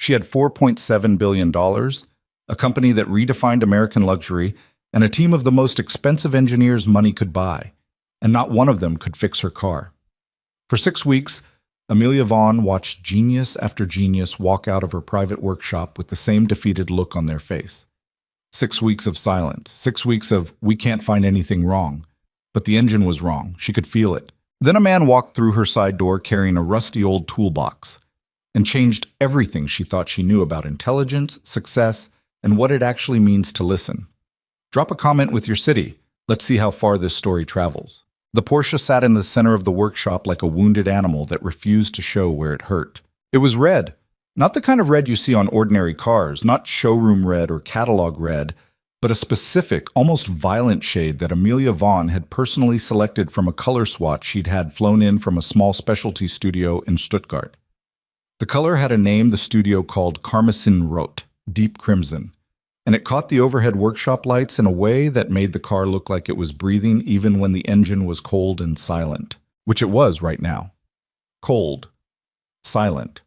She had $4.7 billion, a company that redefined American luxury, and a team of the most expensive engineers money could buy, and not one of them could fix her car. For 6 weeks, Amelia Vaughn watched genius after genius walk out of her private workshop with the same defeated look on their face. 6 weeks of silence, 6 weeks of, we can't find anything wrong. But the engine was wrong. She could feel it. Then a man walked through her side door carrying a rusty old toolbox and changed everything she thought she knew about intelligence, success, and what it actually means to listen. Drop a comment with your city. Let's see how far this story travels. The Porsche sat in the center of the workshop like a wounded animal that refused to show where it hurt. It was red. Not the kind of red you see on ordinary cars, not showroom red or catalog red, but a specific, almost violent shade that Amelia Vaughn had personally selected from a color swatch she'd had flown in from a small specialty studio in Stuttgart. The color had a name the studio called Karmesin Rot, deep crimson, and it caught the overhead workshop lights in a way that made the car look like it was breathing even when the engine was cold and silent, which it was right now. Cold, silent,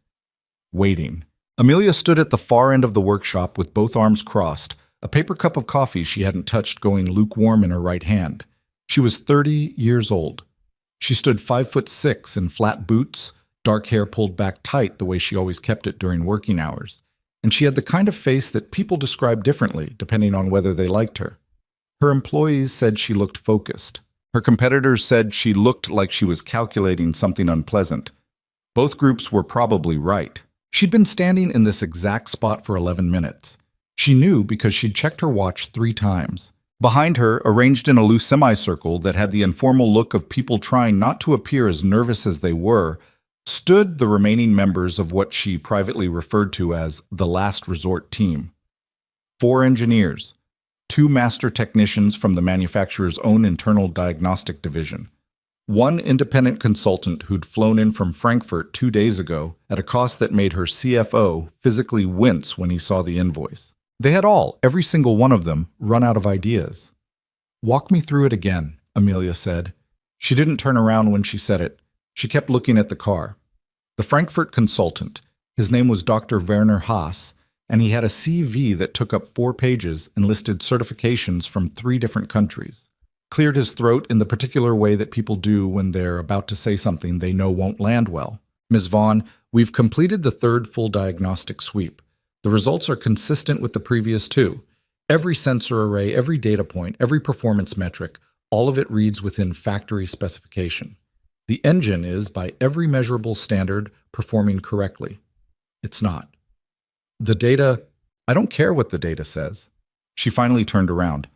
waiting. Amelia stood at the far end of the workshop with both arms crossed, a paper cup of coffee she hadn't touched going lukewarm in her right hand. She was 30 years old. She stood 5'6" in flat boots, dark hair pulled back tight the way she always kept it during working hours. And she had the kind of face that people describe differently depending on whether they liked her. Her employees said she looked focused. Her competitors said she looked like she was calculating something unpleasant. Both groups were probably right. She'd been standing in this exact spot for 11 minutes. She knew because she'd checked her watch 3 times. Behind her, arranged in a loose semicircle that had the informal look of people trying not to appear as nervous as they were, stood the remaining members of what she privately referred to as the last resort team. 4 engineers, 2 master technicians from the manufacturer's own internal diagnostic division, 1 independent consultant who'd flown in from Frankfurt 2 days ago at a cost that made her CFO physically wince when he saw the invoice. They had all, every single one of them, run out of ideas. "Walk me through it again," Amelia said. She didn't turn around when she said it. She kept looking at the car. The Frankfurt consultant, his name was Dr. Werner Haas, and he had a CV that took up 4 pages and listed certifications from 3 different countries. Cleared his throat in the particular way that people do when they're about to say something they know won't land well. "Ms. Vaughn, we've completed the 3rd full diagnostic sweep. The results are consistent with the previous 2. Every sensor array, every data point, every performance metric, all of it reads within factory specification. The engine is, by every measurable standard, performing correctly. It's not. The data, I don't care what the data says." She finally turned around.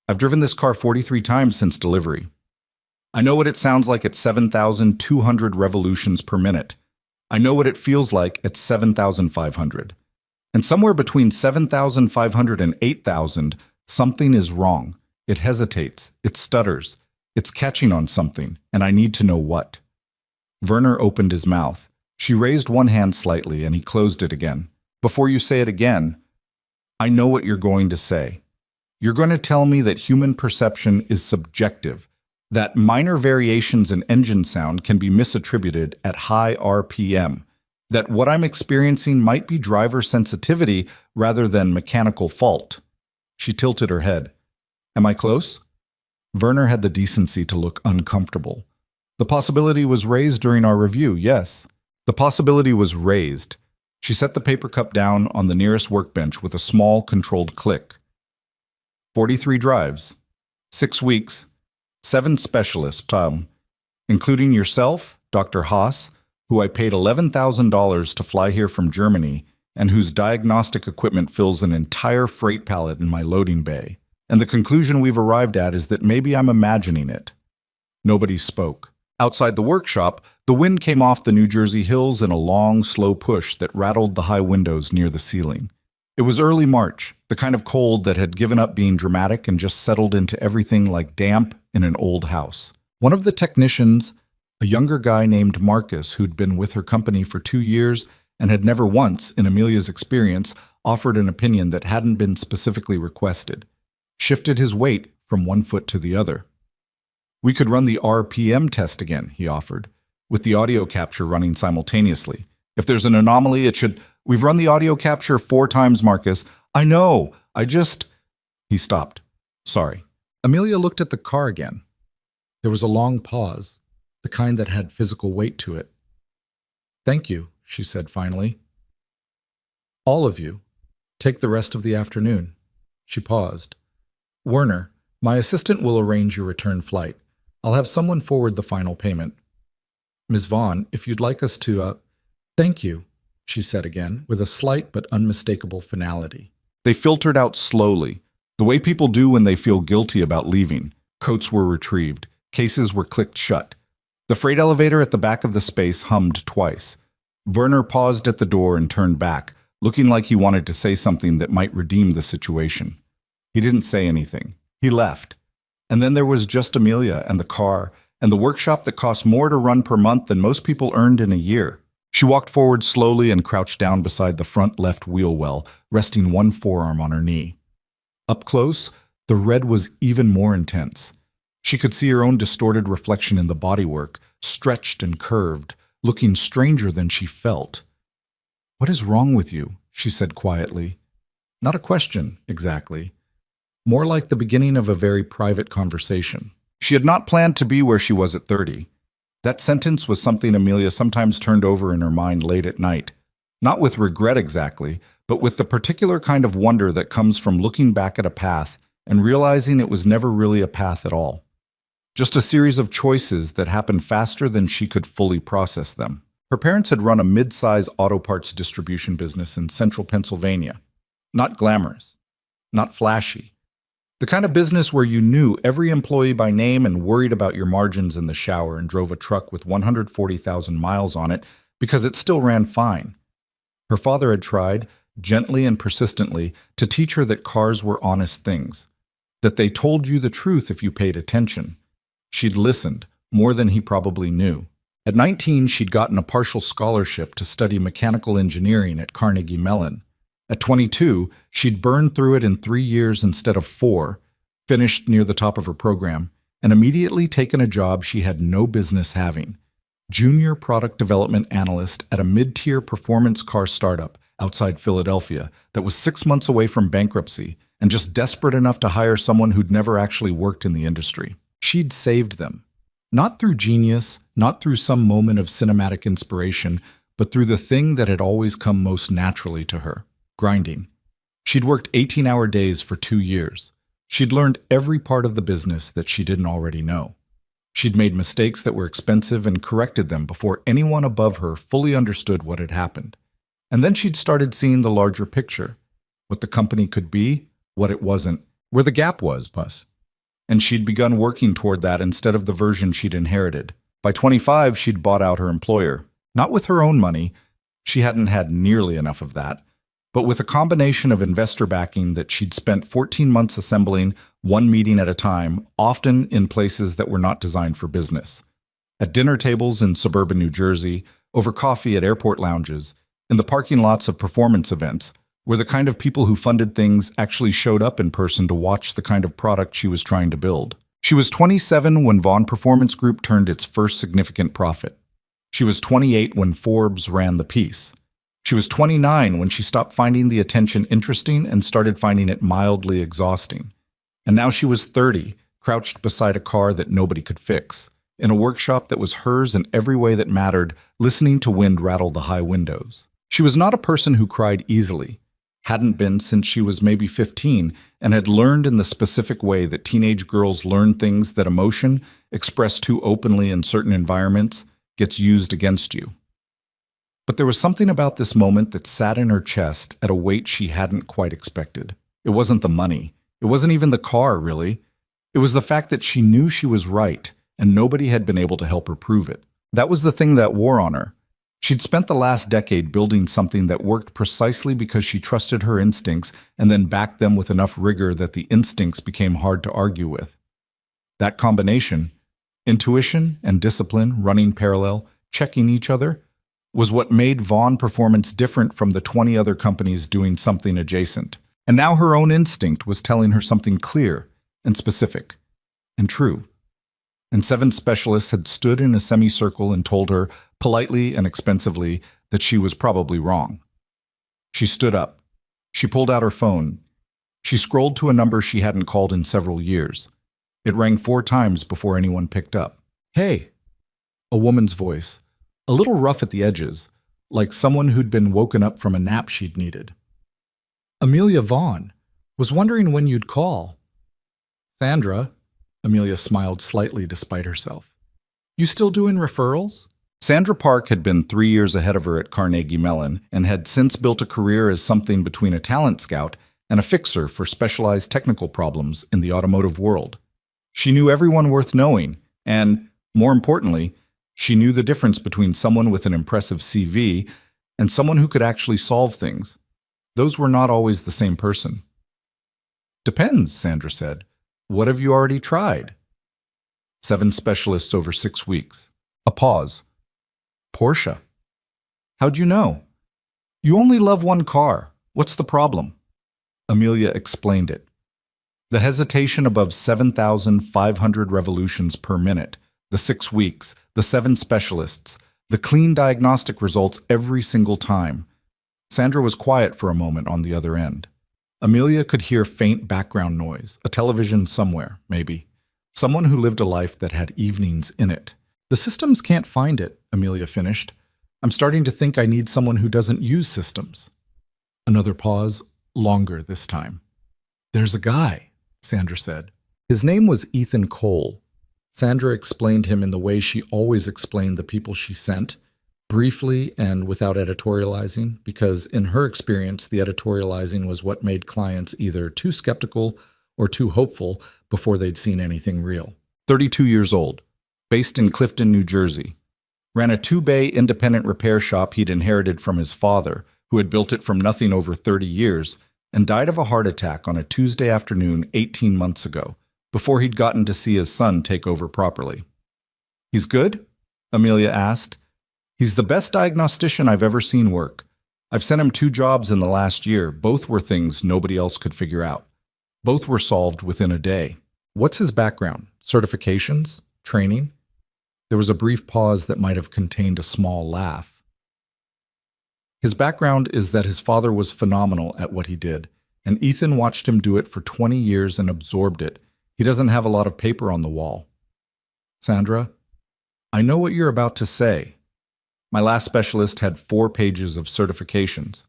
"I've driven this car 43 times since delivery. I know what it sounds like at 7,200 revolutions per minute. I know what it feels like at 7,500. And somewhere between 7,500 and 8,000, something is wrong. It hesitates, it stutters, it's catching on something, and I need to know what." Werner opened his mouth. She raised one hand slightly, and he closed it again. "Before you say it again, I know what you're going to say. You're going to tell me that human perception is subjective, that minor variations in engine sound can be misattributed at high RPM, that what I'm experiencing might be driver sensitivity rather than mechanical fault." She tilted her head. "Am I close?" Werner had the decency to look uncomfortable. "The possibility was raised during our review, yes. The possibility was raised." She set the paper cup down on the nearest workbench with a small, controlled click. 43 drives, 6 weeks, 7 specialists, Tom, including yourself, Dr. Haas, who I paid $11,000 to fly here from Germany and whose diagnostic equipment fills an entire freight pallet in my loading bay. And the conclusion we've arrived at is that maybe I'm imagining it." Nobody spoke. Outside the workshop, the wind came off the New Jersey hills in a long, slow push that rattled the high windows near the ceiling. It was early March, the kind of cold that had given up being dramatic and just settled into everything like damp in an old house. One of the technicians, a younger guy named Marcus who'd been with her company for 2 years and had never once, in Amelia's experience, offered an opinion that hadn't been specifically requested, shifted his weight from one foot to the other. "We could run the RPM test again," he offered, with the audio capture running simultaneously. If there's an anomaly, it should... We've run the audio capture 4 times, Marcus. I know. He stopped. Sorry. Amelia looked at the car again. There was a long pause, the kind that had physical weight to it. Thank you, she said finally. All of you. Take the rest of the afternoon. She paused. Werner, my assistant will arrange your return flight. I'll have someone forward the final payment. Ms. Vaughn, if you'd like us to, Thank you, she said again, with a slight but unmistakable finality. They filtered out slowly, the way people do when they feel guilty about leaving. Coats were retrieved. Cases were clicked shut. The freight elevator at the back of the space hummed twice. Werner paused at the door and turned back, looking like he wanted to say something that might redeem the situation. He didn't say anything. He left. And then there was just Amelia and the car, and the workshop that cost more to run per month than most people earned in a year. She walked forward slowly and crouched down beside the front left wheel well, resting one forearm on her knee. Up close, the red was even more intense. She could see her own distorted reflection in the bodywork, stretched and curved, looking stranger than she felt. What is wrong with you? She said quietly. Not a question, exactly. More like the beginning of a very private conversation. She had not planned to be where she was at 30. That sentence was something Amelia sometimes turned over in her mind late at night. Not with regret exactly, but with the particular kind of wonder that comes from looking back at a path and realizing it was never really a path at all. Just a series of choices that happened faster than she could fully process them. Her parents had run a mid-size auto parts distribution business in central Pennsylvania. Not glamorous, not flashy. The kind of business where you knew every employee by name and worried about your margins in the shower and drove a truck with 140,000 miles on it because it still ran fine. Her father had tried, gently and persistently, to teach her that cars were honest things, that they told you the truth if you paid attention. She'd listened, more than he probably knew. At 19, she'd gotten a partial scholarship to study mechanical engineering at Carnegie Mellon. At 22, she'd burned through it in 3 years instead of 4, finished near the top of her program, and immediately taken a job she had no business having. Junior product development analyst at a mid-tier performance car startup outside Philadelphia that was 6 months away from bankruptcy and just desperate enough to hire someone who'd never actually worked in the industry. She'd saved them. Not through genius, not through some moment of cinematic inspiration, but through the thing that had always come most naturally to her. Grinding. She'd worked 18-hour days for 2 years. She'd learned every part of the business that she didn't already know. She'd made mistakes that were expensive and corrected them before anyone above her fully understood what had happened. And then she'd started seeing the larger picture, what the company could be, what it wasn't, where the gap was, And she'd begun working toward that instead of the version she'd inherited. By 25, she'd bought out her employer. Not with her own money. She hadn't had nearly enough of that. But with a combination of investor backing that she'd spent 14 months assembling, one meeting at a time, often in places that were not designed for business. At dinner tables in suburban New Jersey, over coffee at airport lounges, in the parking lots of performance events, where the kind of people who funded things actually showed up in person to watch the kind of product she was trying to build. She was 27 when Vaughn Performance Group turned its first significant profit. She was 28 when Forbes ran the piece. She was 29 when she stopped finding the attention interesting and started finding it mildly exhausting. And now she was 30, crouched beside a car that nobody could fix, in a workshop that was hers in every way that mattered, listening to wind rattle the high windows. She was not a person who cried easily, hadn't been since she was maybe 15, and had learned in the specific way that teenage girls learn things that emotion, expressed too openly in certain environments, gets used against you. But there was something about this moment that sat in her chest at a weight she hadn't quite expected. It wasn't the money. It wasn't even the car, really. It was the fact that she knew she was right, and nobody had been able to help her prove it. That was the thing that wore on her. She'd spent the last decade building something that worked precisely because she trusted her instincts and then backed them with enough rigor that the instincts became hard to argue with. That combination, intuition and discipline running parallel, checking each other, was what made Vaughn Performance different from the 20 other companies doing something adjacent. And now her own instinct was telling her something clear and specific and true. And 7 specialists had stood in a semicircle and told her, politely and expensively, that she was probably wrong. She stood up. She pulled out her phone. She scrolled to a number she hadn't called in several years. It rang 4 times before anyone picked up. "Hey," a woman's voice, a little rough at the edges, like someone who'd been woken up from a nap she'd needed. "Amelia Vaughn. Was wondering when you'd call." "Sandra," Amelia smiled slightly despite herself. "You still doing referrals?" Sandra Park had been 3 years ahead of her at Carnegie Mellon and had since built a career as something between a talent scout and a fixer for specialized technical problems in the automotive world. She knew everyone worth knowing, and, more importantly, she knew the difference between someone with an impressive CV and someone who could actually solve things. Those were not always the same person. "Depends," Sandra said. "What have you already tried?" 7 specialists over 6 weeks. A pause. "Porsche." "How'd you know?" "You only love one car. What's the problem?" Amelia explained it. The hesitation above 7,500 revolutions per minute, the 6 weeks, the 7 specialists, the clean diagnostic results every single time. Sandra was quiet for a moment on the other end. Amelia could hear faint background noise, a television somewhere, maybe. Someone who lived a life that had evenings in it. "The systems can't find it," Amelia finished. "I'm starting to think I need someone who doesn't use systems." Another pause, longer this time. "There's a guy," Sandra said. His name was Ethan Cole. Sandra explained him in the way she always explained the people she sent, briefly and without editorializing, because in her experience, the editorializing was what made clients either too skeptical or too hopeful before they'd seen anything real. 32 years old, based in Clifton, New Jersey. Ran a 2-bay independent repair shop he'd inherited from his father, who had built it from nothing over 30 years, and died of a heart attack on a Tuesday afternoon 18 months ago, before he'd gotten to see his son take over properly. "He's good?" Amelia asked. "He's the best diagnostician I've ever seen work. I've sent him 2 jobs in the last year. Both were things nobody else could figure out. Both were solved within a day." "What's his background? Certifications? Training?" There was a brief pause that might have contained a small laugh. "His background is that his father was phenomenal at what he did, and Ethan watched him do it for 20 years and absorbed it. He doesn't have a lot of paper on the wall." "Sandra, I know what you're about to say. My last specialist had 4 pages of certifications.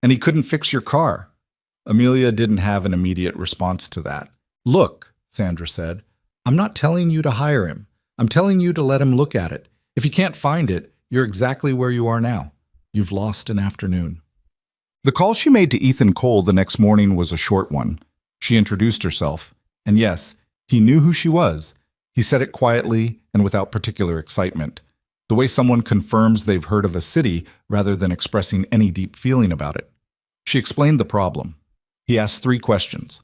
And he couldn't fix your car." Amelia didn't have an immediate response to that. "Look," Sandra said, "I'm not telling you to hire him. I'm telling you to let him look at it. If you can't find it, you're exactly where you are now. You've lost an afternoon." The call she made to Ethan Cole the next morning was a short one. She introduced herself, and yes, he knew who she was. He said it quietly and without particular excitement, the way someone confirms they've heard of a city rather than expressing any deep feeling about it. She explained the problem. He asked 3 questions.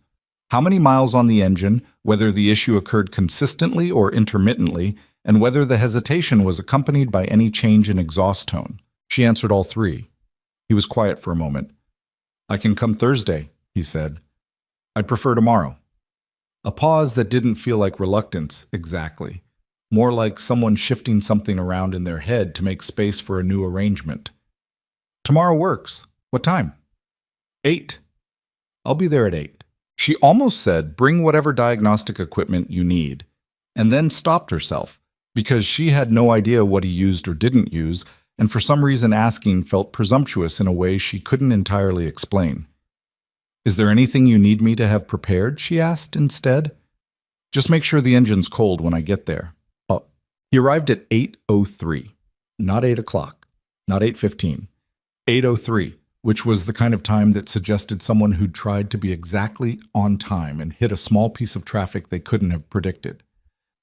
How many miles on the engine, whether the issue occurred consistently or intermittently, and whether the hesitation was accompanied by any change in exhaust tone. She answered all 3. He was quiet for a moment. "I can come Thursday," he said. "I'd prefer tomorrow." A pause that didn't feel like reluctance, exactly. More like someone shifting something around in their head to make space for a new arrangement. "Tomorrow works. What time?" 8. "I'll be there at 8. She almost said, "Bring whatever diagnostic equipment you need," and then stopped herself, because she had no idea what he used or didn't use, and for some reason asking felt presumptuous in a way she couldn't entirely explain. "Is there anything you need me to have prepared?" she asked instead. "Just make sure the engine's cold when I get there." He arrived at 8:03, not 8 o'clock, not 8:15, 8:03, which was the kind of time that suggested someone who'd tried to be exactly on time and hit a small piece of traffic they couldn't have predicted.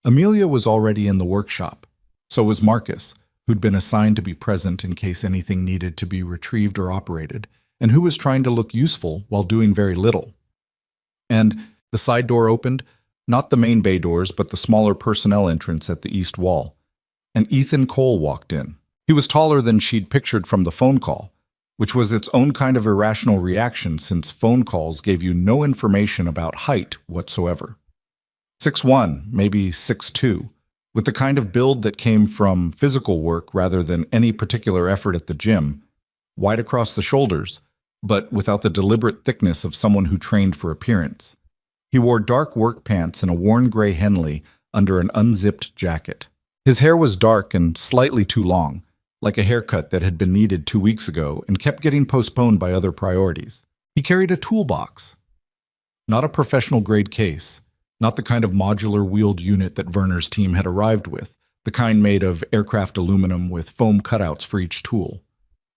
Amelia was already in the workshop. So was Marcus, who'd been assigned to be present in case anything needed to be retrieved or operated, and who was trying to look useful while doing very little. And the side door opened, not the main bay doors, but the smaller personnel entrance at the east wall. And Ethan Cole walked in. He was taller than she'd pictured from the phone call, which was its own kind of irrational reaction since phone calls gave you no information about height whatsoever. 6'1", maybe 6'2", with the kind of build that came from physical work rather than any particular effort at the gym, wide across the shoulders, but without the deliberate thickness of someone who trained for appearance. He wore dark work pants and a worn gray Henley under an unzipped jacket. His hair was dark and slightly too long, like a haircut that had been needed 2 weeks ago and kept getting postponed by other priorities. He carried a toolbox. Not a professional-grade case, not the kind of modular wheeled unit that Werner's team had arrived with, the kind made of aircraft aluminum with foam cutouts for each tool.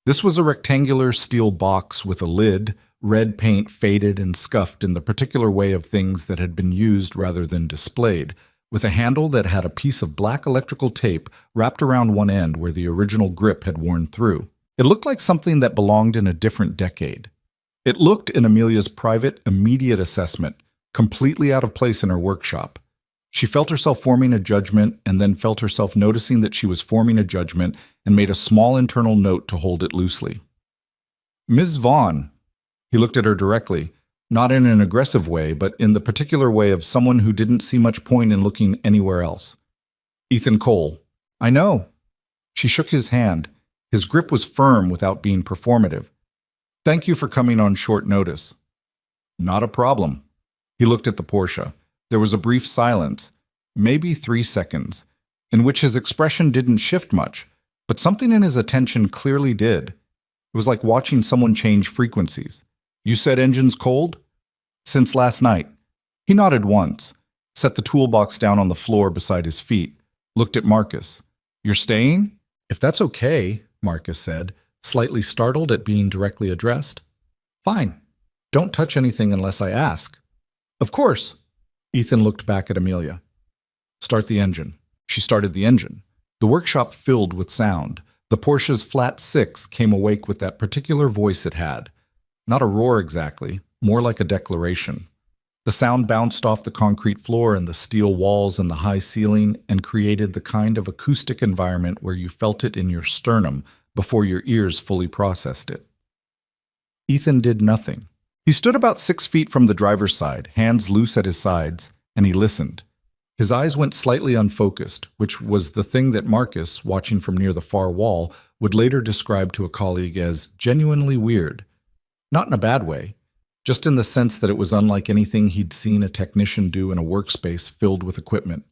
This was a rectangular steel box with a lid, red paint faded and scuffed in the particular way of things that had been used rather than displayed, with a handle that had a piece of black electrical tape wrapped around one end where the original grip had worn through. It looked like something that belonged in a different decade. It looked, in Amelia's private, immediate assessment, completely out of place in her workshop. She felt herself forming a judgment and then felt herself noticing that she was forming a judgment and made a small internal note to hold it loosely. "Ms. Vaughn," he looked at her directly, not in an aggressive way, but in the particular way of someone who didn't see much point in looking anywhere else. "Ethan Cole." "I know." She shook his hand. His grip was firm without being performative. "Thank you for coming on short notice." "Not a problem." He looked at the Porsche. There was a brief silence, maybe 3 seconds, in which his expression didn't shift much, but something in his attention clearly did. It was like watching someone change frequencies. "You said engine's cold?" "Since last night." He nodded once, set the toolbox down on the floor beside his feet, looked at Marcus. "You're staying?" "If that's okay," Marcus said, slightly startled at being directly addressed. "Fine. Don't touch anything unless I ask." "Of course." Ethan looked back at Amelia. "Start the engine." She started the engine. The workshop filled with sound. The Porsche's flat 6 came awake with that particular voice it had. Not a roar exactly, more like a declaration. The sound bounced off the concrete floor and the steel walls and the high ceiling and created the kind of acoustic environment where you felt it in your sternum before your ears fully processed it. Ethan did nothing. He stood about 6 feet from the driver's side, hands loose at his sides, and he listened. His eyes went slightly unfocused, which was the thing that Marcus, watching from near the far wall, would later describe to a colleague as genuinely weird. Not in a bad way, just in the sense that it was unlike anything he'd seen a technician do in a workspace filled with equipment.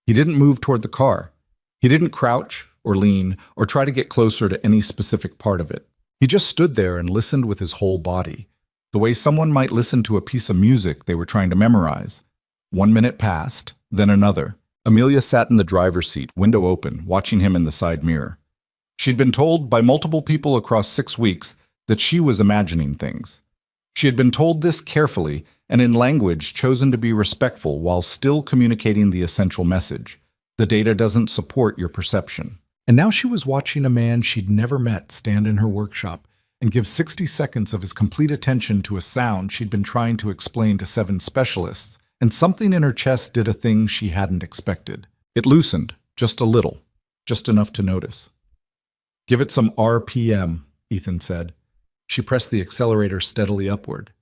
He didn't move toward the car. He didn't crouch or lean or try to get closer to any specific part of it. He just stood there and listened with his whole body, the way someone might listen to a piece of music they were trying to memorize. 1 minute passed, then another. Amelia sat in the driver's seat, window open, watching him in the side mirror. She'd been told by multiple people across 6 weeks that she was imagining things. She had been told this carefully and in language chosen to be respectful while still communicating the essential message. The data doesn't support your perception. And now she was watching a man she'd never met stand in her workshop and give 60 seconds of his complete attention to a sound she'd been trying to explain to 7 specialists, and something in her chest did a thing she hadn't expected. It loosened, just a little, just enough to notice. "Give it some RPM," Ethan said. She pressed the accelerator steadily upward.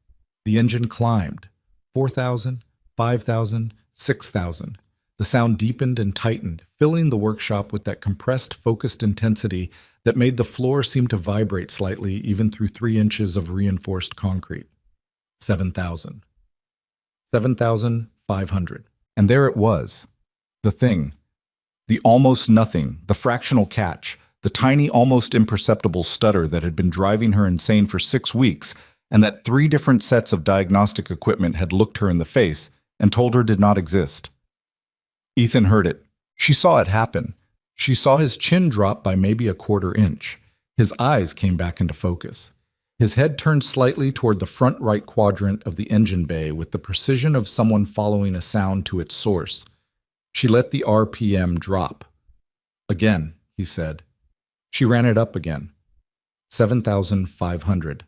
The engine climbed. 4,000, 5,000, 6,000. The sound deepened and tightened, filling the workshop with that compressed, focused intensity that made the floor seem to vibrate slightly even through 3 inches of reinforced concrete. 7,000. 7,500. And there it was. The thing. The almost nothing, the fractional catch, the tiny, almost imperceptible stutter that had been driving her insane for 6 weeks, and that 3 different sets of diagnostic equipment had looked her in the face and told her did not exist. Ethan heard it. She saw it happen. She saw his chin drop by maybe a 1/4 inch. His eyes came back into focus. His head turned slightly toward the front right quadrant of the engine bay with the precision of someone following a sound to its source. She let the RPM drop. "Again," he said. She ran it up again. 7,500.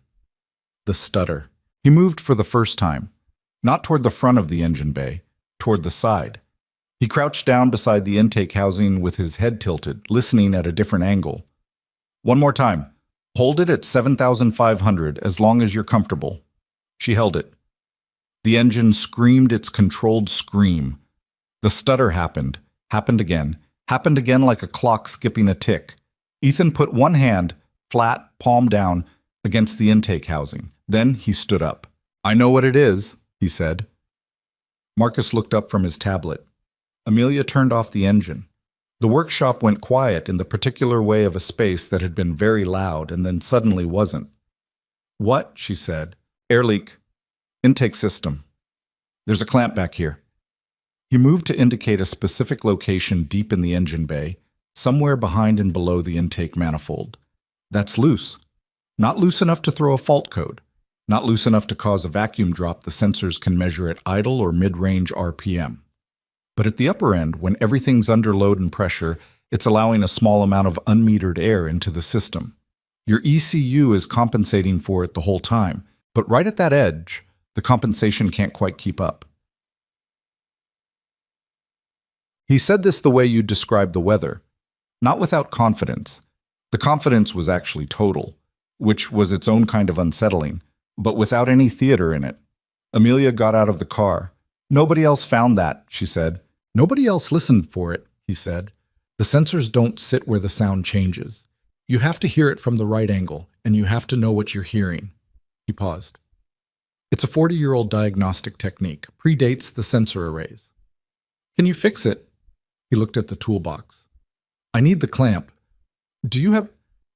The stutter. He moved for the first time. Not toward the front of the engine bay, toward the side. He crouched down beside the intake housing with his head tilted, listening at a different angle. "One more time. Hold it at 7,500 as long as you're comfortable." She held it. The engine screamed its controlled scream. The stutter happened again, Happened again like a clock skipping a tick. Ethan put one hand, flat, palm down, against the intake housing. Then he stood up. "I know what it is," he said. Marcus looked up from his tablet. Amelia turned off the engine. The workshop went quiet in the particular way of a space that had been very loud and then suddenly wasn't. "What?" she said. "Air leak. Intake system. There's a clamp back here." He moved to indicate a specific location deep in the engine bay, somewhere behind and below the intake manifold. "That's loose. Not loose enough to throw a fault code. Not loose enough to cause a vacuum drop the sensors can measure at idle or mid-range RPM. But at the upper end, when everything's under load and pressure, it's allowing a small amount of unmetered air into the system. Your ECU is compensating for it the whole time, but right at that edge, the compensation can't quite keep up." He said this the way you'd describe the weather, not without confidence. The confidence was actually total, which was its own kind of unsettling, but without any theater in it. Amelia got out of the car. "Nobody else found that," she said. "Nobody else listened for it," he said. "The sensors don't sit where the sound changes. You have to hear it from the right angle, and you have to know what you're hearing." He paused. "It's a 40-year-old diagnostic technique, predates the sensor arrays." "Can you fix it?" He looked at the toolbox. "I need the clamp." "Do you have—"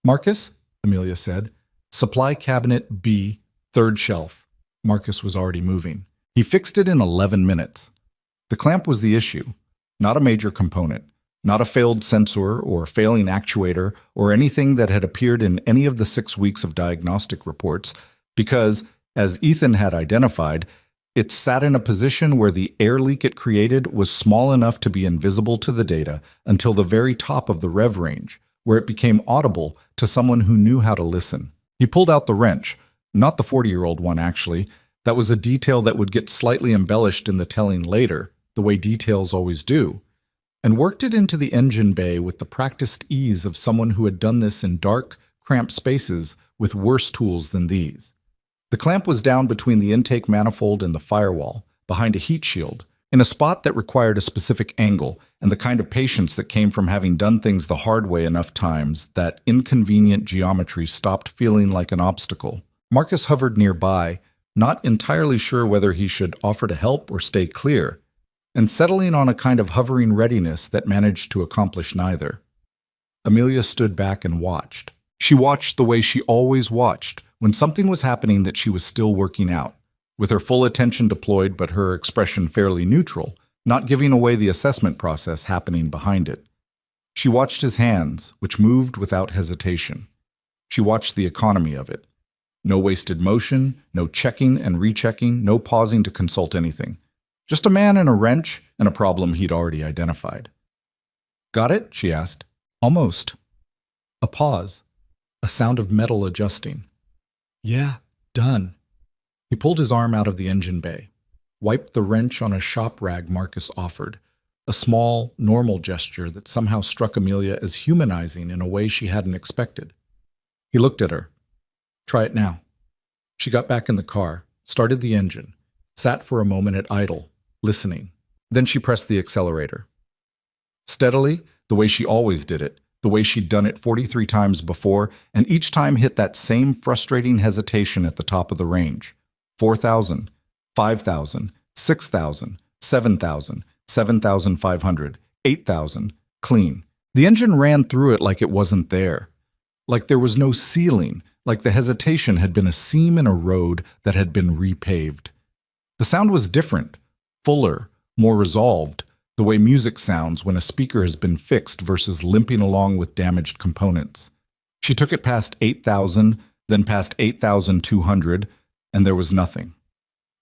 "Marcus," Amelia said. "Supply cabinet B, third shelf." Marcus was already moving. He fixed it in 11 minutes. The clamp was the issue, not a major component, not a failed sensor or failing actuator or anything that had appeared in any of the 6 weeks of diagnostic reports, because, as Ethan had identified, it sat in a position where the air leak it created was small enough to be invisible to the data until the very top of the rev range, where it became audible to someone who knew how to listen. He pulled out the wrench, not the 40-year-old one actually. That was a detail that would get slightly embellished in the telling later, the way details always do, and worked it into the engine bay with the practiced ease of someone who had done this in dark, cramped spaces with worse tools than these. The clamp was down between the intake manifold and the firewall, behind a heat shield, in a spot that required a specific angle and the kind of patience that came from having done things the hard way enough times that inconvenient geometry stopped feeling like an obstacle. Marcus hovered nearby, not entirely sure whether he should offer to help or stay clear, and settling on a kind of hovering readiness that managed to accomplish neither. Amelia stood back and watched. She watched the way she always watched, when something was happening that she was still working out, with her full attention deployed but her expression fairly neutral, not giving away the assessment process happening behind it. She watched his hands, which moved without hesitation. She watched the economy of it. No wasted motion, no checking and rechecking, no pausing to consult anything. Just a man and a wrench and a problem he'd already identified. "Got it?" she asked. "Almost." A pause. A sound of metal adjusting. "Yeah, done." He pulled his arm out of the engine bay, wiped the wrench on a shop rag Marcus offered, a small, normal gesture that somehow struck Amelia as humanizing in a way she hadn't expected. He looked at her. "Try it now." She got back in the car, started the engine, sat for a moment at idle, listening. Then she pressed the accelerator. Steadily, the way she always did it, the way she'd done it 43 times before, and each time hit that same frustrating hesitation at the top of the range. 4,000, 5,000, 6,000, 7,000, 7,500, 8,000, clean. The engine ran through it like it wasn't there. Like there was no ceiling, like the hesitation had been a seam in a road that had been repaved. The sound was different, fuller, more resolved, the way music sounds when a speaker has been fixed versus limping along with damaged components. She took it past 8,000, then past 8,200, and there was nothing.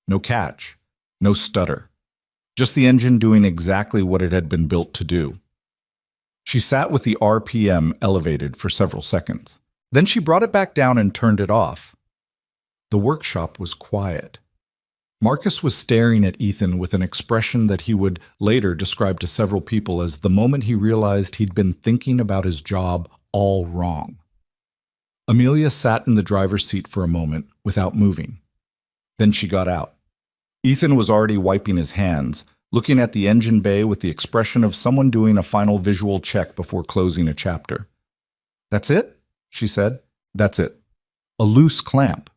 No catch, no stutter. Just the engine doing exactly what it had been built to do. She sat with the RPM elevated for several seconds. Then she brought it back down and turned it off. The workshop was quiet. Marcus was staring at Ethan with an expression that he would later describe to several people as the moment he realized he'd been thinking about his job all wrong. Amelia sat in the driver's seat for a moment without moving. Then she got out. Ethan was already wiping his hands, looking at the engine bay with the expression of someone doing a final visual check before closing a chapter. "That's it?" she said. "That's it. A loose clamp.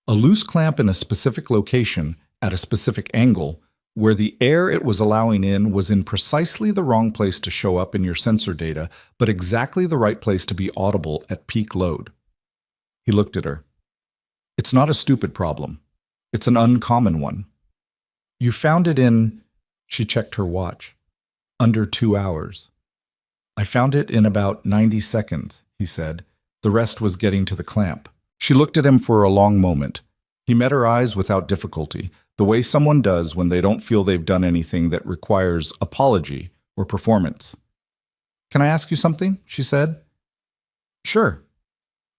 A loose clamp in a specific location, at a specific angle, where the air it was allowing in was in precisely the wrong place to show up in your sensor data, but exactly the right place to be audible at peak load." He looked at her. "It's not a stupid problem. It's an uncommon one. You found it in," she checked her watch, "under 2 hours." "I found it in about 90 seconds, he said. "The rest was getting to the clamp." She looked at him for a long moment. He met her eyes without difficulty, the way someone does when they don't feel they've done anything that requires apology or performance. "Can I ask you something?" she said. "Sure."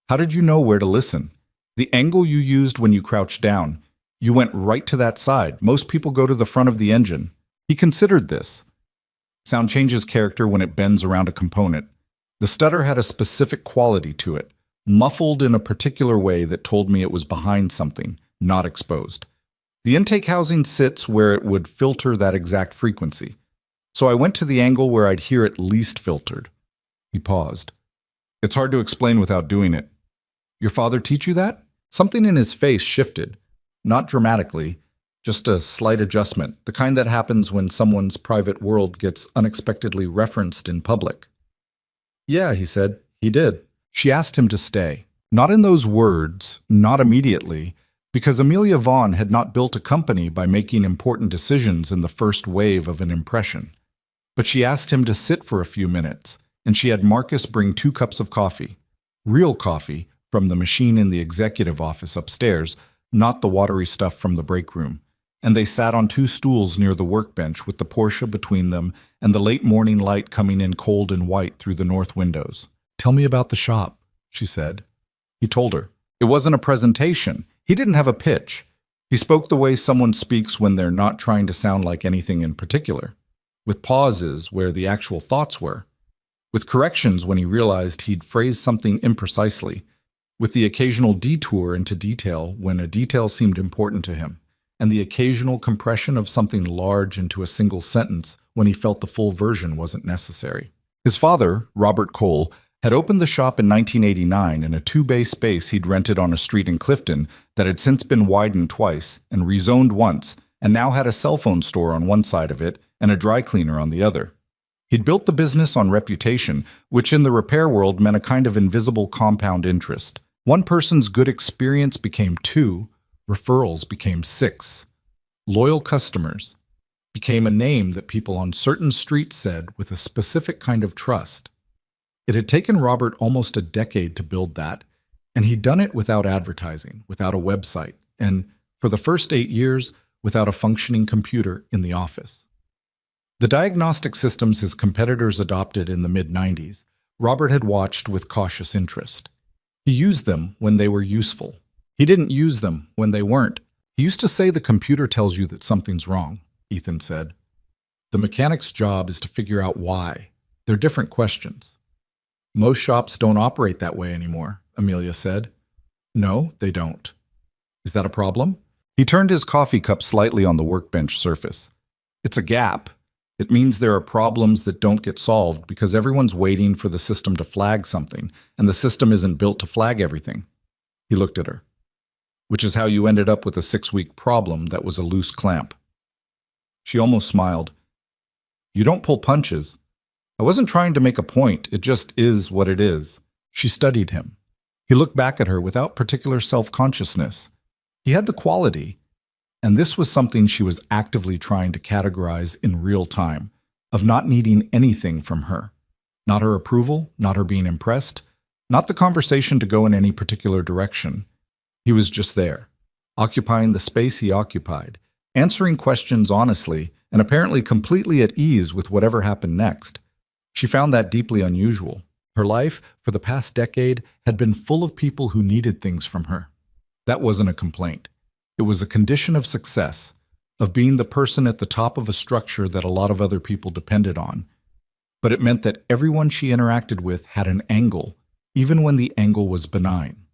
"How did you know where to listen? The angle you used when you crouched down, you went right to that side. Most people go to the front of the engine." He considered this. Sound changes character when it bends around a component. The stutter had a specific quality to it, muffled in a particular way that told me it was behind something, not exposed. The intake housing sits where it would filter that exact frequency. So I went to the angle where I'd hear it least filtered. He paused. "It's hard to explain without doing it." "Your father teach you that?" Something in his face shifted, not dramatically, just a slight adjustment, the kind that happens when someone's private world gets unexpectedly referenced in public. "Yeah," he said, "he did." She asked him to stay. Not in those words, not immediately, because Amelia Vaughn had not built a company by making important decisions in the first wave of an impression. But she asked him to sit for a few minutes, and she had Marcus bring 2 cups of coffee. Real coffee from the machine in the executive office upstairs, not the watery stuff from the break room. And they sat on 2 stools near the workbench with the Porsche between them and the late morning light coming in cold and white through the north windows. "Tell me about the shop," she said. He told her. It wasn't a presentation. He didn't have a pitch. He spoke the way someone speaks when they're not trying to sound like anything in particular, with pauses where the actual thoughts were, with corrections when he realized he'd phrased something imprecisely, with the occasional detour into detail when a detail seemed important to him, and the occasional compression of something large into a single sentence when he felt the full version wasn't necessary. His father, Robert Cole, had opened the shop in 1989 in a 2-bay space he'd rented on a street in Clifton that had since been widened twice and rezoned once, and now had a cell phone store on one side of it and a dry cleaner on the other. He'd built the business on reputation, which in the repair world meant a kind of invisible compound interest. One person's good experience became 2, referrals became 6. Loyal customers became a name that people on certain streets said with a specific kind of trust. It had taken Robert almost a decade to build that, and he'd done it without advertising, without a website, and, for the first 8 years, without a functioning computer in the office. The diagnostic systems his competitors adopted in the mid-90s, Robert had watched with cautious interest. He used them when they were useful. He didn't use them when they weren't. He used to say the computer tells you that something's wrong, Ethan said. The mechanic's job is to figure out why. They're different questions. Most shops don't operate that way anymore, Amelia said. No, they don't. Is that a problem? He turned his coffee cup slightly on the workbench surface. It's a gap. It means there are problems that don't get solved because everyone's waiting for the system to flag something, and the system isn't built to flag everything. He looked at her. Which is how you ended up with a 6-week problem that was a loose clamp. She almost smiled. You don't pull punches. I wasn't trying to make a point, it just is what it is. She studied him. He looked back at her without particular self-consciousness. He had the quality, and this was something she was actively trying to categorize in real time, of not needing anything from her. Not her approval, not her being impressed, not the conversation to go in any particular direction. He was just there, occupying the space he occupied, answering questions honestly, and apparently completely at ease with whatever happened next. She found that deeply unusual. Her life, for the past decade, had been full of people who needed things from her. That wasn't a complaint. It was a condition of success, of being the person at the top of a structure that a lot of other people depended on. But it meant that everyone she interacted with had an angle, even when the angle was benign.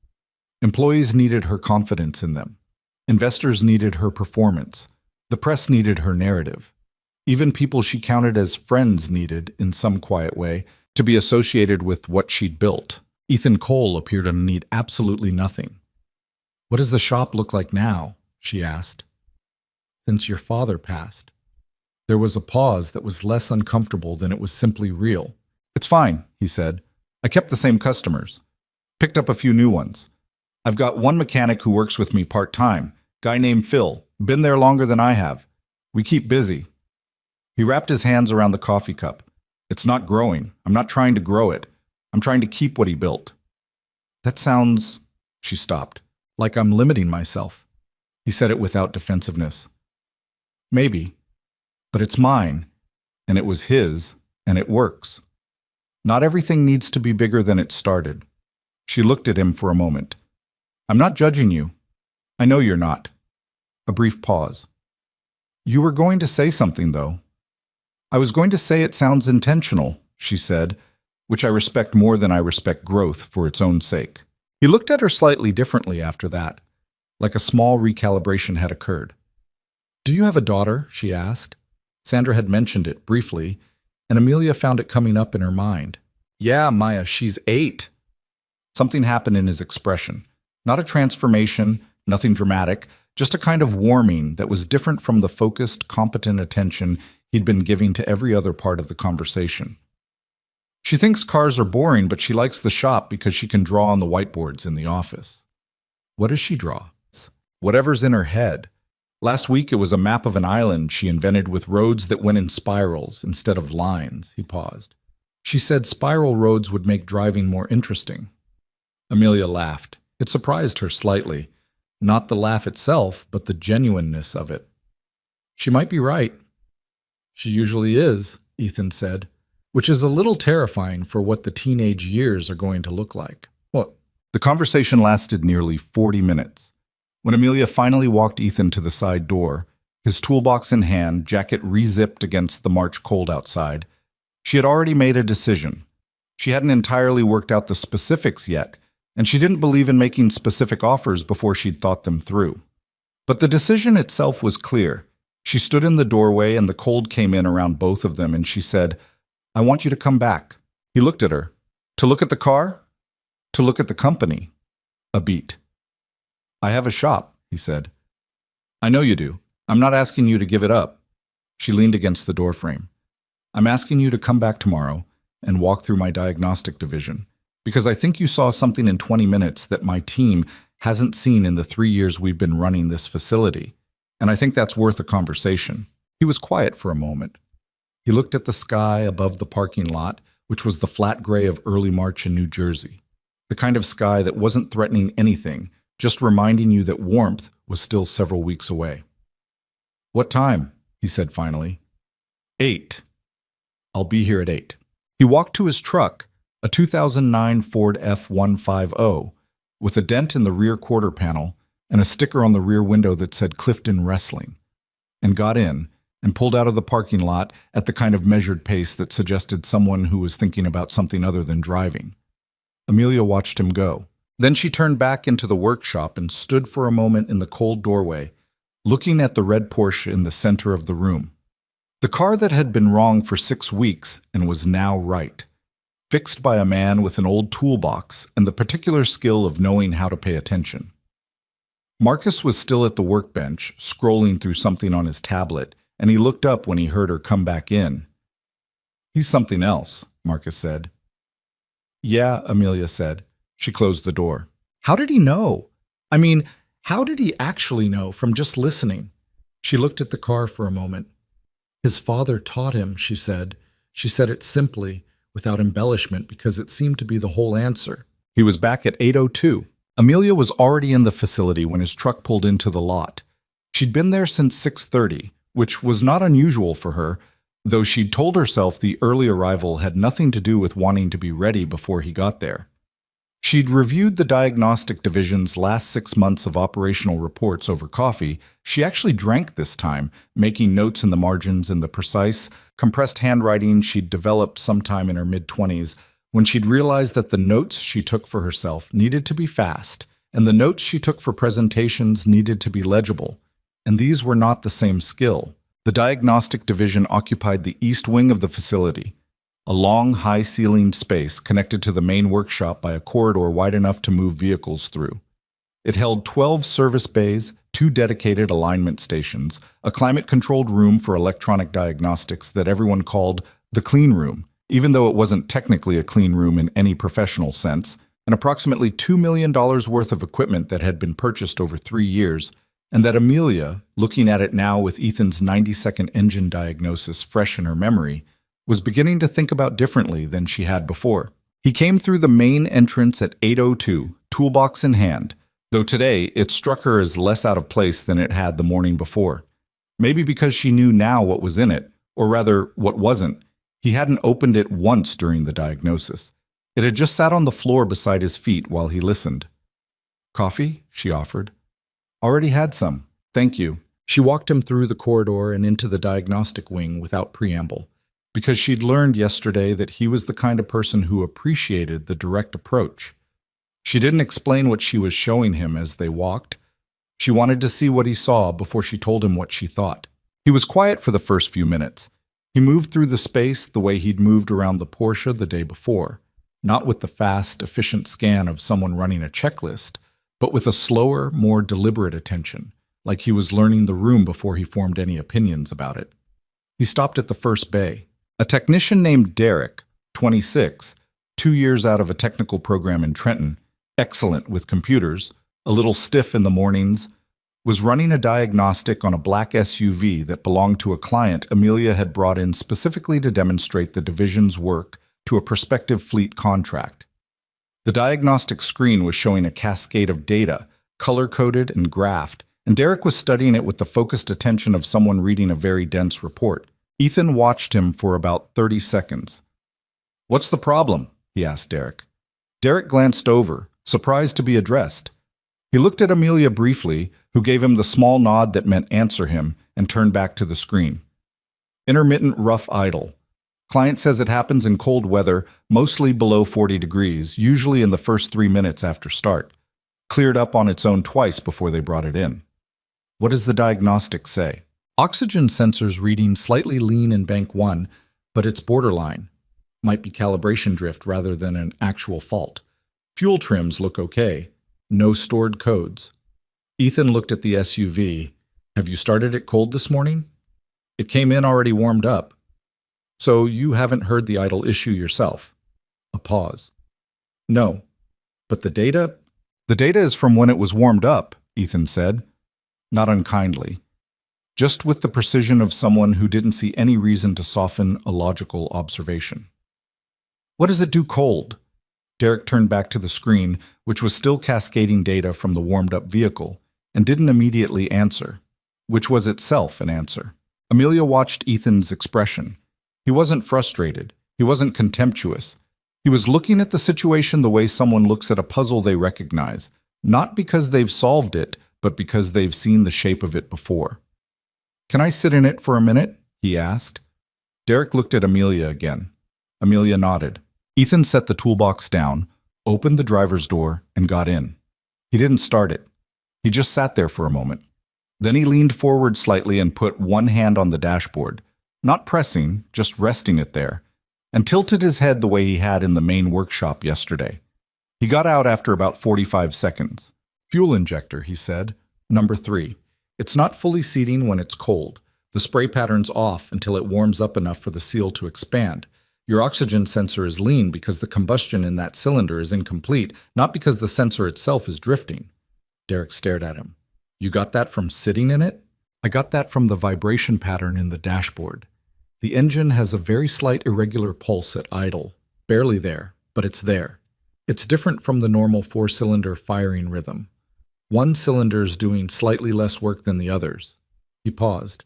Employees needed her confidence in them. Investors needed her performance. The press needed her narrative. Even people she counted as friends needed, in some quiet way, to be associated with what she'd built. Ethan Cole appeared to need absolutely nothing. "What does the shop look like now?" she asked. "Since your father passed." There was a pause that was less uncomfortable than it was simply real. "It's fine," he said. "I kept the same customers. Picked up a few new ones. I've got one mechanic who works with me part-time, guy named Phil, been there longer than I have. We keep busy." He wrapped his hands around the coffee cup. "It's not growing. I'm not trying to grow it. I'm trying to keep what he built." "That sounds," she stopped, "like I'm limiting myself." He said it without defensiveness. "Maybe, but it's mine, and it was his, and it works. Not everything needs to be bigger than it started." She looked at him for a moment. "I'm not judging you. I know you're not." A brief pause. "You were going to say something, though." "I was going to say it sounds intentional," she said, "which I respect more than I respect growth for its own sake." He looked at her slightly differently after that, like a small recalibration had occurred. "Do you have a daughter?" she asked. Sandra had mentioned it briefly, and Amelia found it coming up in her mind. "Yeah, Maya, she's 8. Something happened in his expression. Not a transformation, nothing dramatic, just a kind of warming that was different from the focused, competent attention he'd been giving to every other part of the conversation. "She thinks cars are boring, but she likes the shop because she can draw on the whiteboards in the office." "What does she draw?" "Whatever's in her head. Last week it was a map of an island she invented with roads that went in spirals instead of lines." He paused. "She said spiral roads would make driving more interesting." Amelia laughed. It surprised her slightly. Not the laugh itself, but the genuineness of it. "She might be right." "She usually is," Ethan said, which is a little terrifying for what the teenage years are going to look like. Well, the conversation lasted nearly 40 minutes. When Amelia finally walked Ethan to the side door, his toolbox in hand, jacket re-zipped against the March cold outside, she had already made a decision. She hadn't entirely worked out the specifics yet, and she didn't believe in making specific offers before she'd thought them through. But the decision itself was clear. She stood in the doorway and the cold came in around both of them, and she said, "I want you to come back." He looked at her. "To look at the car? To look at the company?" A beat. "I have a shop," he said. "I know you do. I'm not asking you to give it up." She leaned against the doorframe. "I'm asking you to come back tomorrow and walk through my diagnostic division, because I think you saw something in 20 minutes that my team hasn't seen in the 3 years we've been running this facility, and I think that's worth a conversation." He was quiet for a moment. He looked at the sky above the parking lot, which was the flat gray of early March in New Jersey, the kind of sky that wasn't threatening anything, just reminding you that warmth was still several weeks away. "What time?" he said finally. 8. "I'll be here at 8. He walked to his truck, a 2009 Ford F-150, with a dent in the rear quarter panel and a sticker on the rear window that said Clifton Wrestling, and got in and pulled out of the parking lot at the kind of measured pace that suggested someone who was thinking about something other than driving. Amelia watched him go. Then she turned back into the workshop and stood for a moment in the cold doorway, looking at the red Porsche in the center of the room. The car that had been wrong for 6 weeks and was now right, fixed by a man with an old toolbox and the particular skill of knowing how to pay attention. Marcus was still at the workbench, scrolling through something on his tablet, and he looked up when he heard her come back in. "He's something else," Marcus said. "Yeah," Amelia said. She closed the door. "How did he know? I mean, how did he actually know from just listening?" She looked at the car for a moment. "His father taught him," she said. She said it simply, without embellishment, because it seemed to be the whole answer. He was back at 8:02. Amelia was already in the facility when his truck pulled into the lot. She'd been there since 6:30, which was not unusual for her, though she'd told herself the early arrival had nothing to do with wanting to be ready before he got there. She'd reviewed the diagnostic division's last 6 months of operational reports over coffee. She actually drank this time, making notes in the margins in the precise, compressed handwriting she'd developed sometime in her mid-20s, when she'd realized that the notes she took for herself needed to be fast, and the notes she took for presentations needed to be legible. And these were not the same skill. The diagnostic division occupied the east wing of the facility, a long, high-ceilinged space connected to the main workshop by a corridor wide enough to move vehicles through. It held 12 service bays, 2 dedicated alignment stations, a climate-controlled room for electronic diagnostics that everyone called the clean room, even though it wasn't technically a clean room in any professional sense, and approximately $2 million worth of equipment that had been purchased over 3 years, and that Amelia, looking at it now with Ethan's 90-second engine diagnosis fresh in her memory, was beginning to think about differently than she had before. He came through the main entrance at 8:02, toolbox in hand, though today it struck her as less out of place than it had the morning before. Maybe because she knew now what was in it, or rather, what wasn't. He hadn't opened it once during the diagnosis. It had just sat on the floor beside his feet while he listened. "Coffee?" she offered. "Already had some. Thank you." She walked him through the corridor and into the diagnostic wing without preamble, because she'd learned yesterday that he was the kind of person who appreciated the direct approach. She didn't explain what she was showing him as they walked. She wanted to see what he saw before she told him what she thought. He was quiet for the first few minutes. He moved through the space the way he'd moved around the Porsche the day before, not with the fast, efficient scan of someone running a checklist, but with a slower, more deliberate attention, like he was learning the room before he formed any opinions about it. He stopped at the first bay. A technician named Derek, 26, 2 years out of a technical program in Trenton, excellent with computers, a little stiff in the mornings, was running a diagnostic on a black SUV that belonged to a client Amelia had brought in specifically to demonstrate the division's work to a prospective fleet contract. The diagnostic screen was showing a cascade of data, color-coded and graphed, and Derek was studying it with the focused attention of someone reading a very dense report. Ethan watched him for about 30 seconds. "What's the problem?" he asked Derek. Derek glanced over, surprised to be addressed. He looked at Amelia briefly, who gave him the small nod that meant answer him, and turned back to the screen. "Intermittent rough idle. Client says it happens in cold weather, mostly below 40 degrees, usually in the first 3 minutes after start. Cleared up on its own twice before they brought it in." "What does the diagnostic say?" "Oxygen sensors reading slightly lean in bank 1, but it's borderline. Might be calibration drift rather than an actual fault. Fuel trims look okay. No stored codes." Ethan looked at the SUV. "Have you started it cold this morning?" "It came in already warmed up." "So you haven't heard the idle issue yourself?" A pause. "No. But the data?" "The data is from when it was warmed up," Ethan said, not unkindly, just with the precision of someone who didn't see any reason to soften a logical observation. "What does it do cold?" Derek turned back to the screen, which was still cascading data from the warmed-up vehicle, and didn't immediately answer, which was itself an answer. Amelia watched Ethan's expression. He wasn't frustrated. He wasn't contemptuous. He was looking at the situation the way someone looks at a puzzle they recognize, not because they've solved it, but because they've seen the shape of it before. "Can I sit in it for a minute?" he asked. Derek looked at Amelia again. Amelia nodded. Ethan set the toolbox down, opened the driver's door, and got in. He didn't start it. He just sat there for a moment. Then he leaned forward slightly and put one hand on the dashboard, not pressing, just resting it there, and tilted his head the way he had in the main workshop yesterday. He got out after about 45 seconds. "Fuel injector," he said. "Number 3. It's not fully seating when it's cold. The spray pattern's off until it warms up enough for the seal to expand. Your oxygen sensor is lean because the combustion in that cylinder is incomplete, not because the sensor itself is drifting." Derek stared at him. "You got that from sitting in it?" "I got that from the vibration pattern in the dashboard. The engine has a very slight irregular pulse at idle. Barely there, but it's there. It's different from the normal 4-cylinder firing rhythm. One cylinder's doing slightly less work than the others." He paused.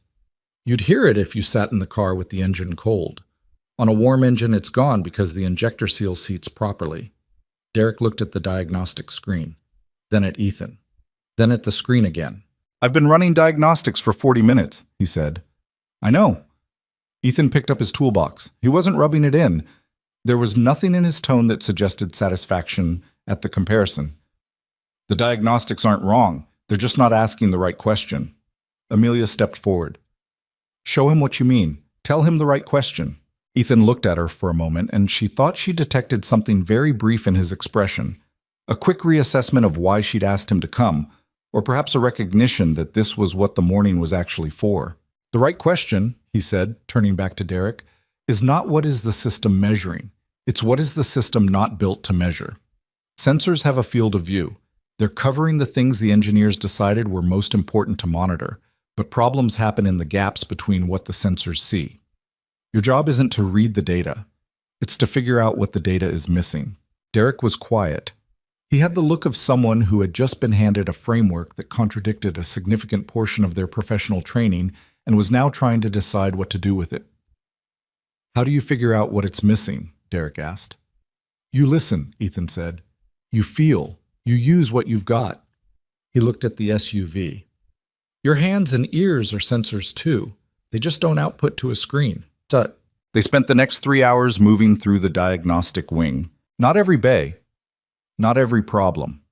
"You'd hear it if you sat in the car with the engine cold. On a warm engine, it's gone because the injector seal seats properly." Derek looked at the diagnostic screen, then at Ethan, then at the screen again. "I've been running diagnostics for 40 minutes, he said. "I know." Ethan picked up his toolbox. He wasn't rubbing it in. There was nothing in his tone that suggested satisfaction at the comparison. "The diagnostics aren't wrong. They're just not asking the right question." Amelia stepped forward. Show him what you mean. Tell him the right question. Ethan looked at her for a moment, and she thought she detected something very brief in his expression. A quick reassessment of why she'd asked him to come, or perhaps a recognition that this was what the morning was actually for. The right question, he said, turning back to Derek, is not what is the system measuring. It's what is the system not built to measure. Sensors have a field of view. They're covering the things the engineers decided were most important to monitor, but problems happen in the gaps between what the sensors see. Your job isn't to read the data. It's to figure out what the data is missing. Derek was quiet. He had the look of someone who had just been handed a framework that contradicted a significant portion of their professional training and was now trying to decide what to do with it. How do you figure out what it's missing? Derek asked. You listen, Ethan said. You feel. You use what you've got. He looked at the SUV. Your hands and ears are sensors too. They just don't output to a screen. Tut. They spent the next 3 hours moving through the diagnostic wing. Not every bay. Not every problem.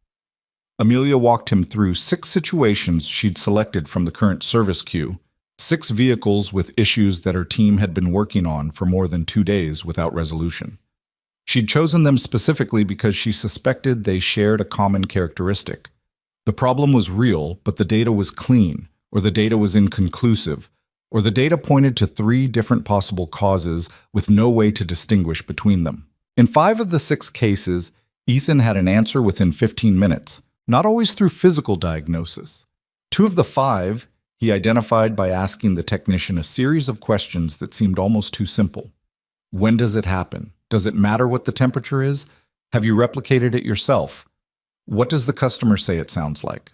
Amelia walked him through 6 situations she'd selected from the current service queue, 6 vehicles with issues that her team had been working on for more than 2 days without resolution. She'd chosen them specifically because she suspected they shared a common characteristic. The problem was real, but the data was clean, or the data was inconclusive, or the data pointed to 3 different possible causes with no way to distinguish between them. In 5 of the 6 cases, Ethan had an answer within 15 minutes, not always through physical diagnosis. 2 of the 5 he identified by asking the technician a series of questions that seemed almost too simple. When does it happen? Does it matter what the temperature is? Have you replicated it yourself? What does the customer say it sounds like?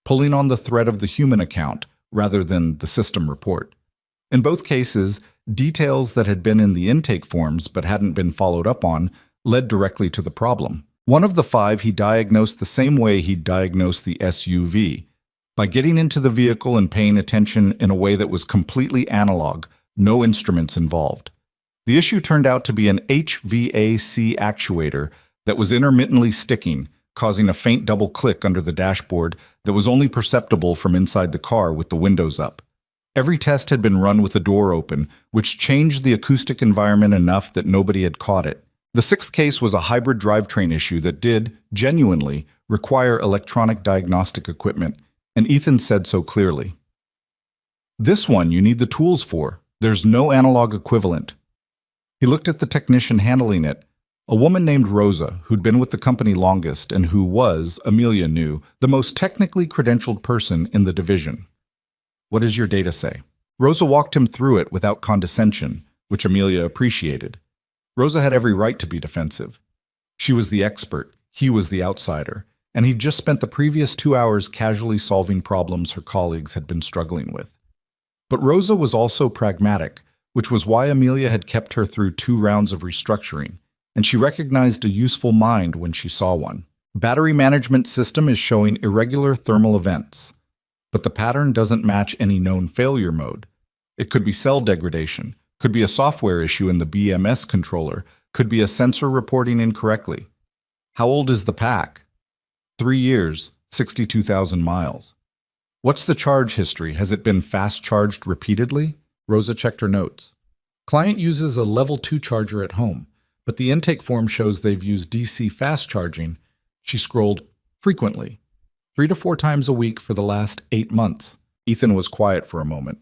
Pulling on the thread of the human account rather than the system report. In both cases, details that had been in the intake forms but hadn't been followed up on led directly to the problem. 1 of the 5 he diagnosed the same way he'd diagnosed the SUV, by getting into the vehicle and paying attention in a way that was completely analog, no instruments involved. The issue turned out to be an HVAC actuator that was intermittently sticking, causing a faint double click under the dashboard that was only perceptible from inside the car with the windows up. Every test had been run with the door open, which changed the acoustic environment enough that nobody had caught it. The 6th case was a hybrid drivetrain issue that did, genuinely, require electronic diagnostic equipment, and Ethan said so clearly. This one you need the tools for. There's no analog equivalent. He looked at the technician handling it, a woman named Rosa, who'd been with the company longest and who was, Amelia knew, the most technically credentialed person in the division. What does your data say? Rosa walked him through it without condescension, which Amelia appreciated. Rosa had every right to be defensive. She was the expert, he was the outsider, and he'd just spent the previous 2 hours casually solving problems her colleagues had been struggling with. But Rosa was also pragmatic, which was why Amelia had kept her through 2 rounds of restructuring, and she recognized a useful mind when she saw one. Battery management system is showing irregular thermal events, but the pattern doesn't match any known failure mode. It could be cell degradation, could be a software issue in the BMS controller, could be a sensor reporting incorrectly. How old is the pack? 3 years, 62,000 miles. What's the charge history? Has it been fast charged repeatedly? Rosa checked her notes. Client uses a level 2 charger at home, but the intake form shows they've used DC fast charging. She scrolled frequently, 3 to 4 times a week for the last 8 months. Ethan was quiet for a moment.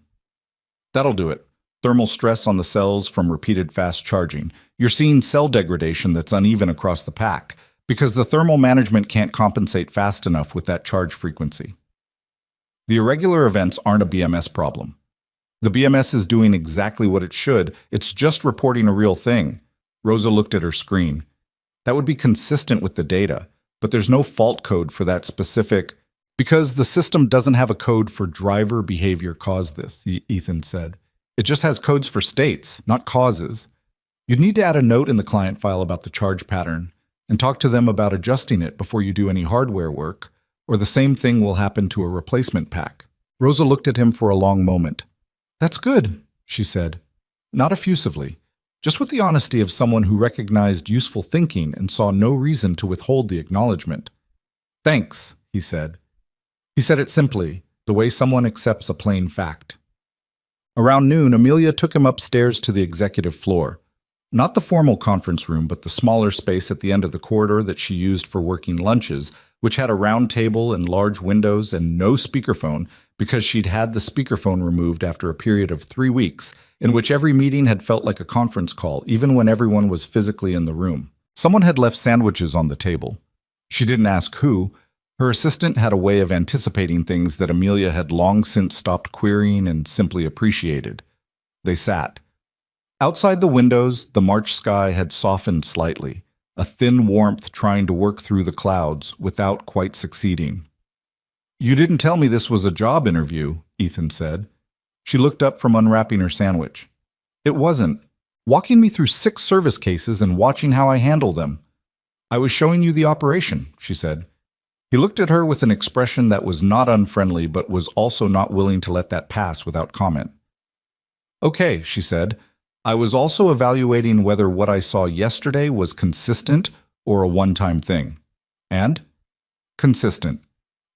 That'll do it. Thermal stress on the cells from repeated fast charging. You're seeing cell degradation that's uneven across the pack, because the thermal management can't compensate fast enough with that charge frequency. The irregular events aren't a BMS problem. The BMS is doing exactly what it should, it's just reporting a real thing. Rosa looked at her screen. That would be consistent with the data, but there's no fault code for that specific, because the system doesn't have a code for driver behavior caused this, Ethan said. It just has codes for states, not causes. You'd need to add a note in the client file about the charge pattern, and talk to them about adjusting it before you do any hardware work, or the same thing will happen to a replacement pack. Rosa looked at him for a long moment. That's good, she said, not effusively, just with the honesty of someone who recognized useful thinking and saw no reason to withhold the acknowledgement. Thanks, he said. He said it simply, the way someone accepts a plain fact. Around noon, Amelia took him upstairs to the executive floor. Not the formal conference room, but the smaller space at the end of the corridor that she used for working lunches, which had a round table and large windows and no speakerphone because she'd had the speakerphone removed after a period of 3 weeks in which every meeting had felt like a conference call, even when everyone was physically in the room. Someone had left sandwiches on the table. She didn't ask who. Her assistant had a way of anticipating things that Amelia had long since stopped querying and simply appreciated. They sat. Outside the windows, the March sky had softened slightly, a thin warmth trying to work through the clouds without quite succeeding. "You didn't tell me this was a job interview," Ethan said. She looked up from unwrapping her sandwich. "It wasn't. Walking me through 6 service cases and watching how I handle them. I was showing you the operation," she said. He looked at her with an expression that was not unfriendly but was also not willing to let that pass without comment. "Okay," she said. "I was also evaluating whether what I saw yesterday was consistent or a one-time thing." "And?" "Consistent."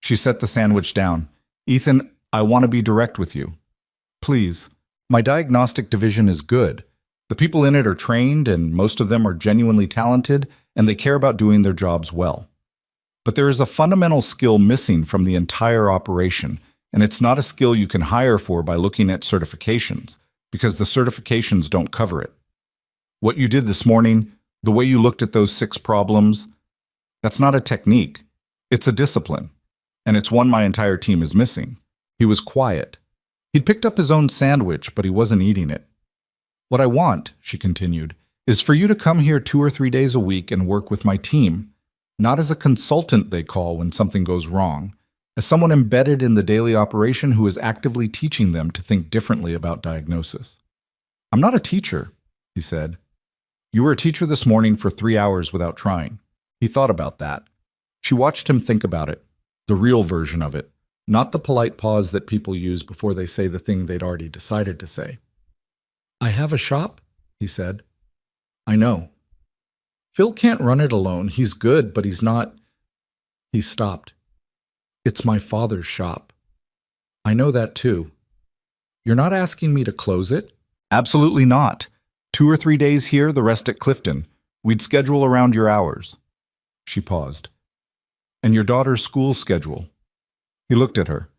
She set the sandwich down. "Ethan, I want to be direct with you. Please. My diagnostic division is good. The people in it are trained, and most of them are genuinely talented, and they care about doing their jobs well. But there is a fundamental skill missing from the entire operation, and it's not a skill you can hire for by looking at certifications, because the certifications don't cover it. What you did this morning, the way you looked at those 6 problems, that's not a technique. It's a discipline, and it's one my entire team is missing." He was quiet. He'd picked up his own sandwich, but he wasn't eating it. "What I want," she continued, "is for you to come here 2 or 3 days a week and work with my team, not as a consultant they call when something goes wrong, as someone embedded in the daily operation who is actively teaching them to think differently about diagnosis." "I'm not a teacher," he said. "You were a teacher this morning for 3 hours without trying." He thought about that. She watched him think about it, the real version of it, not the polite pause that people use before they say the thing they'd already decided to say. "I have a shop," he said. "I know. Phil can't run it alone. He's good, but he's not—" He stopped. "It's my father's shop. I know that too. You're not asking me to close it?" "Absolutely not. 2 or 3 days here, the rest at Clifton. We'd schedule around your hours." She paused. "And your daughter's school schedule?" He looked at her.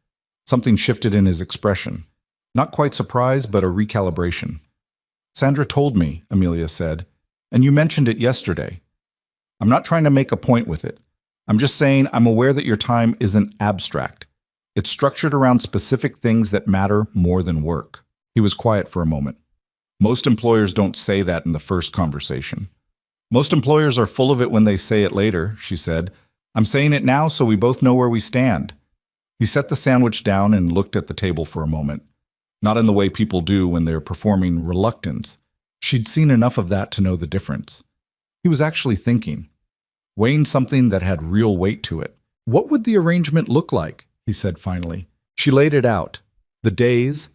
Something shifted in his expression. Not quite surprise, but a recalibration. "Sandra told me," Amelia said, "and you mentioned it yesterday. I'm not trying to make a point with it. I'm just saying I'm aware that your time isn't abstract. It's structured around specific things that matter more than work." He was quiet for a moment. "Most employers don't say that in the first conversation. Most employers are full of it when they say it later," she said. "I'm saying it now so we both know where we stand." He set the sandwich down and looked at the table for a moment. Not in the way people do when they're performing reluctance. She'd seen enough of that to know the difference. He was actually thinking, weighing something that had real weight to it. "What would the arrangement look like?" he said finally. She laid it out. The days,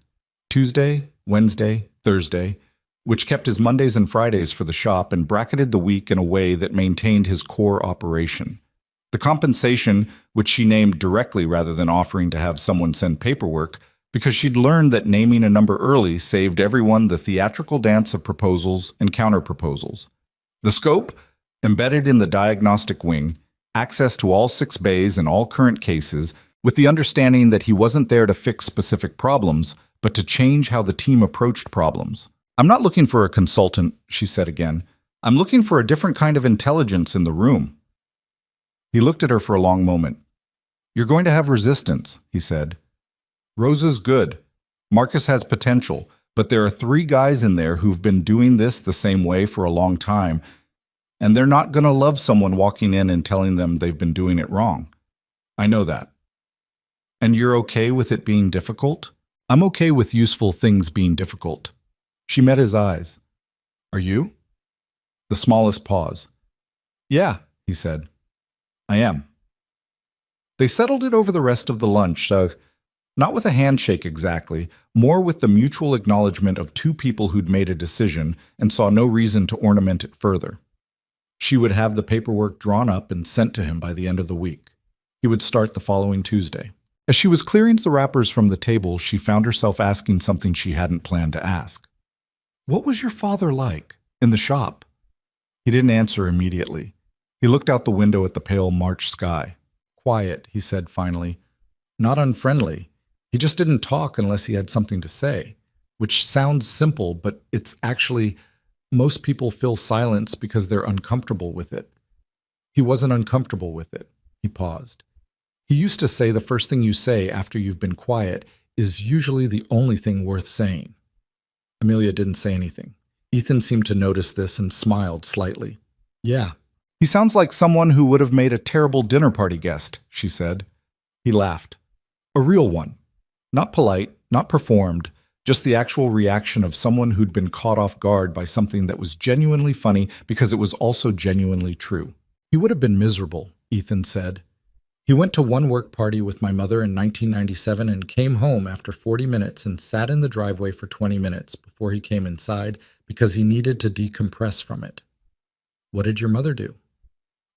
Tuesday, Wednesday, Thursday, which kept his Mondays and Fridays for the shop and bracketed the week in a way that maintained his core operation. The compensation, which she named directly rather than offering to have someone send paperwork, because she'd learned that naming a number early saved everyone the theatrical dance of proposals and counter-proposals. The scope, embedded in the diagnostic wing, access to all 6 bays and all current cases, with the understanding that he wasn't there to fix specific problems, but to change how the team approached problems. "I'm not looking for a consultant," she said again. "I'm looking for a different kind of intelligence in the room." He looked at her for a long moment. "You're going to have resistance," he said. "Rosa's good. Marcus has potential, but there are 3 guys in there who've been doing this the same way for a long time, and they're not going to love someone walking in and telling them they've been doing it wrong. I know that." "And you're okay with it being difficult?" "I'm okay with useful things being difficult." She met his eyes. "Are you?" The smallest pause. "Yeah," he said. "I am." They settled it over the rest of the lunch, not with a handshake exactly, more with the mutual acknowledgement of 2 people who'd made a decision and saw no reason to ornament it further. She would have the paperwork drawn up and sent to him by the end of the week. He would start the following Tuesday. As she was clearing the wrappers from the table, she found herself asking something she hadn't planned to ask. What was your father like in the shop? He didn't answer immediately. He looked out the window at the pale March sky. Quiet, he said finally. Not unfriendly. He just didn't talk unless he had something to say, which sounds simple, but it's actually most people feel silence because they're uncomfortable with it. He wasn't uncomfortable with it. He paused. He used to say the first thing you say after you've been quiet is usually the only thing worth saying. Amelia didn't say anything. Ethan seemed to notice this and smiled slightly. Yeah. He sounds like someone who would have made a terrible dinner party guest, she said. He laughed. A real one. Not polite, not performed, just the actual reaction of someone who'd been caught off guard by something that was genuinely funny because it was also genuinely true. He would have been miserable, Ethan said. He went to one work party with my mother in 1997 and came home after 40 minutes and sat in the driveway for 20 minutes before he came inside because he needed to decompress from it. What did your mother do?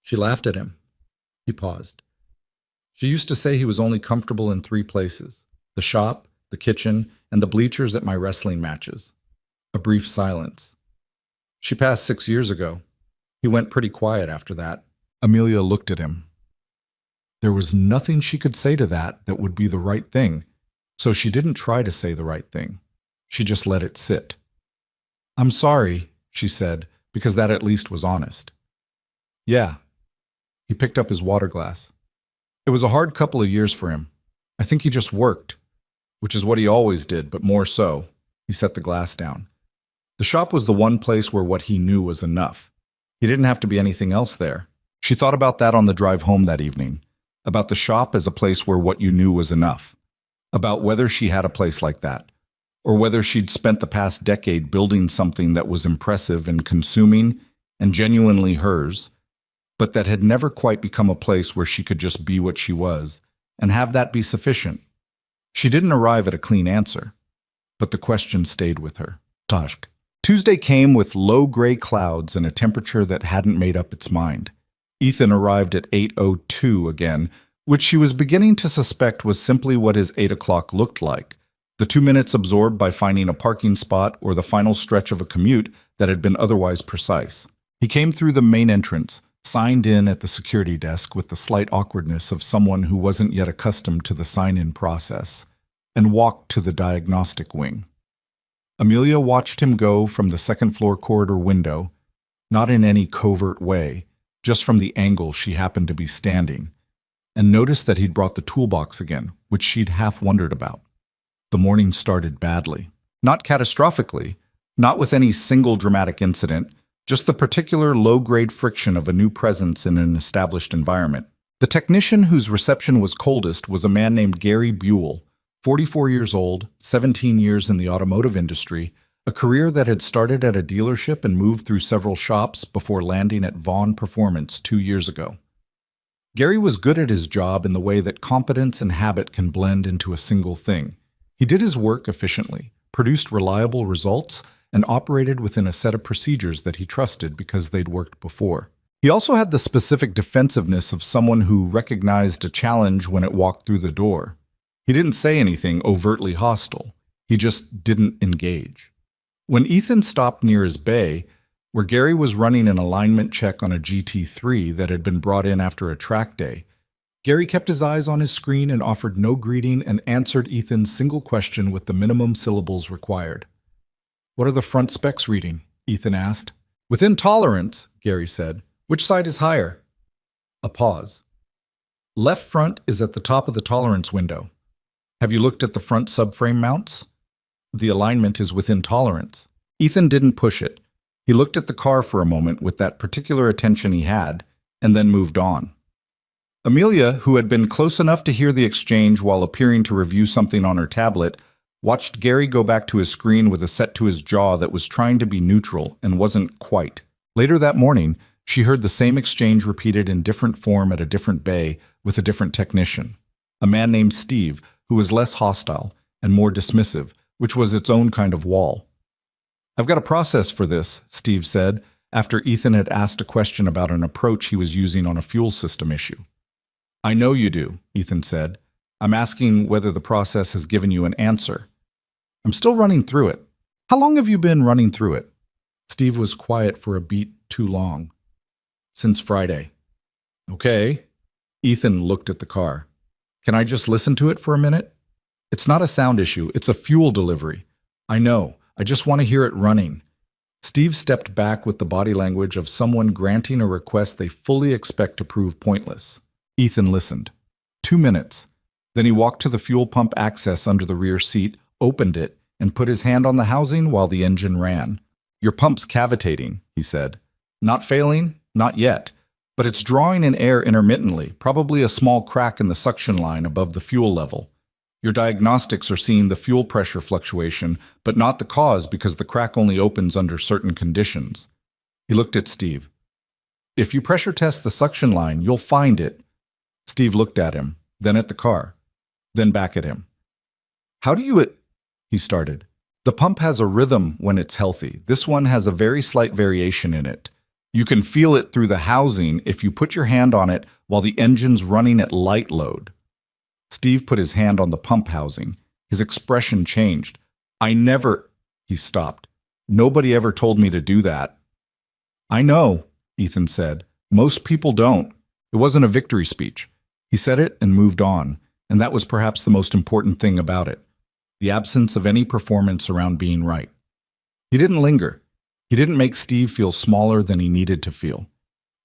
She laughed at him. He paused. She used to say he was only comfortable in 3 places: the shop, the kitchen, and the bleachers at my wrestling matches. A brief silence. She passed 6 years ago. He went pretty quiet after that. Amelia looked at him. There was nothing she could say to that would be the right thing, so she didn't try to say the right thing. She just let it sit. I'm sorry, she said, because that at least was honest. Yeah. He picked up his water glass. It was a hard couple of years for him. I think he just worked, which is what he always did, but more so. He set the glass down. The shop was the one place where what he knew was enough. He didn't have to be anything else there. She thought about that on the drive home that evening, about the shop as a place where what you knew was enough, about whether she had a place like that, or whether she'd spent the past decade building something that was impressive and consuming and genuinely hers, but that had never quite become a place where she could just be what she was and have that be sufficient. She didn't arrive at a clean answer, but the question stayed with her. Tashk. Tuesday came with low gray clouds and a temperature that hadn't made up its mind. Ethan arrived at 8:02 again, which she was beginning to suspect was simply what his 8 o'clock looked like, the 2 minutes absorbed by finding a parking spot or the final stretch of a commute that had been otherwise precise. He came through the main entrance, signed in at the security desk with the slight awkwardness of someone who wasn't yet accustomed to the sign-in process, and walked to the diagnostic wing. Amelia watched him go from the second-floor corridor window, not in any covert way, just from the angle she happened to be standing, and noticed that he'd brought the toolbox again, which she'd half wondered about. The morning started badly. Not catastrophically, not with any single dramatic incident, just the particular low-grade friction of a new presence in an established environment. The technician whose reception was coldest was a man named Gary Buell, 44 years old, 17 years in the automotive industry, a career that had started at a dealership and moved through several shops before landing at Vaughn Performance 2 years ago. Gary was good at his job in the way that competence and habit can blend into a single thing. He did his work efficiently, produced reliable results, and operated within a set of procedures that he trusted because they'd worked before. He also had the specific defensiveness of someone who recognized a challenge when it walked through the door. He didn't say anything overtly hostile. He just didn't engage. When Ethan stopped near his bay, where Gary was running an alignment check on a GT3 that had been brought in after a track day, Gary kept his eyes on his screen and offered no greeting and answered Ethan's single question with the minimum syllables required. What are the front specs reading? Ethan asked. Within tolerance, Gary said. Which side is higher? A pause. Left front is at the top of the tolerance window. Have you looked at the front subframe mounts? The alignment is within tolerance. Ethan didn't push it. He looked at the car for a moment with that particular attention he had, and then moved on. Amelia, who had been close enough to hear the exchange while appearing to review something on her tablet, watched Gary go back to his screen with a set to his jaw that was trying to be neutral and wasn't quite. Later that morning, she heard the same exchange repeated in different form at a different bay with a different technician, a man named Steve, who was less hostile and more dismissive, which was its own kind of wall. I've got a process for this, Steve said, after Ethan had asked a question about an approach he was using on a fuel system issue. I know you do, Ethan said. I'm asking whether the process has given you an answer. I'm still running through it. How long have you been running through it? Steve was quiet for a beat too long. Since Friday. Okay. Ethan looked at the car. Can I just listen to it for a minute? It's not a sound issue, it's a fuel delivery. I know, I just want to hear it running. Steve stepped back with the body language of someone granting a request they fully expect to prove pointless. Ethan listened. 2 minutes. Then he walked to the fuel pump access under the rear seat, opened it, and put his hand on the housing while the engine ran. Your pump's cavitating, he said. Not failing? Not yet. But it's drawing in air intermittently, probably a small crack in the suction line above the fuel level. Your diagnostics are seeing the fuel pressure fluctuation, but not the cause because the crack only opens under certain conditions. He looked at Steve. If you pressure test the suction line, you'll find it. Steve looked at him, then at the car, then back at him. How do you he started. The pump has a rhythm when it's healthy. This one has a very slight variation in it. You can feel it through the housing if you put your hand on it while the engine's running at light load. Steve put his hand on the pump housing. His expression changed. He stopped. Nobody ever told me to do that. I know, Ethan said. Most people don't. It wasn't a victory speech. He said it and moved on, and that was perhaps the most important thing about it. The absence of any performance around being right. He didn't linger. He didn't make Steve feel smaller than he needed to feel.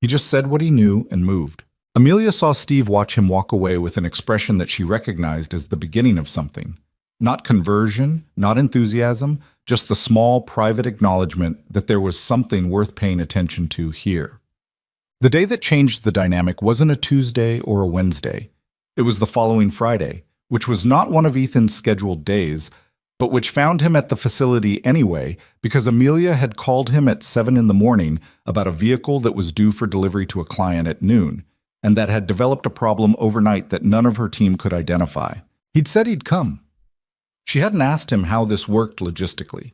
He just said what he knew and moved. Amelia saw Steve watch him walk away with an expression that she recognized as the beginning of something. Not conversion, not enthusiasm, just the small, private acknowledgement that there was something worth paying attention to here. The day that changed the dynamic wasn't a Tuesday or a Wednesday. It was the following Friday, which was not one of Ethan's scheduled days, but which found him at the facility anyway because Amelia had called him at 7 in the morning about a vehicle that was due for delivery to a client at noon, and that had developed a problem overnight that none of her team could identify. He'd said he'd come. She hadn't asked him how this worked logistically,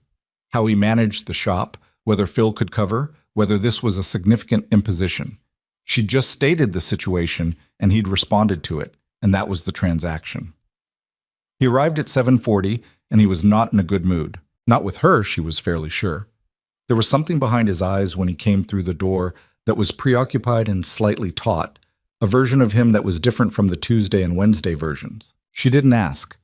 how he managed the shop, whether Phil could cover, whether this was a significant imposition. She'd just stated the situation, and he'd responded to it, and that was the transaction. He arrived at 7:40, and he was not in a good mood. Not with her, she was fairly sure. There was something behind his eyes when he came through the door that was preoccupied and slightly taut, a version of him that was different from the Tuesday and Wednesday versions. She didn't ask.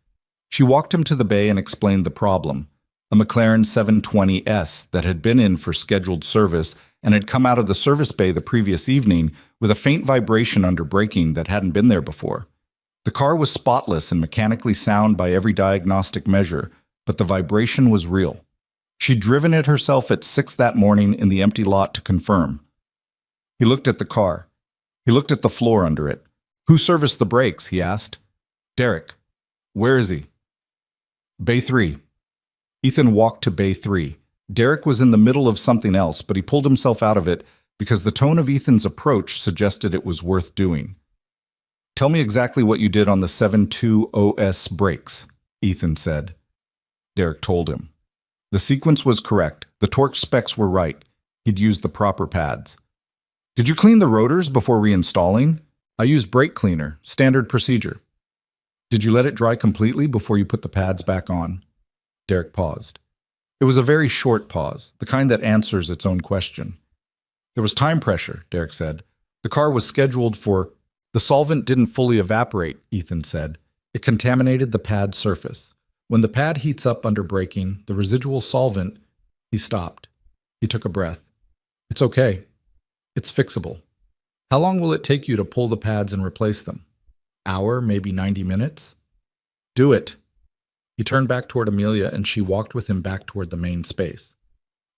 She walked him to the bay and explained the problem, a McLaren 720S that had been in for scheduled service and had come out of the service bay the previous evening with a faint vibration under braking that hadn't been there before. The car was spotless and mechanically sound by every diagnostic measure, but the vibration was real. She'd driven it herself at 6 that morning in the empty lot to confirm. He looked at the car. He looked at the floor under it. Who serviced the brakes? He asked. Derek. Where is he? Bay 3. Ethan walked to Bay 3. Derek was in the middle of something else, but he pulled himself out of it because the tone of Ethan's approach suggested it was worth doing. Tell me exactly what you did on the 720S brakes, Ethan said. Derek told him. The sequence was correct. The torque specs were right. He'd used the proper pads. Did you clean the rotors before reinstalling? I used brake cleaner, standard procedure. Did you let it dry completely before you put the pads back on? Derek paused. It was a very short pause, the kind that answers its own question. There was time pressure, Derek said. The car was scheduled for... The solvent didn't fully evaporate, Ethan said. It contaminated the pad surface. When the pad heats up under braking, the residual solvent... He stopped. He took a breath. It's okay. It's fixable. How long will it take you to pull the pads and replace them? Hour, maybe 90 minutes? Do it. He turned back toward Amelia and she walked with him back toward the main space.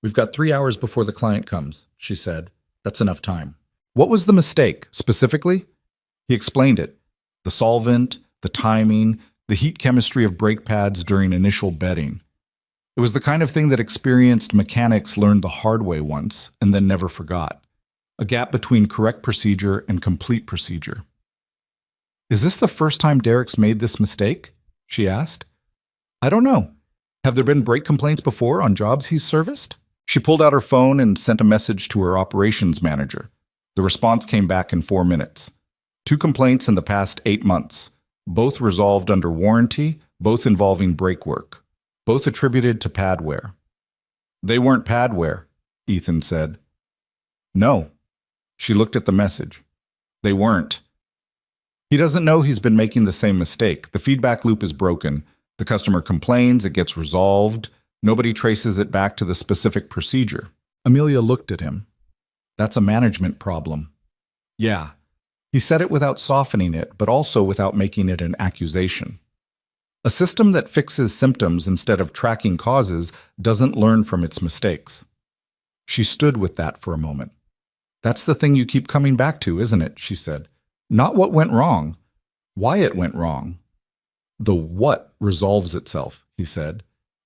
We've got 3 hours before the client comes, she said. That's enough time. What was the mistake, specifically? He explained it. The solvent, the timing, the heat chemistry of brake pads during initial bedding. It was the kind of thing that experienced mechanics learned the hard way once and then never forgot. A gap between correct procedure and complete procedure. Is this the first time Derek's made this mistake? She asked. I don't know. Have there been brake complaints before on jobs he's serviced? She pulled out her phone and sent a message to her operations manager. The response came back in 4 minutes. 2 complaints in the past 8 months. both resolved under warranty, both involving brake work, both attributed to padware. They weren't padware, Ethan said. No. She looked at the message. They weren't. He doesn't know he's been making the same mistake. The feedback loop is broken. The customer complains, it gets resolved. Nobody traces it back to the specific procedure. Amelia looked at him. That's a management problem. Yeah. He said it without softening it, but also without making it an accusation. A system that fixes symptoms instead of tracking causes doesn't learn from its mistakes. She stood with that for a moment. That's the thing you keep coming back to, isn't it? She said. Not what went wrong, why it went wrong. The what resolves itself, he said.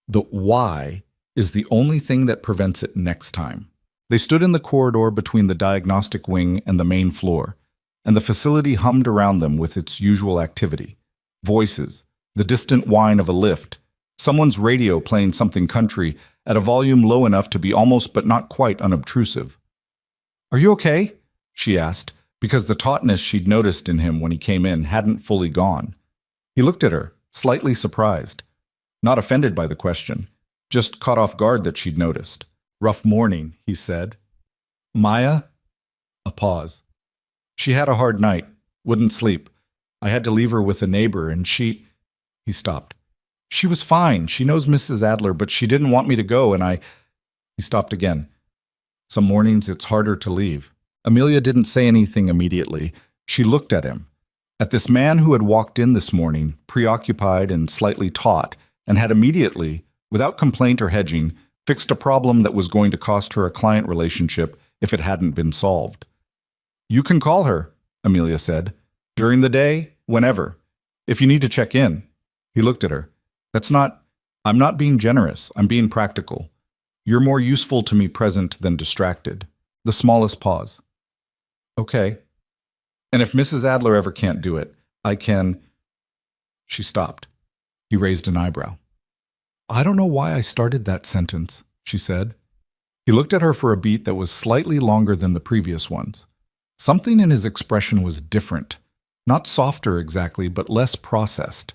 The why is the only thing that prevents it next time. They stood in the corridor between the diagnostic wing and the main floor, and the facility hummed around them with its usual activity. Voices, the distant whine of a lift, someone's radio playing something country at a volume low enough to be almost but not quite unobtrusive. Are you okay? She asked, because the tautness she'd noticed in him when he came in hadn't fully gone. He looked at her, slightly surprised. Not offended by the question, just caught off guard that she'd noticed. Rough morning, he said. Maya? A pause. She had a hard night, wouldn't sleep. I had to leave her with a neighbor, and she... He stopped. She was fine. She knows Mrs. Adler, but she didn't want me to go, and I... He stopped again. Some mornings it's harder to leave. Amelia didn't say anything immediately. She looked at him. At this man who had walked in this morning, preoccupied and slightly taut, and had immediately, without complaint or hedging, fixed a problem that was going to cost her a client relationship if it hadn't been solved. You can call her, Amelia said. During the day, whenever. If you need to check in. He looked at her. I'm not being generous. I'm being practical. You're more useful to me present than distracted. The smallest pause. Okay. And if Mrs. Adler ever can't do it, I can... She stopped. He raised an eyebrow. I don't know why I started that sentence, she said. He looked at her for a beat that was slightly longer than the previous ones. Something in his expression was different. Not softer exactly, but less processed.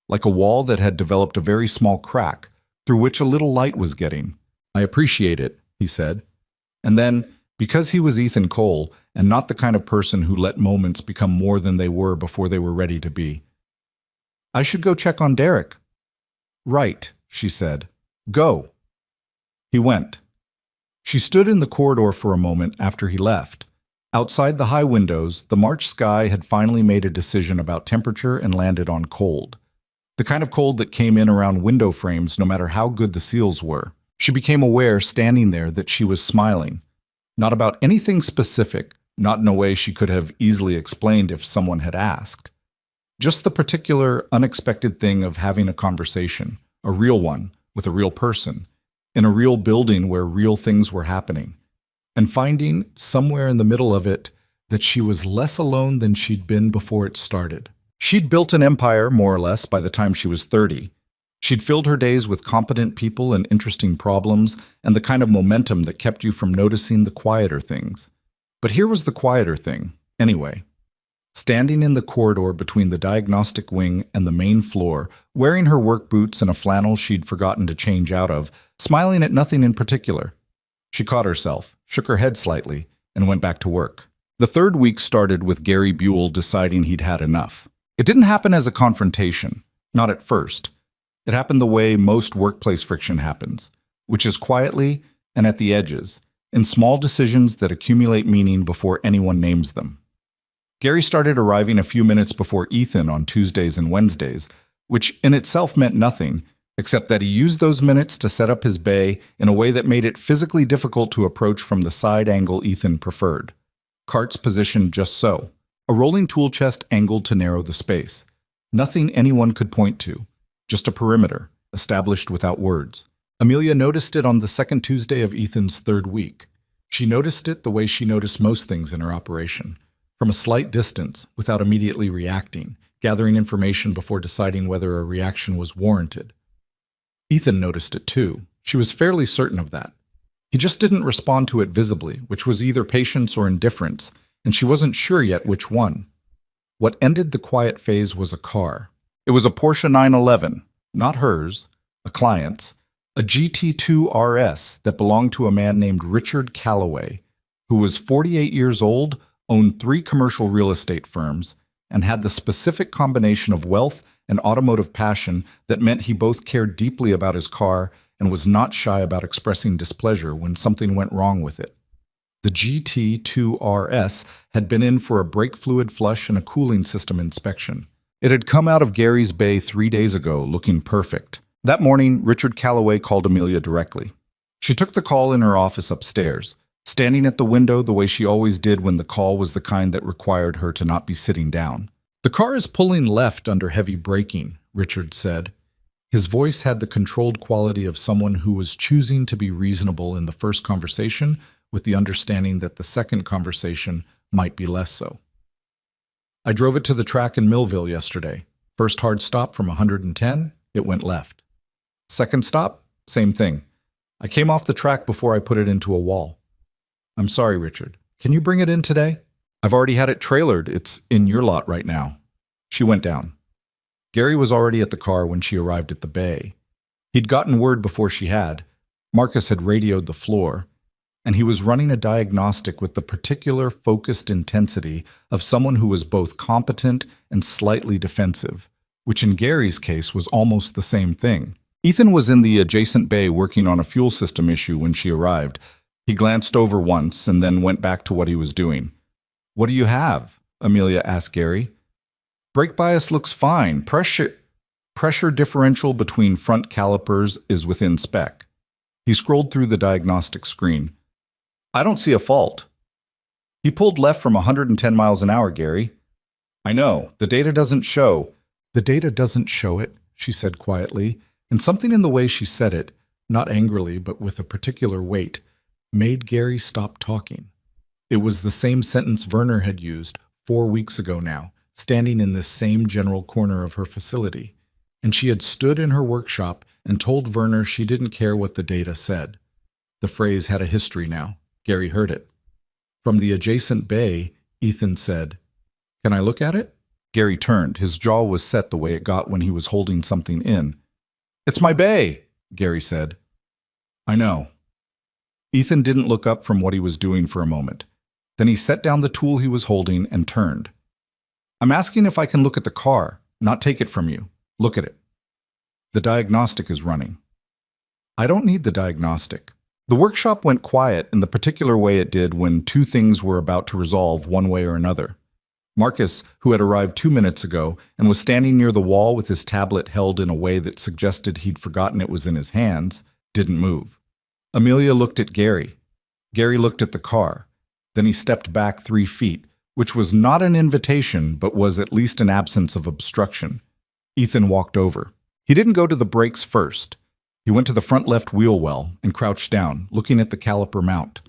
Like a wall that had developed a very small crack through which a little light was getting. I appreciate it, he said. And then, because he was Ethan Cole and not the kind of person who let moments become more than they were before they were ready to be. I should go check on Derek. Right, she said. Go. He went. She stood in the corridor for a moment after he left. Outside the high windows, the March sky had finally made a decision about temperature and landed on cold. The kind of cold that came in around window frames no matter how good the seals were. She became aware, standing there, that she was smiling. Not about anything specific, not in a way she could have easily explained if someone had asked. Just the particular, unexpected thing of having a conversation, a real one, with a real person, in a real building where real things were happening, and finding, somewhere in the middle of it, that she was less alone than she'd been before it started. She'd built an empire, more or less, by the time she was 30. She'd filled her days with competent people and interesting problems and the kind of momentum that kept you from noticing the quieter things. But here was the quieter thing, anyway. Standing in the corridor between the diagnostic wing and the main floor, wearing her work boots and a flannel she'd forgotten to change out of, smiling at nothing in particular. She caught herself, shook her head slightly, and went back to work. The third week started with Gary Buell deciding he'd had enough. It didn't happen as a confrontation, not at first. It happened the way most workplace friction happens, which is quietly and at the edges, in small decisions that accumulate meaning before anyone names them. Gary started arriving a few minutes before Ethan on Tuesdays and Wednesdays, which in itself meant nothing, except that he used those minutes to set up his bay in a way that made it physically difficult to approach from the side angle Ethan preferred. Carts positioned just so. A rolling tool chest angled to narrow the space. Nothing anyone could point to. Just a perimeter, established without words. Amelia noticed it on the second Tuesday of Ethan's third week. She noticed it the way she noticed most things in her operation. From a slight distance, without immediately reacting, gathering information before deciding whether a reaction was warranted. Ethan noticed it too. She was fairly certain of that. He just didn't respond to it visibly, which was either patience or indifference, and she wasn't sure yet which one. What ended the quiet phase was a car. It was a Porsche 911, not hers, a client's, a GT2 RS that belonged to a man named Richard Calloway, who was 48 years old, owned 3 commercial real estate firms, and had the specific combination of wealth and automotive passion that meant he both cared deeply about his car and was not shy about expressing displeasure when something went wrong with it. The GT2 RS had been in for a brake fluid flush and a cooling system inspection. It had come out of Gary's bay 3 days ago, looking perfect. That morning, Richard Calloway called Amelia directly. She took the call in her office upstairs, standing at the window the way she always did when the call was the kind that required her to not be sitting down. "The car is pulling left under heavy braking," Richard said. His voice had the controlled quality of someone who was choosing to be reasonable in the first conversation, with the understanding that the second conversation might be less so. "I drove it to the track in Millville yesterday. First hard stop from 110, it went left. Second stop, same thing. I came off the track before I put it into a wall." "I'm sorry, Richard. Can you bring it in today? I've already had it trailered. It's in your lot right now." She went down. Gary was already at the car when she arrived at the bay. He'd gotten word before she had. Marcus had radioed the floor, and he was running a diagnostic with the particular focused intensity of someone who was both competent and slightly defensive, which in Gary's case was almost the same thing. Ethan was in the adjacent bay working on a fuel system issue when she arrived. He glanced over once and then went back to what he was doing. "What do you have?" Amelia asked Gary. "Brake bias looks fine. Pressure differential between front calipers is within spec." He scrolled through the diagnostic screen. "I don't see a fault." "He pulled left from 110 miles an hour, Gary." "I know. The data doesn't show." "The data doesn't show it," she said quietly, and something in the way she said it, not angrily but with a particular weight, made Gary stop talking. It was the same sentence Werner had used 4 weeks ago now, standing in this same general corner of her facility, and she had stood in her workshop and told Werner she didn't care what the data said. The phrase had a history now. Gary heard it. From the adjacent bay, Ethan said, "Can I look at it?" Gary turned. His jaw was set the way it got when he was holding something in. "It's my bay," Gary said. "I know." Ethan didn't look up from what he was doing for a moment. Then he set down the tool he was holding and turned. "I'm asking if I can look at the car, not take it from you. Look at it. The diagnostic is running." "I don't need the diagnostic." The workshop went quiet in the particular way it did when 2 things were about to resolve one way or another. Marcus, who had arrived 2 minutes ago and was standing near the wall with his tablet held in a way that suggested he'd forgotten it was in his hands, didn't move. Amelia looked at Gary. Gary looked at the car. Then he stepped back 3 feet, which was not an invitation but was at least an absence of obstruction. Ethan walked over. He didn't go to the brakes first. He went to the front left wheel well and crouched down, looking at the caliper mount.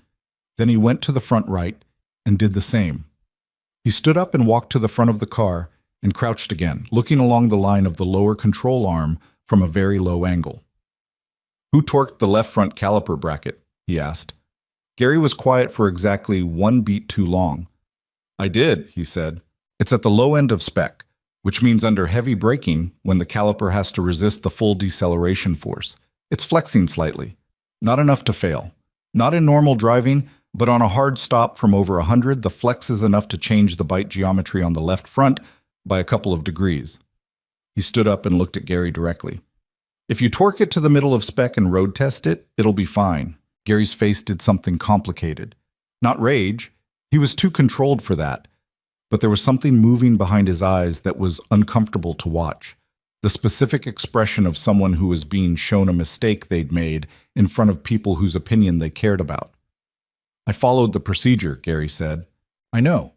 Then he went to the front right and did the same. He stood up and walked to the front of the car and crouched again, looking along the line of the lower control arm from a very low angle. "Who torqued the left front caliper bracket?" he asked. Gary was quiet for exactly 1 beat too long. "I did," he said. "It's at the low end of spec, which means under heavy braking, when the caliper has to resist the full deceleration force. It's flexing slightly. Not enough to fail. Not in normal driving, but on a hard stop from over 100, the flex is enough to change the bite geometry on the left front by a couple of degrees." He stood up and looked at Gary directly. "If you torque it to the middle of spec and road test it, it'll be fine." Gary's face did something complicated. Not rage. He was too controlled for that. But there was something moving behind his eyes that was uncomfortable to watch. The specific expression of someone who was being shown a mistake they'd made in front of people whose opinion they cared about. "I followed the procedure," Gary said. "I know.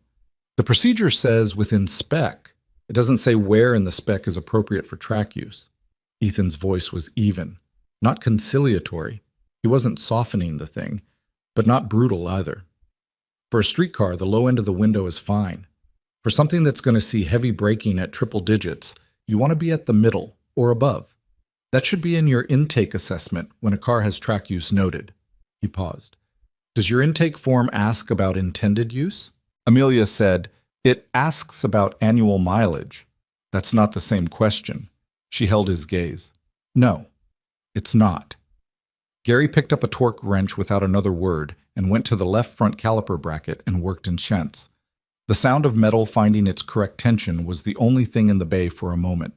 The procedure says within spec. It doesn't say where in the spec is appropriate for track use." Ethan's voice was even, not conciliatory. He wasn't softening the thing, but not brutal either. "For a streetcar, the low end of the window is fine. For something that's going to see heavy braking at triple digits, you want to be at the middle or above. That should be in your intake assessment when a car has track use noted." He paused. "Does your intake form ask about intended use?" Amelia said, It asks about annual mileage. That's not the same question. She held his gaze. No, it's not. Gary picked up a torque wrench without another word and went to the left front caliper bracket and worked in shunts. The sound of metal finding its correct tension was the only thing in the bay for a moment.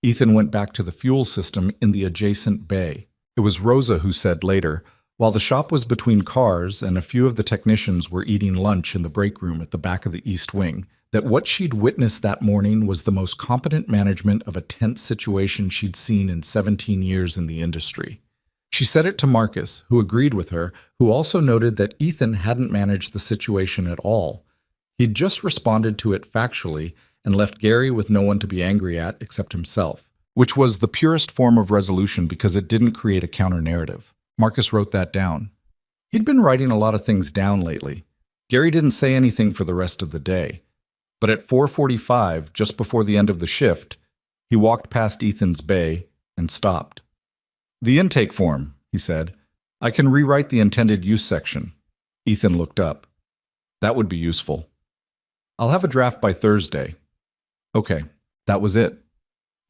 Ethan went back to the fuel system in the adjacent bay. It was Rosa who said later, while the shop was between cars and a few of the technicians were eating lunch in the break room at the back of the East Wing, that what she'd witnessed that morning was the most competent management of a tense situation she'd seen in 17 years in the industry. She said it to Marcus, who agreed with her, who also noted that Ethan hadn't managed the situation at all. He'd just responded to it factually and left Gary with no one to be angry at except himself, which was the purest form of resolution because it didn't create a counter-narrative. Marcus wrote that down. He'd been writing a lot of things down lately. Gary didn't say anything for the rest of the day. But at 4:45, just before the end of the shift, he walked past Ethan's bay and stopped. "The intake form," he said. "I can rewrite the intended use section." Ethan looked up. "That would be useful." "I'll have a draft by Thursday." Okay, that was it.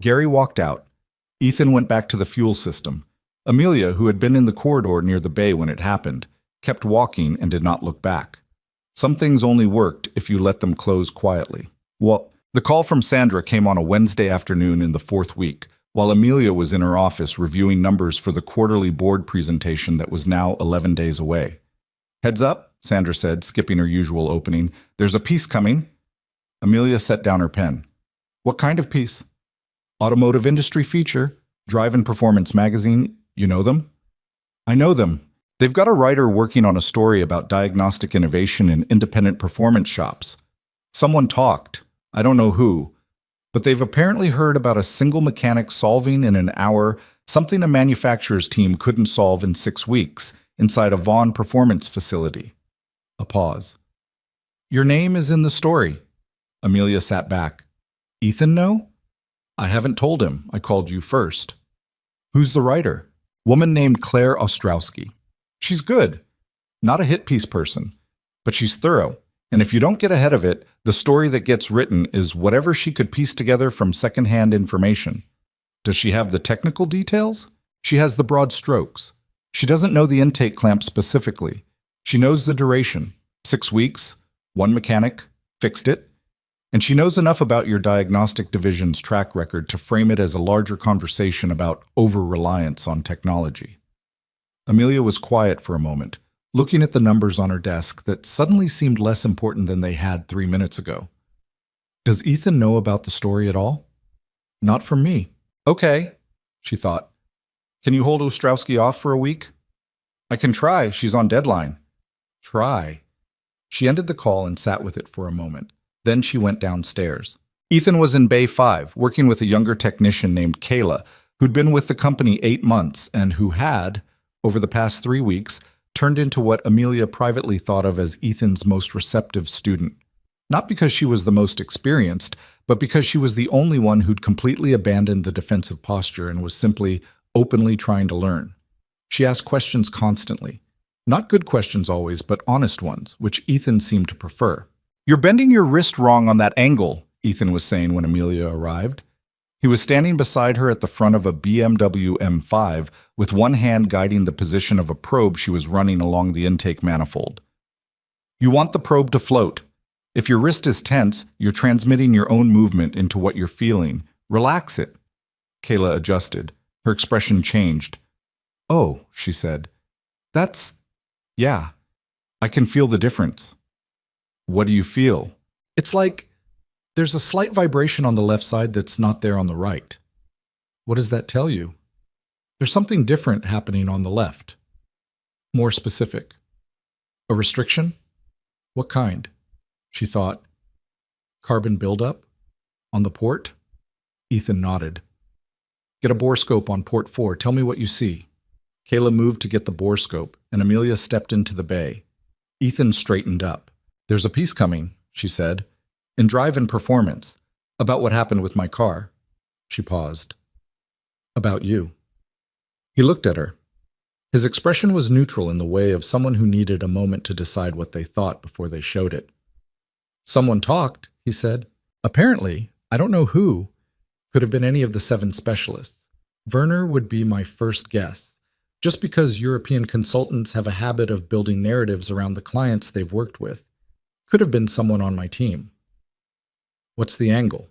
Gary walked out. Ethan went back to the fuel system. Amelia, who had been in the corridor near the bay when it happened, kept walking and did not look back. Some things only worked if you let them close quietly. Well, the call from Sandra came on a Wednesday afternoon in the 4th week, while Amelia was in her office reviewing numbers for the quarterly board presentation that was now 11 days away. "Heads up," Sandra said, skipping her usual opening. "There's a piece coming." Amelia set down her pen. "What kind of piece?" "Automotive industry feature, Drive and Performance magazine. You know them?" "I know them. They've got a writer working on a story about diagnostic innovation in independent performance shops. Someone talked, I don't know who, but they've apparently heard about a single mechanic solving in an hour something a manufacturer's team couldn't solve in 6 weeks inside a Vaughan performance facility." A pause. "Your name is in the story." Amelia sat back. "Ethan know?" "I haven't told him. I called you first." "Who's the writer?" "Woman named Claire Ostrowski. She's good. Not a hit piece person, but she's thorough. And if you don't get ahead of it, the story that gets written is whatever she could piece together from secondhand information. Does she have the technical details? She has the broad strokes. She doesn't know the intake clamp specifically. She knows the duration. 6 weeks, 1 mechanic, fixed it. And she knows enough about your diagnostic division's track record to frame it as a larger conversation about over-reliance on technology. Amelia was quiet for a moment, looking at the numbers on her desk that suddenly seemed less important than they had 3 minutes ago. "Does Ethan know about the story at all?" "Not from me." "Okay," she thought. "Can you hold Ostrowski off for a week?" "I can try. She's on deadline." "Try." She ended the call and sat with it for a moment. Then she went downstairs. Ethan was in Bay 5, working with a younger technician named Kayla, who'd been with the company 8 months and who had, over the past 3 weeks, turned into what Amelia privately thought of as Ethan's most receptive student. Not because she was the most experienced, but because she was the only one who'd completely abandoned the defensive posture and was simply openly trying to learn. She asked questions constantly. Not good questions always, but honest ones, which Ethan seemed to prefer. "You're bending your wrist wrong on that angle," Ethan was saying when Amelia arrived. He was standing beside her at the front of a BMW M5 with one hand guiding the position of a probe she was running along the intake manifold. "You want the probe to float. If your wrist is tense, you're transmitting your own movement into what you're feeling. Relax it." Kayla adjusted. Her expression changed. "Oh," she said. Yeah, I can feel the difference." "What do you feel?" "It's like there's a slight vibration on the left side that's not there on the right." "What does that tell you?" "There's something different happening on the left." "More specific." "A restriction?" "What kind?" She thought. "Carbon buildup? On the port?" Ethan nodded. "Get a borescope on port 4. Tell me what you see." Kayla moved to get the borescope, and Amelia stepped into the bay. Ethan straightened up. "There's a piece coming," she said, "in Drive and Performance, about what happened with my car." She paused. "About you." He looked at her. His expression was neutral in the way of someone who needed a moment to decide what they thought before they showed it. "Someone talked," he said. Apparently, I don't know who, could have been any of the 7 specialists. Werner would be my first guess, just because European consultants have a habit of building narratives around the clients they've worked with. Could have been someone on my team. What's the angle?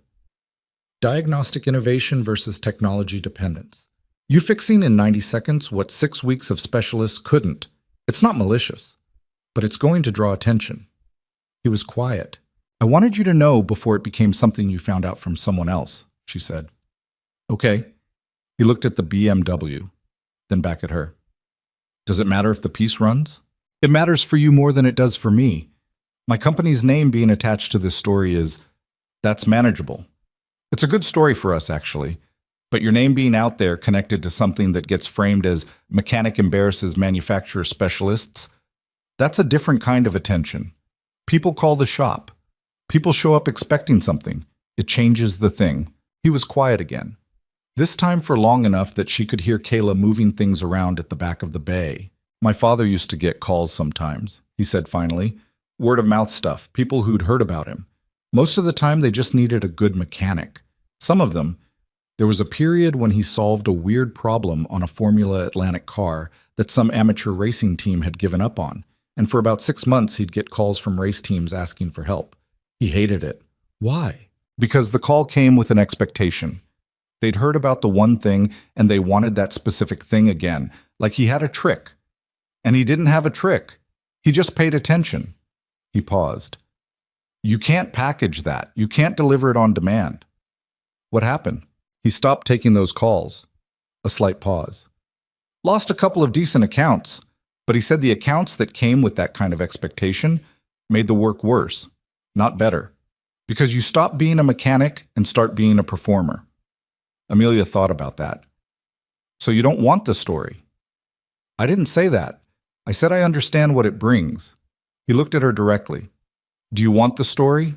Diagnostic innovation versus technology dependence. You fixing in 90 seconds what 6 weeks of specialists couldn't. It's not malicious, but it's going to draw attention. He was quiet. I wanted you to know before it became something you found out from someone else, she said. Okay. He looked at the BMW, then back at her. Does it matter if the piece runs? It matters for you more than it does for me. My company's name being attached to this story that's manageable. It's a good story for us, actually. But your name being out there connected to something that gets framed as mechanic embarrasses manufacturer specialists, that's a different kind of attention. People call the shop. People show up expecting something. It changes the thing. He was quiet again. This time for long enough that she could hear Kayla moving things around at the back of the bay. My father used to get calls sometimes, he said finally. Word of mouth stuff, people who'd heard about him. Most of the time they just needed a good mechanic. Some of them, there was a period when he solved a weird problem on a Formula Atlantic car that some amateur racing team had given up on, and for about 6 months he'd get calls from race teams asking for help. He hated it. Why? Because the call came with an expectation. They'd heard about the one thing and they wanted that specific thing again, like he had a trick. And he didn't have a trick. He just paid attention. He paused. You can't package that. You can't deliver it on demand. What happened? He stopped taking those calls. A slight pause. Lost a couple of decent accounts, but he said the accounts that came with that kind of expectation made the work worse, not better. Because you stop being a mechanic and start being a performer. Amelia thought about that. So you don't want the story? I didn't say that. I said I understand what it brings. He looked at her directly. Do you want the story?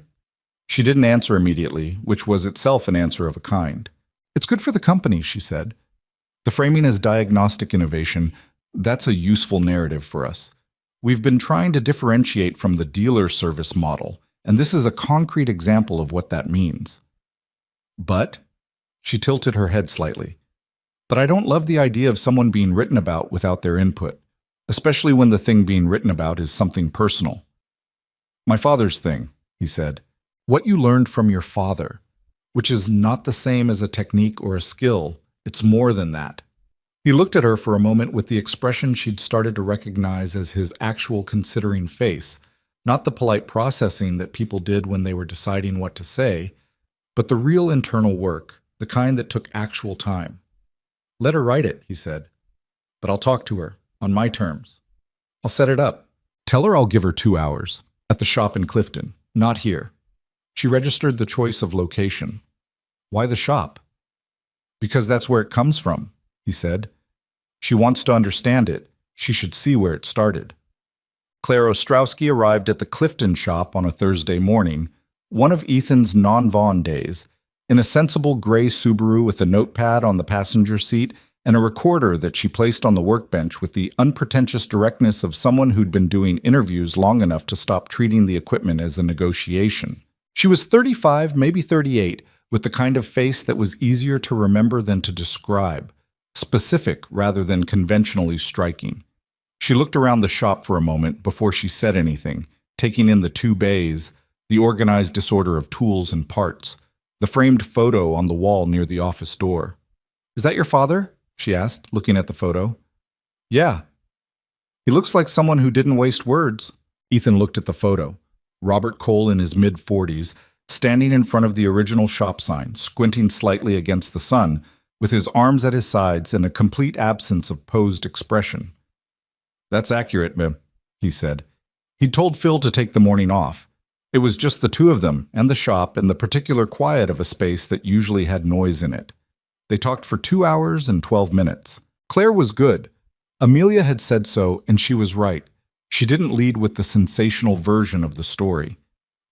She didn't answer immediately, which was itself an answer of a kind. It's good for the company, she said. The framing as diagnostic innovation, that's a useful narrative for us. We've been trying to differentiate from the dealer service model, and this is a concrete example of what that means. But, she tilted her head slightly, but I don't love the idea of someone being written about without their input, especially when the thing being written about is something personal. My father's thing, he said. What you learned from your father, which is not the same as a technique or a skill, it's more than that. He looked at her for a moment with the expression she'd started to recognize as his actual considering face, not the polite processing that people did when they were deciding what to say, but the real internal work, the kind that took actual time. Let her write it, he said. But I'll talk to her, on my terms. I'll set it up. Tell her I'll give her 2 hours, at the shop in Clifton, not here. She registered the choice of location. Why the shop? Because that's where it comes from, he said. She wants to understand it. She should see where it started. Claire Ostrowski arrived at the Clifton shop on a Thursday morning, one of Ethan's non-Vaughn days, in a sensible gray Subaru with a notepad on the passenger seat and a recorder that she placed on the workbench with the unpretentious directness of someone who'd been doing interviews long enough to stop treating the equipment as a negotiation. She was 35, maybe 38, with the kind of face that was easier to remember than to describe, specific rather than conventionally striking. She looked around the shop for a moment before she said anything, taking in the 2 bays, the organized disorder of tools and parts, the framed photo on the wall near the office door. Is that your father? She asked, looking at the photo. Yeah. He looks like someone who didn't waste words. Ethan looked at the photo. Robert Cole in his mid-40s, standing in front of the original shop sign, squinting slightly against the sun, with his arms at his sides and a complete absence of posed expression. That's accurate, ma'am, he said. He'd told Phil to take the morning off. It was just the 2 of them and the shop and the particular quiet of a space that usually had noise in it. They talked for 2 hours and 12 minutes. Claire was good. Amelia had said so, and she was right. She didn't lead with the sensational version of the story.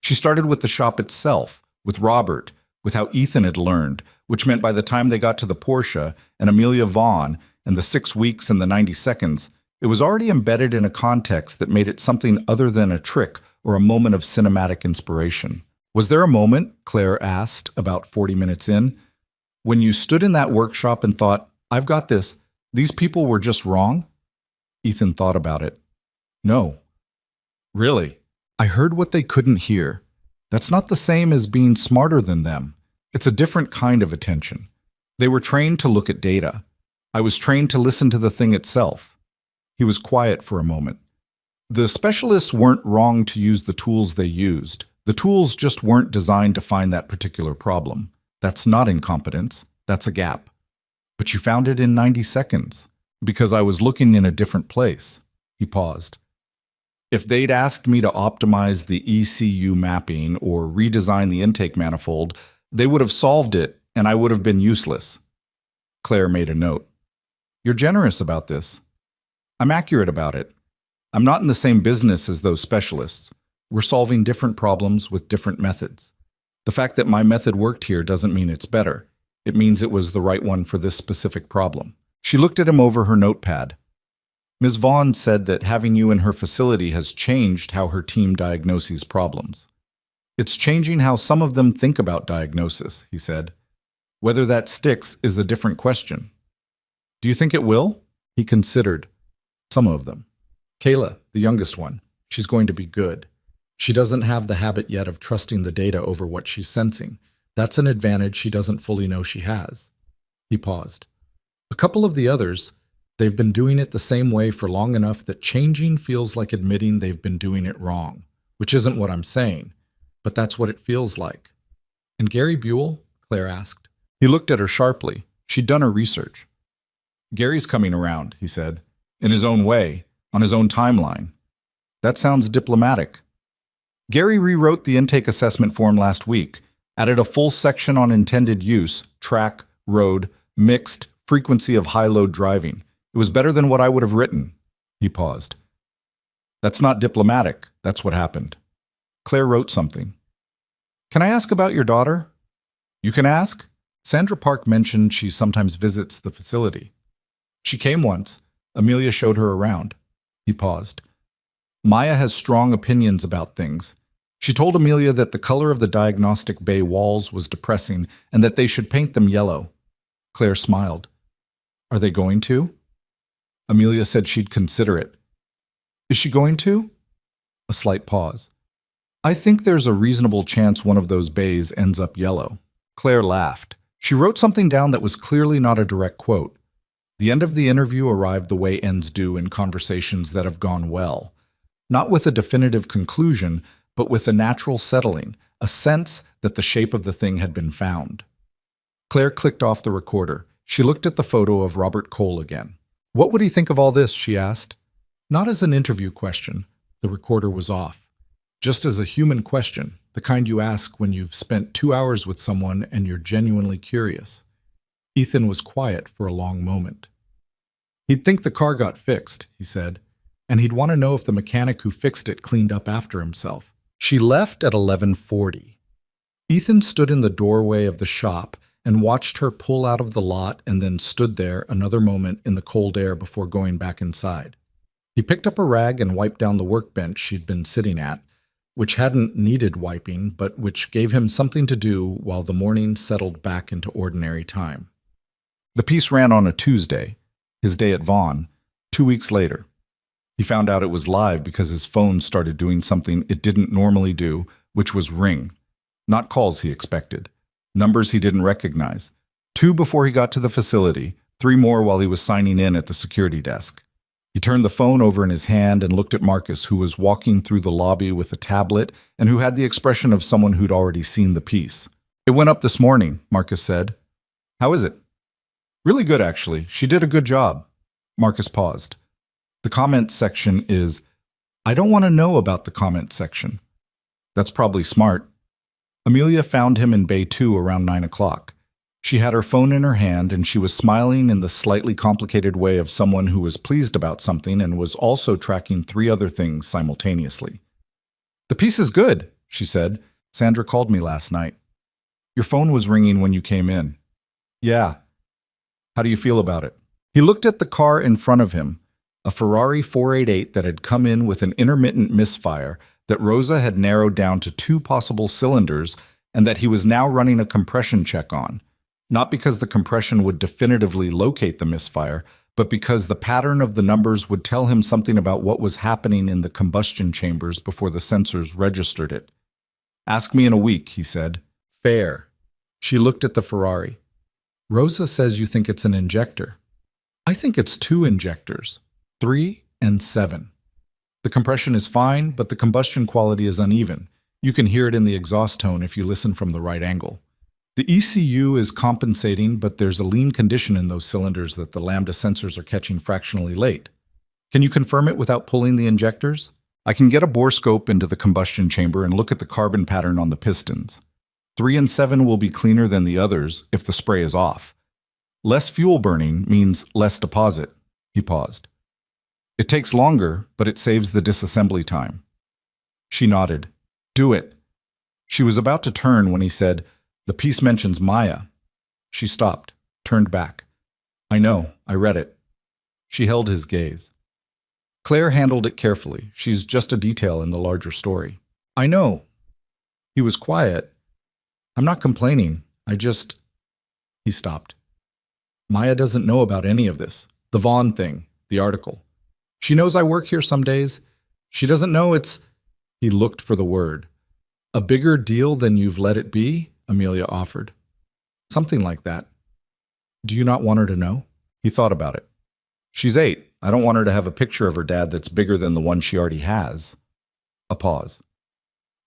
She started with the shop itself, with Robert, with how Ethan had learned, which meant by the time they got to the Porsche and Amelia Vaughn and the 6 weeks and the 90 seconds, it was already embedded in a context that made it something other than a trick or a moment of cinematic inspiration. Was there a moment, Claire asked about 40 minutes in, when you stood in that workshop and thought, I've got this, these people were just wrong? Ethan thought about it. No. Really? I heard what they couldn't hear. That's not the same as being smarter than them. It's a different kind of attention. They were trained to look at data. I was trained to listen to the thing itself. He was quiet for a moment. The specialists weren't wrong to use the tools they used. The tools just weren't designed to find that particular problem. That's not incompetence. That's a gap. But you found it in 90 seconds, because I was looking in a different place. He paused. If they'd asked me to optimize the ECU mapping or redesign the intake manifold, they would have solved it, and I would have been useless. Claire made a note. You're generous about this. I'm accurate about it. I'm not in the same business as those specialists. We're solving different problems with different methods. The fact that my method worked here doesn't mean it's better. It means it was the right one for this specific problem. She looked at him over her notepad. Ms. Vaughn said that having you in her facility has changed how her team diagnoses problems. It's changing how some of them think about diagnosis, he said. Whether that sticks is a different question. Do you think it will? He considered. Some of them. Kayla, the youngest one, she's going to be good. She doesn't have the habit yet of trusting the data over what she's sensing. That's an advantage she doesn't fully know she has. He paused. A couple of the others, they've been doing it the same way for long enough that changing feels like admitting they've been doing it wrong, which isn't what I'm saying, but that's what it feels like. And Gary Buell? Claire asked. He looked at her sharply. She'd done her research. Gary's coming around, he said, in his own way, on his own timeline. That sounds diplomatic. Gary rewrote the intake assessment form last week, added a full section on intended use, track, road, mixed, frequency of high-load driving. It was better than what I would have written. He paused. That's not diplomatic. That's what happened. Claire wrote something. Can I ask about your daughter? You can ask. Sandra Park mentioned she sometimes visits the facility. She came once. Amelia showed her around. He paused. Maya has strong opinions about things. She told Amelia that the color of the diagnostic bay walls was depressing and that they should paint them yellow. Claire smiled. Are they going to? Amelia said she'd consider it. Is she going to? A slight pause. I think there's a reasonable chance one of those bays ends up yellow. Claire laughed. She wrote something down that was clearly not a direct quote. The end of the interview arrived the way ends do in conversations that have gone well. Not with a definitive conclusion, but with a natural settling, a sense that the shape of the thing had been found. Claire clicked off the recorder. She looked at the photo of Robert Cole again. What would he think of all this, she asked. Not as an interview question. The recorder was off. Just as a human question, the kind you ask when you've spent 2 hours with someone and you're genuinely curious. Ethan was quiet for a long moment. He'd think the car got fixed, he said, and he'd want to know if the mechanic who fixed it cleaned up after himself. She left at 11:40. Ethan stood in the doorway of the shop and watched her pull out of the lot and then stood there another moment in the cold air before going back inside. He picked up a rag and wiped down the workbench she'd been sitting at, which hadn't needed wiping, but which gave him something to do while the morning settled back into ordinary time. The piece ran on a Tuesday, his day at Vaughn, 2 weeks later. He found out it was live because his phone started doing something it didn't normally do, which was ring. Not calls he expected. Numbers he didn't recognize. 2 before he got to the facility, 3 more while he was signing in at the security desk. He turned the phone over in his hand and looked at Marcus, who was walking through the lobby with a tablet and who had the expression of someone who'd already seen the piece. It went up this morning, Marcus said. How is it? Really good, actually. She did a good job. Marcus paused. The comments section is, I don't want to know about the comments section. That's probably smart. Amelia found him in Bay 2 around 9 o'clock. She had her phone in her hand and she was smiling in the slightly complicated way of someone who was pleased about something and was also tracking 3 other things simultaneously. The piece is good, she said. Sandra called me last night. Your phone was ringing when you came in. Yeah. How do you feel about it? He looked at the car in front of him, a Ferrari 488 that had come in with an intermittent misfire, that Rosa had narrowed down to 2 possible cylinders and that he was now running a compression check on, not because the compression would definitively locate the misfire, but because the pattern of the numbers would tell him something about what was happening in the combustion chambers before the sensors registered it. "Ask me in a week," he said. "Fair." She looked at the Ferrari. "Rosa says you think it's an injector. I think it's 2 injectors, 3 and 7. The compression is fine, but the combustion quality is uneven. You can hear it in the exhaust tone if you listen from the right angle. The ECU is compensating, but there's a lean condition in those cylinders that the lambda sensors are catching fractionally late. Can you confirm it without pulling the injectors? I can get a borescope into the combustion chamber and look at the carbon pattern on the pistons. 3 and 7 will be cleaner than the others if the spray is off. Less fuel burning means less deposit." He paused. "It takes longer, but it saves the disassembly time." She nodded. "Do it." She was about to turn when he said, "The piece mentions Maya." She stopped, turned back. "I know, I read it." She held his gaze. "Claire handled it carefully. She's just a detail in the larger story." "I know." He was quiet. "I'm not complaining. He stopped. "Maya doesn't know about any of this. The Vaughn thing, the article. She knows I work here some days. She doesn't know it's—" He looked for the word. "A bigger deal than you've let it be?" Amelia offered. "Something like that." "Do you not want her to know?" He thought about it. "She's 8. I don't want her to have a picture of her dad that's bigger than the one she already has." A pause.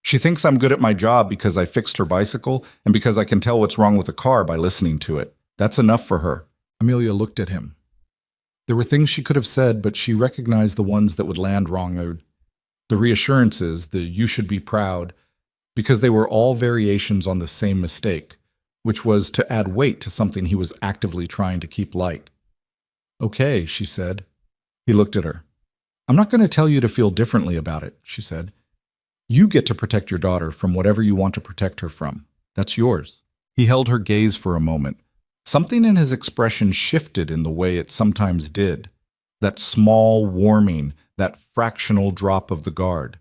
"She thinks I'm good at my job because I fixed her bicycle and because I can tell what's wrong with the car by listening to it. That's enough for her." Amelia looked at him. There were things she could have said, but she recognized the ones that would land wrong. The reassurances, the "you should be proud," because they were all variations on the same mistake, which was to add weight to something he was actively trying to keep light. "Okay," she said. He looked at her. "I'm not going to tell you to feel differently about it," she said. "You get to protect your daughter from whatever you want to protect her from. That's yours." He held her gaze for a moment. Something in his expression shifted in the way it sometimes did. That small warming, that fractional drop of the guard.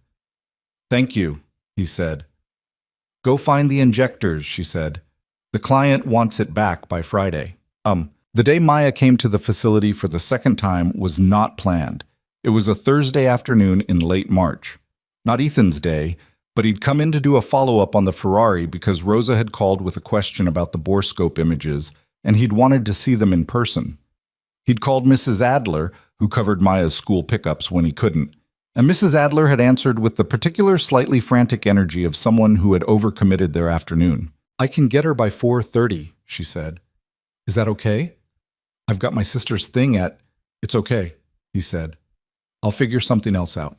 "Thank you," he said. "Go find the injectors," she said. "The client wants it back by Friday." The day Maya came to the facility for the second time was not planned. It was a Thursday afternoon in late March. Not Ethan's day, but he'd come in to do a follow-up on the Ferrari because Rosa had called with a question about the borescope images, and he'd wanted to see them in person. He'd called Mrs. Adler, who covered Maya's school pickups when he couldn't, and Mrs. Adler had answered with the particular slightly frantic energy of someone who had overcommitted their afternoon. "I can get her by 4:30, she said. "Is that okay? I've got my sister's thing at—" "It's okay," he said. "I'll figure something else out."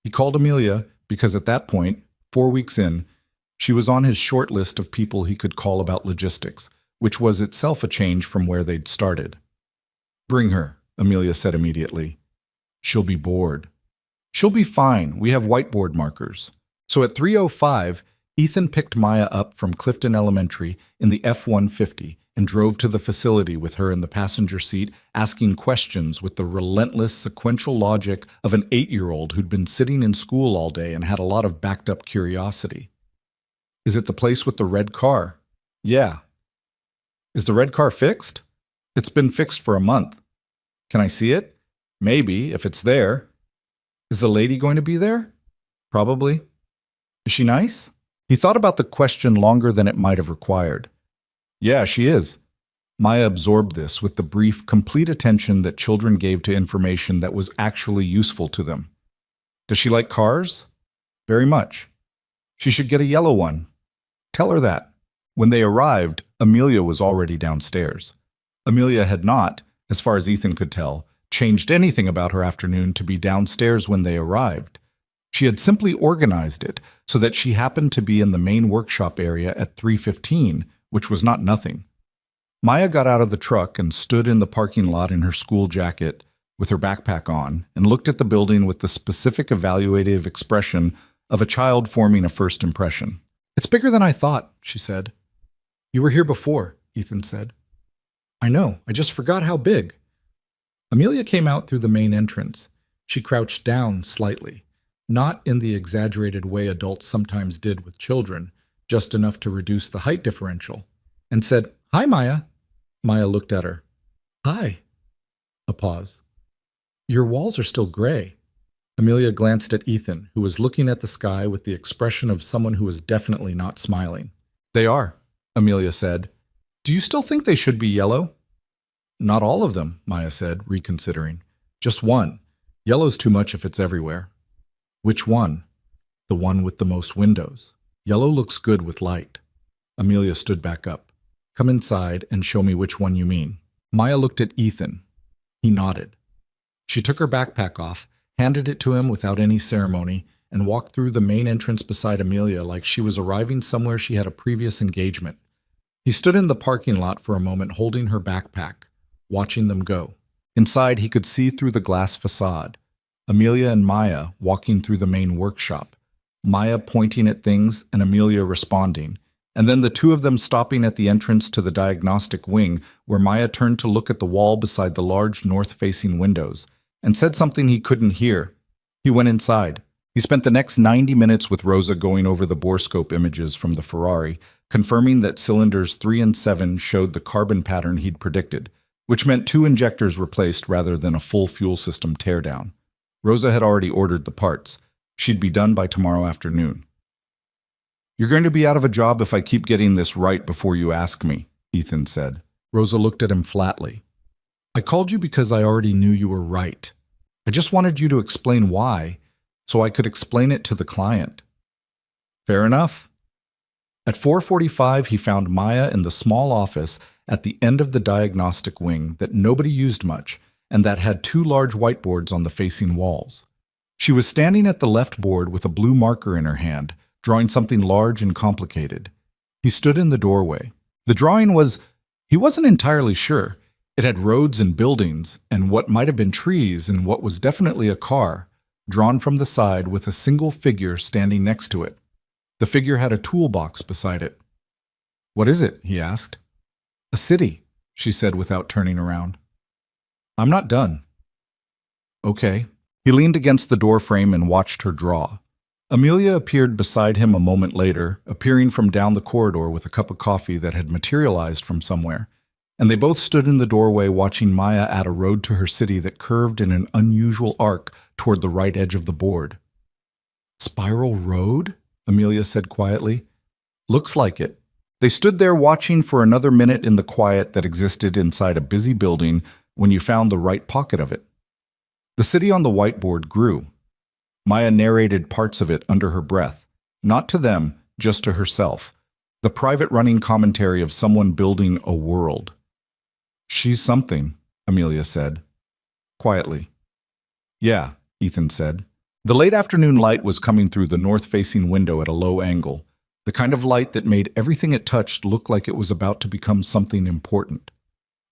He called Amelia because at that point, 4 weeks in, she was on his short list of people he could call about logistics, which was itself a change from where they'd started. "Bring her," Amelia said immediately. "She'll be bored." "She'll be fine. We have whiteboard markers." So at 3:05, Ethan picked Maya up from Clifton Elementary in the F-150 and drove to the facility with her in the passenger seat, asking questions with the relentless sequential logic of an 8-year-old who'd been sitting in school all day and had a lot of backed-up curiosity. "Is it the place with the red car?" "Yeah." "Is the red car fixed?" "It's been fixed for a month." "Can I see it?" "Maybe, if it's there." "Is the lady going to be there?" "Probably." "Is she nice?" He thought about the question longer than it might have required. "Yeah, she is." Maya absorbed this with the brief, complete attention that children gave to information that was actually useful to them. "Does she like cars?" "Very much." "She should get a yellow one." "Tell her that." When they arrived, Amelia was already downstairs. Amelia had not, as far as Ethan could tell, changed anything about her afternoon to be downstairs when they arrived. She had simply organized it so that she happened to be in the main workshop area at 3:15, which was not nothing. Maya got out of the truck and stood in the parking lot in her school jacket with her backpack on and looked at the building with the specific evaluative expression of a child forming a first impression. "It's bigger than I thought," she said. "You were here before," Ethan said. "I know, I just forgot how big." Amelia came out through the main entrance. She crouched down slightly. not in the exaggerated way adults sometimes did with children, just enough to reduce the height differential, and said, "Hi, Maya." Maya looked at her. "Hi." A pause. "Your walls are still gray." Amelia glanced at Ethan, who was looking at the sky with the expression of someone who was definitely not smiling. "They are," Amelia said. "Do you still think they should be yellow?" "Not all of them," Maya said, reconsidering. "Just one. Yellow's too much if it's everywhere." "Which one?" "The one with the most windows. Yellow looks good with light." Amelia stood back up. "Come inside and show me which one you mean." Maya looked at Ethan. He nodded. She took her backpack off, handed it to him without any ceremony, and walked through the main entrance beside Amelia like she was arriving somewhere she had a previous engagement. He stood in the parking lot for a moment holding her backpack, watching them go. Inside, he could see through the glass facade. Amelia and Maya walking through the main workshop, Maya pointing at things and Amelia responding, and then the two of them stopping at the entrance to the diagnostic wing where Maya turned to look at the wall beside the large north-facing windows and said something he couldn't hear. He went inside. He spent the next 90 minutes with Rosa going over the borescope images from the Ferrari, confirming that cylinders 3 and 7 showed the carbon pattern he'd predicted, which meant 2 injectors replaced rather than a full fuel system teardown. Rosa had already ordered the parts. She'd be done by tomorrow afternoon. "You're going to be out of a job if I keep getting this right before you ask me," Ethan said. Rosa looked at him flatly. "I called you because I already knew you were right. I just wanted you to explain why, so I could explain it to the client." "Fair enough." At 4:45, he found Maya in the small office at the end of the diagnostic wing that nobody used much and that had 2 large whiteboards on the facing walls. She was standing at the left board with a blue marker in her hand, drawing something large and complicated. He stood in the doorway. The drawing was, he wasn't entirely sure. It had roads and buildings and what might have been trees and what was definitely a car, drawn from the side with a single figure standing next to it. The figure had a toolbox beside it. "What is it?" he asked. "A city," she said without turning around. "I'm not done." "Okay." He leaned against the door frame and watched her draw. Amelia appeared beside him a moment later, appearing from down the corridor with a cup of coffee that had materialized from somewhere, and they both stood in the doorway watching Maya add a road to her city that curved in an unusual arc toward the right edge of the board. "Spiral road?" Amelia said quietly. "Looks like it." They stood there watching for another minute in the quiet that existed inside a busy building when you found the right pocket of it. The city on the whiteboard grew. Maya narrated parts of it under her breath, not to them, just to herself, the private running commentary of someone building a world. "She's something," Amelia said, quietly. "Yeah," Ethan said. The late afternoon light was coming through the north-facing window at a low angle, the kind of light that made everything it touched look like it was about to become something important.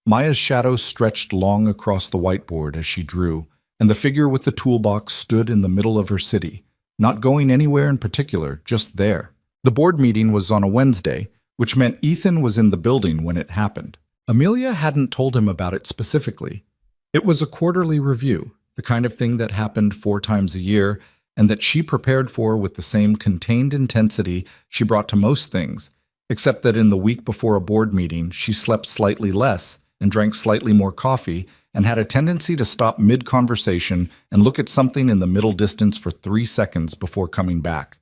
Maya's shadow stretched long across the whiteboard as she drew, and the figure with the toolbox stood in the middle of her city, not going anywhere in particular, just there. The board meeting was on a Wednesday, which meant Ethan was in the building when it happened. Amelia hadn't told him about it specifically. It was a quarterly review, the kind of thing that happened 4 times a year, and that she prepared for with the same contained intensity she brought to most things, except that in the week before a board meeting, she slept slightly less and drank slightly more coffee and had a tendency to stop mid-conversation and look at something in the middle distance for 3 seconds before coming back.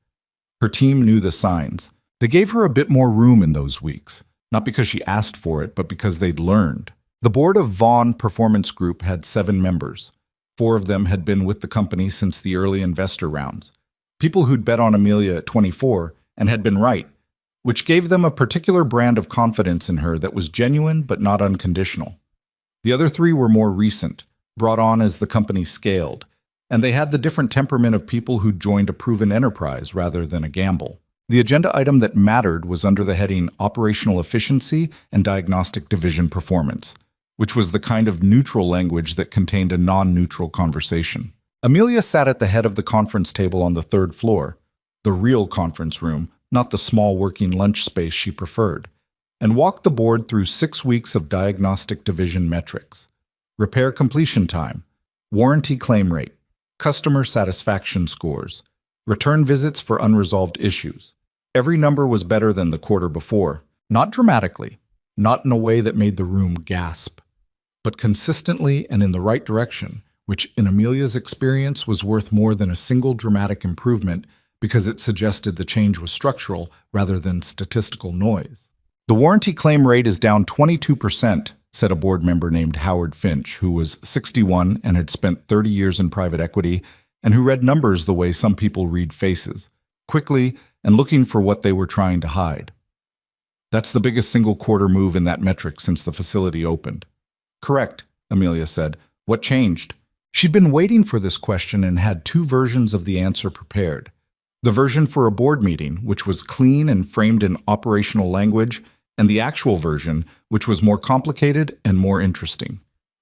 Her team knew the signs. They gave her a bit more room in those weeks, not because she asked for it, but because they'd learned. The board of Vaughn Performance Group had 7 members. 4 of them had been with the company since the early investor rounds. People who'd bet on Amelia at 24 and had been right, which gave them a particular brand of confidence in her that was genuine but not unconditional. The other 3 were more recent, brought on as the company scaled, and they had the different temperament of people who'd joined a proven enterprise rather than a gamble. The agenda item that mattered was under the heading Operational Efficiency and Diagnostic Division Performance, which was the kind of neutral language that contained a non-neutral conversation. Amelia sat at the head of the conference table on the 3rd floor, the real conference room, not the small working lunch space she preferred, and walked the board through 6 weeks of diagnostic division metrics: repair completion time, warranty claim rate, customer satisfaction scores, return visits for unresolved issues. Every number was better than the quarter before, not dramatically, not in a way that made the room gasp, but consistently and in the right direction, which in Amelia's experience was worth more than a single dramatic improvement because it suggested the change was structural rather than statistical noise. The warranty claim rate is down 22%, said a board member named Howard Finch, who was 61 and had spent 30 years in private equity and who read numbers the way some people read faces, quickly and looking for what they were trying to hide. That's the biggest single quarter move in that metric since the facility opened. Correct, Amelia said. What changed? She'd been waiting for this question and had two versions of the answer prepared. The version for a board meeting, which was clean and framed in operational language, and the actual version, which was more complicated and more interesting.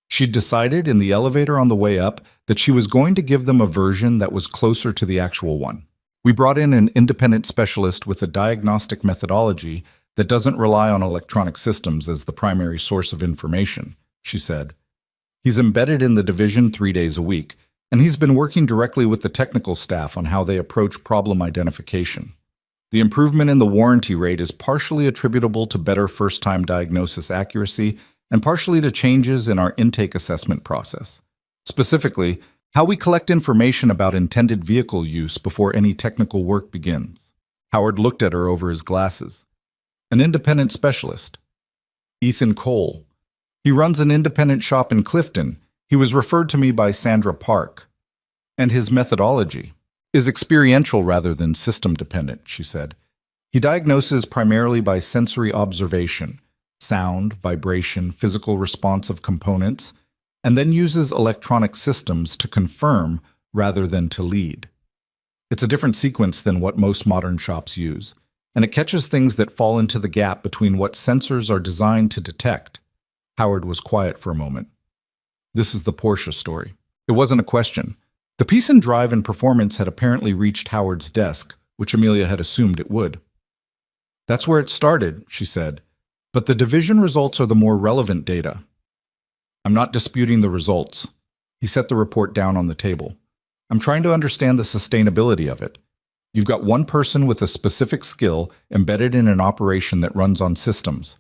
She'd decided in the elevator on the way up that she was going to give them a version that was closer to the actual one. We brought in an independent specialist with a diagnostic methodology that doesn't rely on electronic systems as the primary source of information, she said. He's embedded in the division 3 days a week, and he's been working directly with the technical staff on how they approach problem identification. The improvement in the warranty rate is partially attributable to better first-time diagnosis accuracy and partially to changes in our intake assessment process. Specifically, how we collect information about intended vehicle use before any technical work begins. Howard looked at her over his glasses. An independent specialist. Ethan Cole. He runs an independent shop in Clifton. He was referred to me by Sandra Park. And his methodology is experiential rather than system-dependent, she said. He diagnoses primarily by sensory observation, sound, vibration, physical response of components, and then uses electronic systems to confirm rather than to lead. It's a different sequence than what most modern shops use, and it catches things that fall into the gap between what sensors are designed to detect. Howard was quiet for a moment. This is the Porsche story. It wasn't a question. The piece in drive and performance had apparently reached Howard's desk, which Amelia had assumed it would. That's where it started, she said, but the division results are the more relevant data. I'm not disputing the results. He set the report down on the table. I'm trying to understand the sustainability of it. You've got one person with a specific skill embedded in an operation that runs on systems.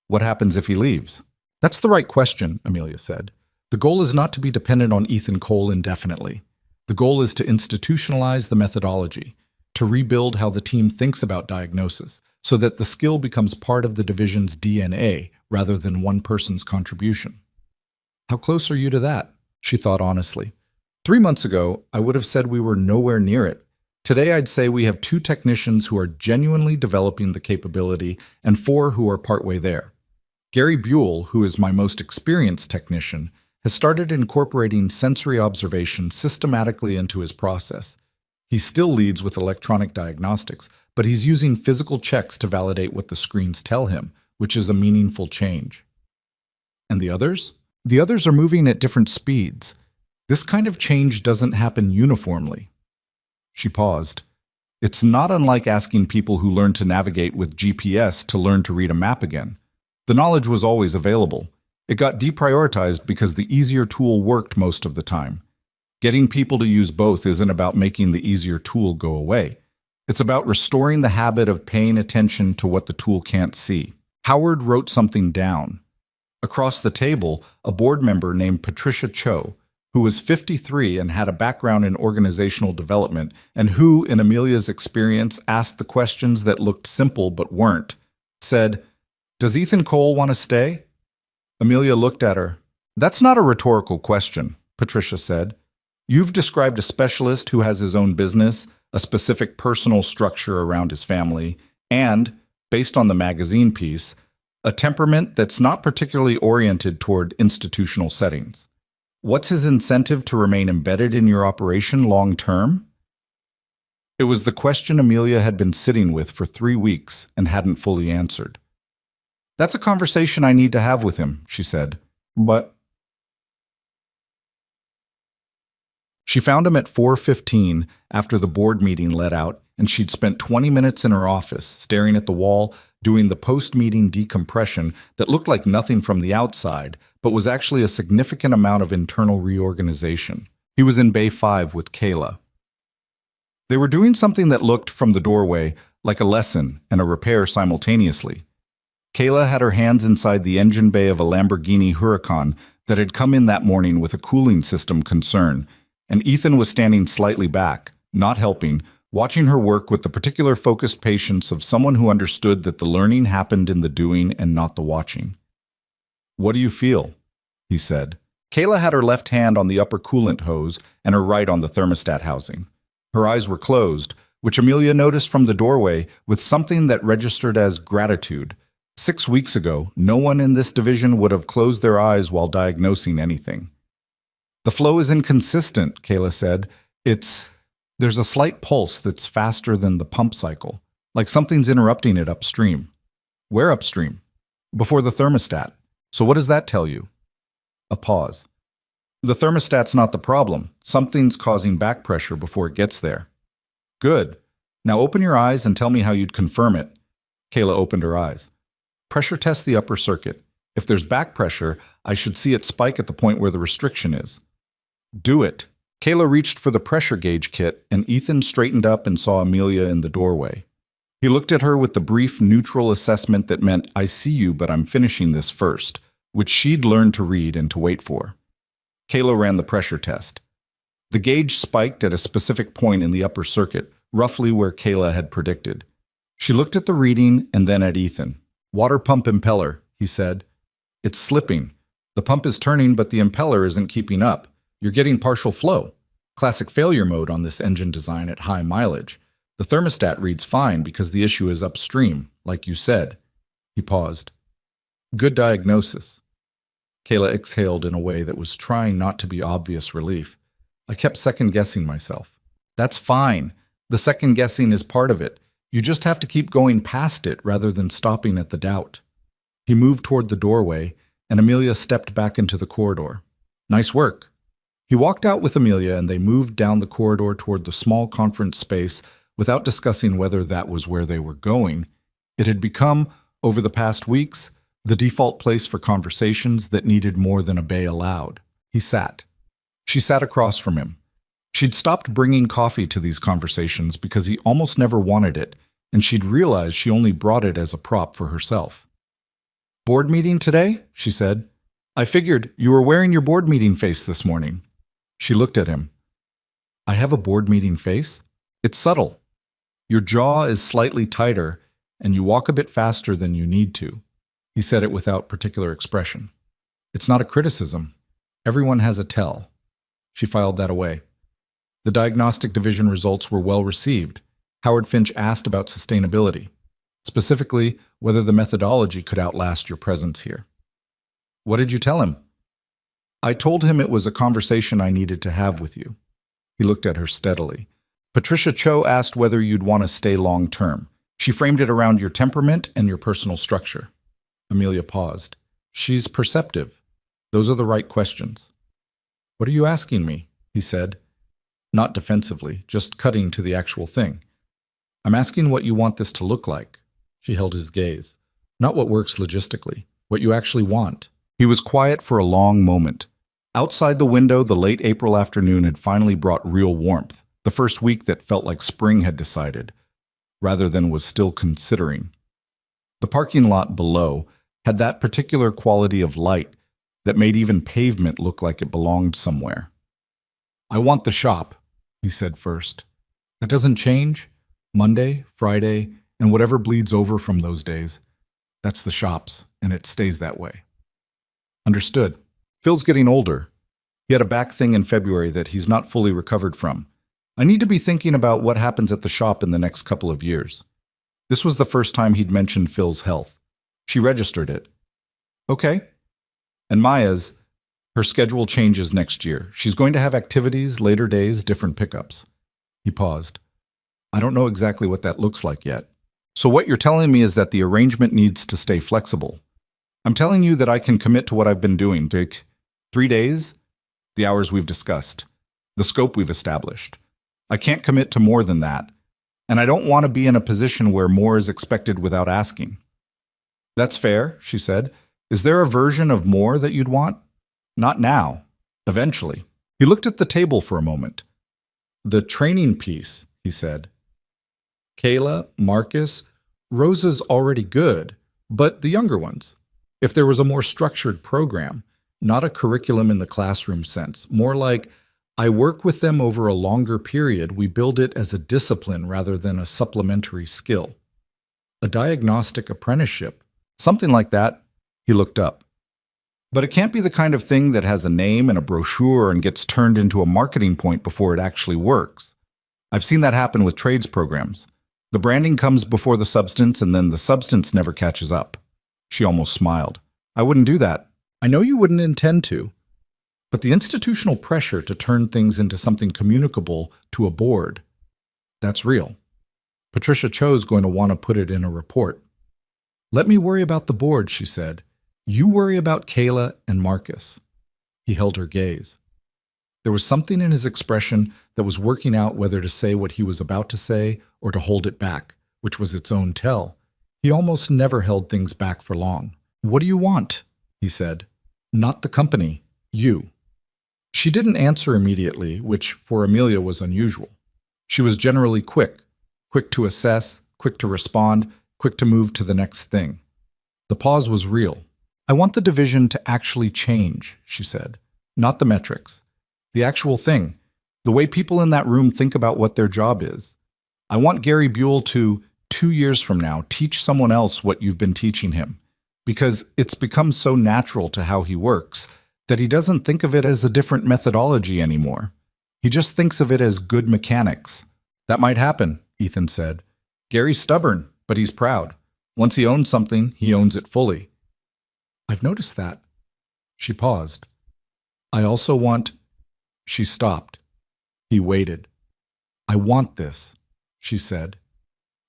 What happens if he leaves? That's the right question, Amelia said. The goal is not to be dependent on Ethan Cole indefinitely. The goal is to institutionalize the methodology, to rebuild how the team thinks about diagnosis, so that the skill becomes part of the division's DNA rather than one person's contribution. How close are you to that? She thought honestly. 3 months ago, I would have said we were nowhere near it. Today, I'd say we have 2 technicians who are genuinely developing the capability and 4 who are partway there. Gary Buell, who is my most experienced technician, has started incorporating sensory observation systematically into his process. He still leads with electronic diagnostics, but he's using physical checks to validate what the screens tell him, which is a meaningful change. And the others? The others are moving at different speeds. This kind of change doesn't happen uniformly. She paused. It's not unlike asking people who learn to navigate with GPS to learn to read a map again. The knowledge was always available. It got deprioritized because the easier tool worked most of the time. Getting people to use both isn't about making the easier tool go away. It's about restoring the habit of paying attention to what the tool can't see. Howard wrote something down. Across the table, a board member named Patricia Cho, who was 53 and had a background in organizational development, and who, in Amelia's experience, asked the questions that looked simple but weren't, said, "Does Ethan Cole want to stay?" Amelia looked at her. "That's not a rhetorical question," Patricia said. "You've described a specialist who has his own business, a specific personal structure around his family, and, based on the magazine piece, a temperament that's not particularly oriented toward institutional settings. What's his incentive to remain embedded in your operation long term?" It was the question Amelia had been sitting with for 3 weeks and hadn't fully answered. "That's a conversation I need to have with him," she said. "But..." She found him at 4:15 after the board meeting let out, and she'd spent 20 minutes in her office, staring at the wall, doing the post-meeting decompression that looked like nothing from the outside, but was actually a significant amount of internal reorganization. He was in Bay 5 with Kayla. They were doing something that looked, from the doorway, like a lesson and a repair simultaneously. Kayla had her hands inside the engine bay of a Lamborghini Huracan that had come in that morning with a cooling system concern, and Ethan was standing slightly back, not helping, watching her work with the particular focused patience of someone who understood that the learning happened in the doing and not the watching. "What do you feel?" he said. Kayla had her left hand on the upper coolant hose and her right on the thermostat housing. Her eyes were closed, which Amelia noticed from the doorway with something that registered as gratitude. 6 weeks ago, no one in this division would have closed their eyes while diagnosing anything. "The flow is inconsistent," Kayla said. There's a slight pulse that's faster than the pump cycle, like something's interrupting it upstream." "Where upstream?" "Before the thermostat. So what does that tell you?" A pause. "The thermostat's not the problem. Something's causing back pressure before it gets there." "Good. Now open your eyes and tell me how you'd confirm it." Kayla opened her eyes. "Pressure test the upper circuit. If there's back pressure, I should see it spike at the point where the restriction is." "Do it." Kayla reached for the pressure gauge kit, and Ethan straightened up and saw Amelia in the doorway. He looked at her with the brief, neutral assessment that meant, "I see you, but I'm finishing this first," which she'd learned to read and to wait for. Kayla ran the pressure test. The gauge spiked at a specific point in the upper circuit, roughly where Kayla had predicted. She looked at the reading and then at Ethan. "Water pump impeller," he said. "It's slipping. The pump is turning, but the impeller isn't keeping up. You're getting partial flow. Classic failure mode on this engine design at high mileage. The thermostat reads fine because the issue is upstream, like you said." He paused. "Good diagnosis." Kayla exhaled in a way that was trying not to be obvious relief. "I kept second-guessing myself." "That's fine. The second-guessing is part of it. You just have to keep going past it rather than stopping at the doubt." He moved toward the doorway, and Amelia stepped back into the corridor. "Nice work." He walked out with Amelia, and they moved down the corridor toward the small conference space without discussing whether that was where they were going. It had become, over the past weeks, the default place for conversations that needed more than a bay allowed. He sat. She sat across from him. She'd stopped bringing coffee to these conversations because he almost never wanted it, and she'd realized she only brought it as a prop for herself. "Board meeting today?" she said. "I figured you were wearing your board meeting face this morning." She looked at him. "I have a board meeting face? It's subtle. Your jaw is slightly tighter, and you walk a bit faster than you need to." He said it without particular expression. "It's not a criticism. Everyone has a tell." She filed that away. The diagnostic division results were well received. Howard Finch asked about sustainability, specifically whether the methodology could outlast your presence here. "What did you tell him?" "I told him it was a conversation I needed to have with you." He looked at her steadily. "Patricia Cho asked whether you'd want to stay long-term. She framed it around your temperament and your personal structure." Amelia paused. "She's perceptive. Those are the right questions." "What are you asking me?" he said. Not defensively, just cutting to the actual thing. "I'm asking what you want this to look like." She held his gaze. "Not what works logistically, what you actually want." He was quiet for a long moment. Outside the window, the late April afternoon had finally brought real warmth, the first week that felt like spring had decided, rather than was still considering. The parking lot below had that particular quality of light that made even pavement look like it belonged somewhere. "I want the shop," he said first. "That doesn't change? Monday, Friday, and whatever bleeds over from those days. That's the shop's, and it stays that way." "Understood. Phil's getting older. He had a back thing in February that he's not fully recovered from. I need to be thinking about what happens at the shop in the next couple of years." This was the first time he'd mentioned Phil's health. She registered it. "Okay." "And Maya's, her schedule changes next year. She's going to have activities, later days, different pickups." He paused. "I don't know exactly what that looks like yet. So what you're telling me is that the arrangement needs to stay flexible. I'm telling you that I can commit to what I've been doing. 3 days? The hours we've discussed. The scope we've established. I can't commit to more than that. And I don't want to be in a position where more is expected without asking." "That's fair," she said. "Is there a version of more that you'd want?" "Not now. Eventually." He looked at the table for a moment. The training piece, he said. Kayla, Marcus, Rosa's already good, but the younger ones. If there was a more structured program, not a curriculum in the classroom sense, more like I work with them over a longer period, we build it as a discipline rather than a supplementary skill. A diagnostic apprenticeship, something like that. He looked up. But it can't be the kind of thing that has a name and a brochure and gets turned into a marketing point before it actually works. I've seen that happen with trades programs. The branding comes before the substance, and then the substance never catches up. She almost smiled. I wouldn't do that. I know you wouldn't intend to. But the institutional pressure to turn things into something communicable to a board, that's real. Patricia Cho's going to want to put it in a report. Let me worry about the board, she said. You worry about Kayla and Marcus. He held her gaze. There was something in his expression that was working out whether to say what he was about to say or to hold it back, which was its own tell. He almost never held things back for long. What do you want? He said. Not the company, you. She didn't answer immediately, which for Amelia was unusual. She was generally quick to assess, quick to respond, quick to move to the next thing. The pause was real. I want the division to actually change, she said. Not the metrics. The actual thing. The way people in that room think about what their job is. I want Gary Buell to, 2 years from now, teach someone else what you've been teaching him. Because it's become so natural to how he works that he doesn't think of it as a different methodology anymore. He just thinks of it as good mechanics. That might happen, Ethan said. Gary's stubborn, but he's proud. Once he owns something, he owns it fully. I've noticed that. She paused. I also want... She stopped. He waited. I want this, she said,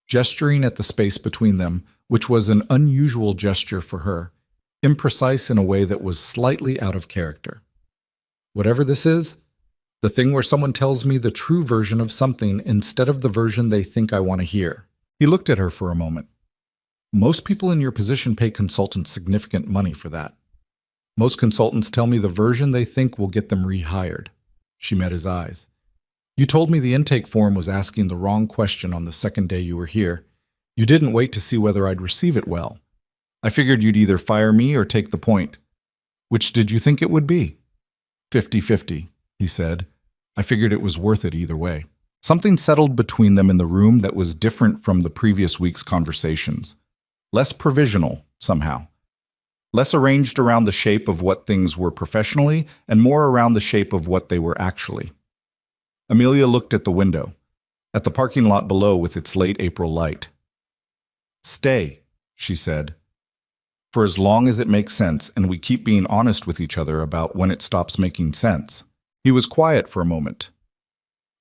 gesturing at the space between them, which was an unusual gesture for her, imprecise in a way that was slightly out of character. Whatever this is, the thing where someone tells me the true version of something instead of the version they think I want to hear. He looked at her for a moment. Most people in your position pay consultants significant money for that. Most consultants tell me the version they think will get them rehired. She met his eyes. You told me the intake form was asking the wrong question on the second day you were here. You didn't wait to see whether I'd receive it well. I figured you'd either fire me or take the point. Which did you think it would be? 50-50, he said. I figured it was worth it either way. Something settled between them in the room that was different from the previous week's conversations. Less provisional, somehow. Less arranged around the shape of what things were professionally and more around the shape of what they were actually. Amelia looked at the window, at the parking lot below with its late April light. Stay, she said, for as long as it makes sense and we keep being honest with each other about when it stops making sense. He was quiet for a moment.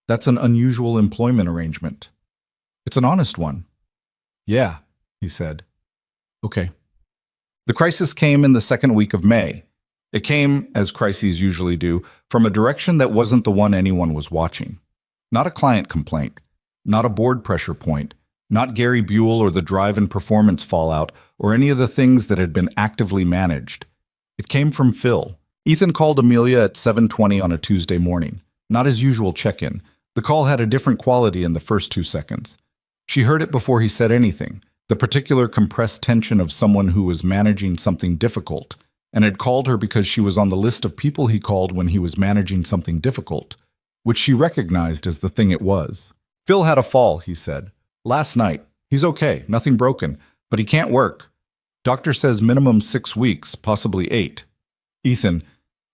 That's an unusual employment arrangement. It's an honest one. Yeah, he said. Okay. The crisis came in the second week of May. It came, as crises usually do, from a direction that wasn't the one anyone was watching. Not a client complaint, not a board pressure point, not Gary Buell or the drive and performance fallout or any of the things that had been actively managed. It came from Phil. Ethan called Amelia at 7:20 on a Tuesday morning. Not his usual check-in. The call had a different quality in the first 2 seconds. She heard it before he said anything, the particular compressed tension of someone who was managing something difficult, and had called her because she was on the list of people he called when he was managing something difficult, which she recognized as the thing it was. Phil had a fall, he said. Last night. He's okay, nothing broken, but he can't work. Doctor says minimum 6 weeks, possibly 8. Ethan,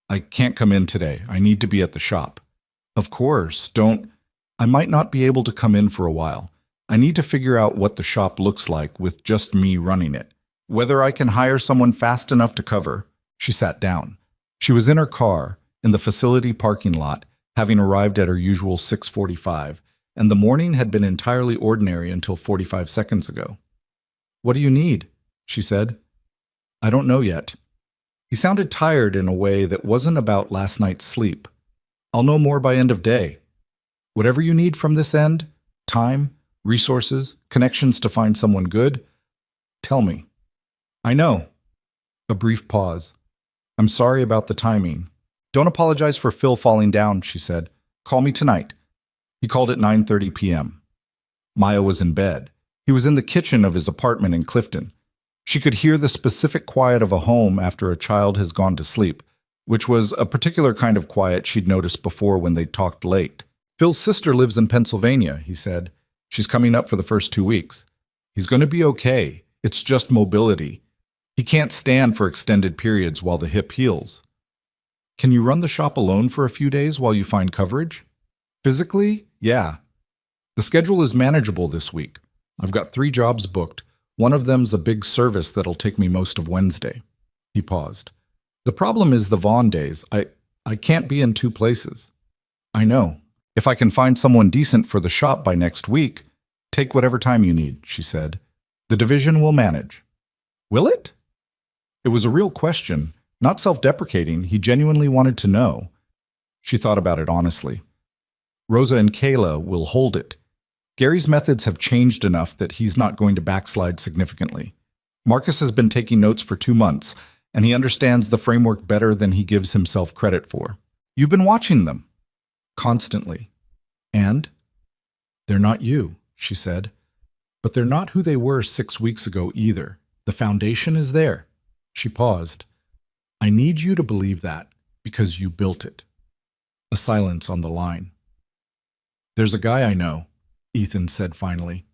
I can't come in today. I need to be at the shop. Of course, don't. I might not be able to come in for a while. I need to figure out what the shop looks like with just me running it. Whether I can hire someone fast enough to cover. She sat down. She was in her car, in the facility parking lot, having arrived at her usual 6:45, and the morning had been entirely ordinary until 45 seconds ago. What do you need? She said. I don't know yet. He sounded tired in a way that wasn't about last night's sleep. I'll know more by end of day. Whatever you need from this end, time, resources, connections to find someone good, tell me. I know. A brief pause. I'm sorry about the timing. Don't apologize for Phil falling down, she said. Call me tonight. He called at 9:30 p.m. Maya was in bed. He was in the kitchen of his apartment in Clifton. She could hear the specific quiet of a home after a child has gone to sleep, which was a particular kind of quiet she'd noticed before when they talked late. Phil's sister lives in Pennsylvania, he said. She's coming up for the first 2 weeks. He's going to be okay. It's just mobility. He can't stand for extended periods while the hip heals. Can you run the shop alone for a few days while you find coverage? Physically, yeah. The schedule is manageable this week. I've got 3 jobs booked. One of them's a big service that'll take me most of Wednesday. He paused. The problem is the Vaughn days. I can't be in 2 places. I know. If I can find someone decent for the shop by next week, take whatever time you need, she said. The division will manage. Will it? It was a real question, not self-deprecating. He genuinely wanted to know. She thought about it honestly. Rosa and Kayla will hold it. Gary's methods have changed enough that he's not going to backslide significantly. Marcus has been taking notes for 2 months, and he understands the framework better than he gives himself credit for. You've been watching them. Constantly. And? They're not you, she said. But they're not who they were 6 weeks ago either. The foundation is there. She paused. I need you to believe that, because you built it. A silence on the line. There's a guy I know, Ethan said finally.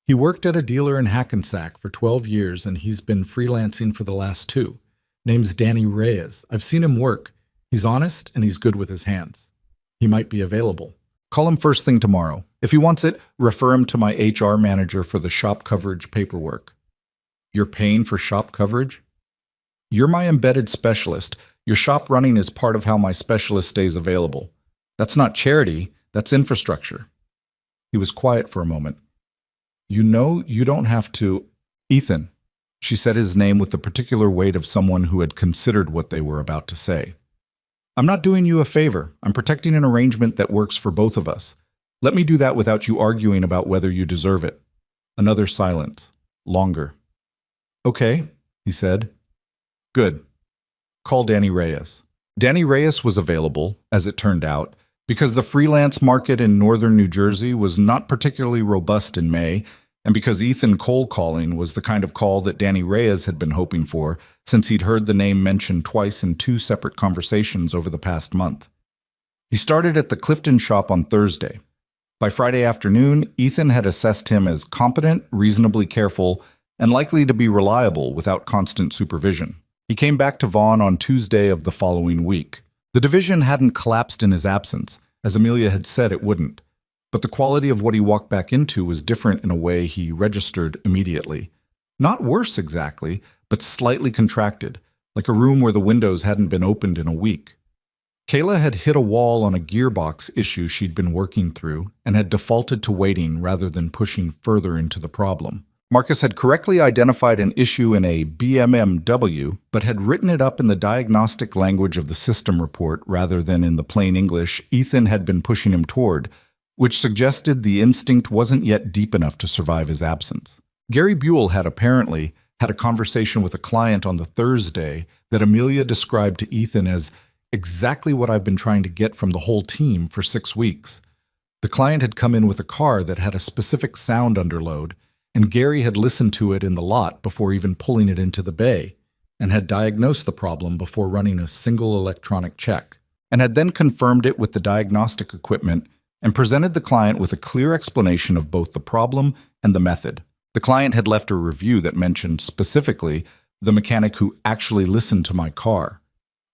He worked at a dealer in Hackensack for 12 years, and he's been freelancing for the last 2. Name's Danny Reyes. I've seen him work. He's honest, and he's good with his hands. He might be available. Call him first thing tomorrow. If he wants it, refer him to my HR manager for the shop coverage paperwork. You're paying for shop coverage? You're my embedded specialist. Your shop running is part of how my specialist stays available. That's not charity, that's infrastructure. He was quiet for a moment. You know you don't have to... Ethan. She said his name with the particular weight of someone who had considered what they were about to say. I'm not doing you a favor. I'm protecting an arrangement that works for both of us. Let me do that without you arguing about whether you deserve it. Another silence. Longer. Okay, he said. Good. Call Danny Reyes. Danny Reyes was available, as it turned out, because the freelance market in northern New Jersey was not particularly robust in May, and because Ethan cold calling was the kind of call that Danny Reyes had been hoping for since he'd heard the name mentioned twice in 2 separate conversations over the past month. He started at the Clifton shop on Thursday. By Friday afternoon, Ethan had assessed him as competent, reasonably careful, and likely to be reliable without constant supervision. He came back to Vaughn on Tuesday of the following week. The division hadn't collapsed in his absence, as Amelia had said it wouldn't. But the quality of what he walked back into was different in a way he registered immediately. Not worse exactly, but slightly contracted, like a room where the windows hadn't been opened in a week. Kayla had hit a wall on a gearbox issue she'd been working through and had defaulted to waiting rather than pushing further into the problem. Marcus had correctly identified an issue in a BMMW, but had written it up in the diagnostic language of the system report rather than in the plain English Ethan had been pushing him toward, which suggested the instinct wasn't yet deep enough to survive his absence. Gary Buell had apparently had a conversation with a client on the Thursday that Amelia described to Ethan as exactly what I've been trying to get from the whole team for 6 weeks. The client had come in with a car that had a specific sound underload, and Gary had listened to it in the lot before even pulling it into the bay, and had diagnosed the problem before running a single electronic check, and had then confirmed it with the diagnostic equipment and presented the client with a clear explanation of both the problem and the method. The client had left a review that mentioned specifically the mechanic who actually listened to my car.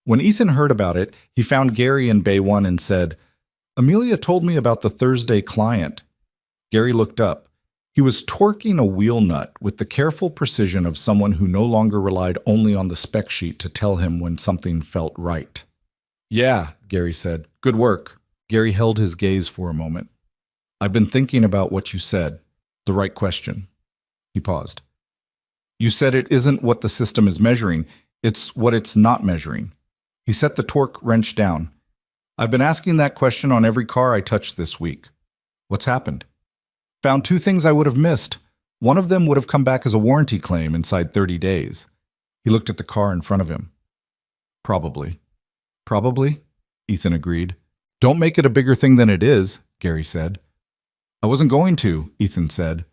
When Ethan heard about it, he found Gary in Bay 1 and said, "Amelia told me about the Thursday client." Gary looked up. He was torquing a wheel nut with the careful precision of someone who no longer relied only on the spec sheet to tell him when something felt right. "Yeah," Gary said. "Good work." Gary held his gaze for a moment. "I've been thinking about what you said. The right question." He paused. "You said it isn't what the system is measuring, it's what it's not measuring." He set the torque wrench down. "I've been asking that question on every car I touched this week. What's happened? Found 2 things I would have missed. One of them would have come back as a warranty claim inside 30 days. He looked at the car in front of him. Probably. Probably, Ethan agreed. Don't make it a bigger thing than it is, Gary said. I wasn't going to, Ethan said.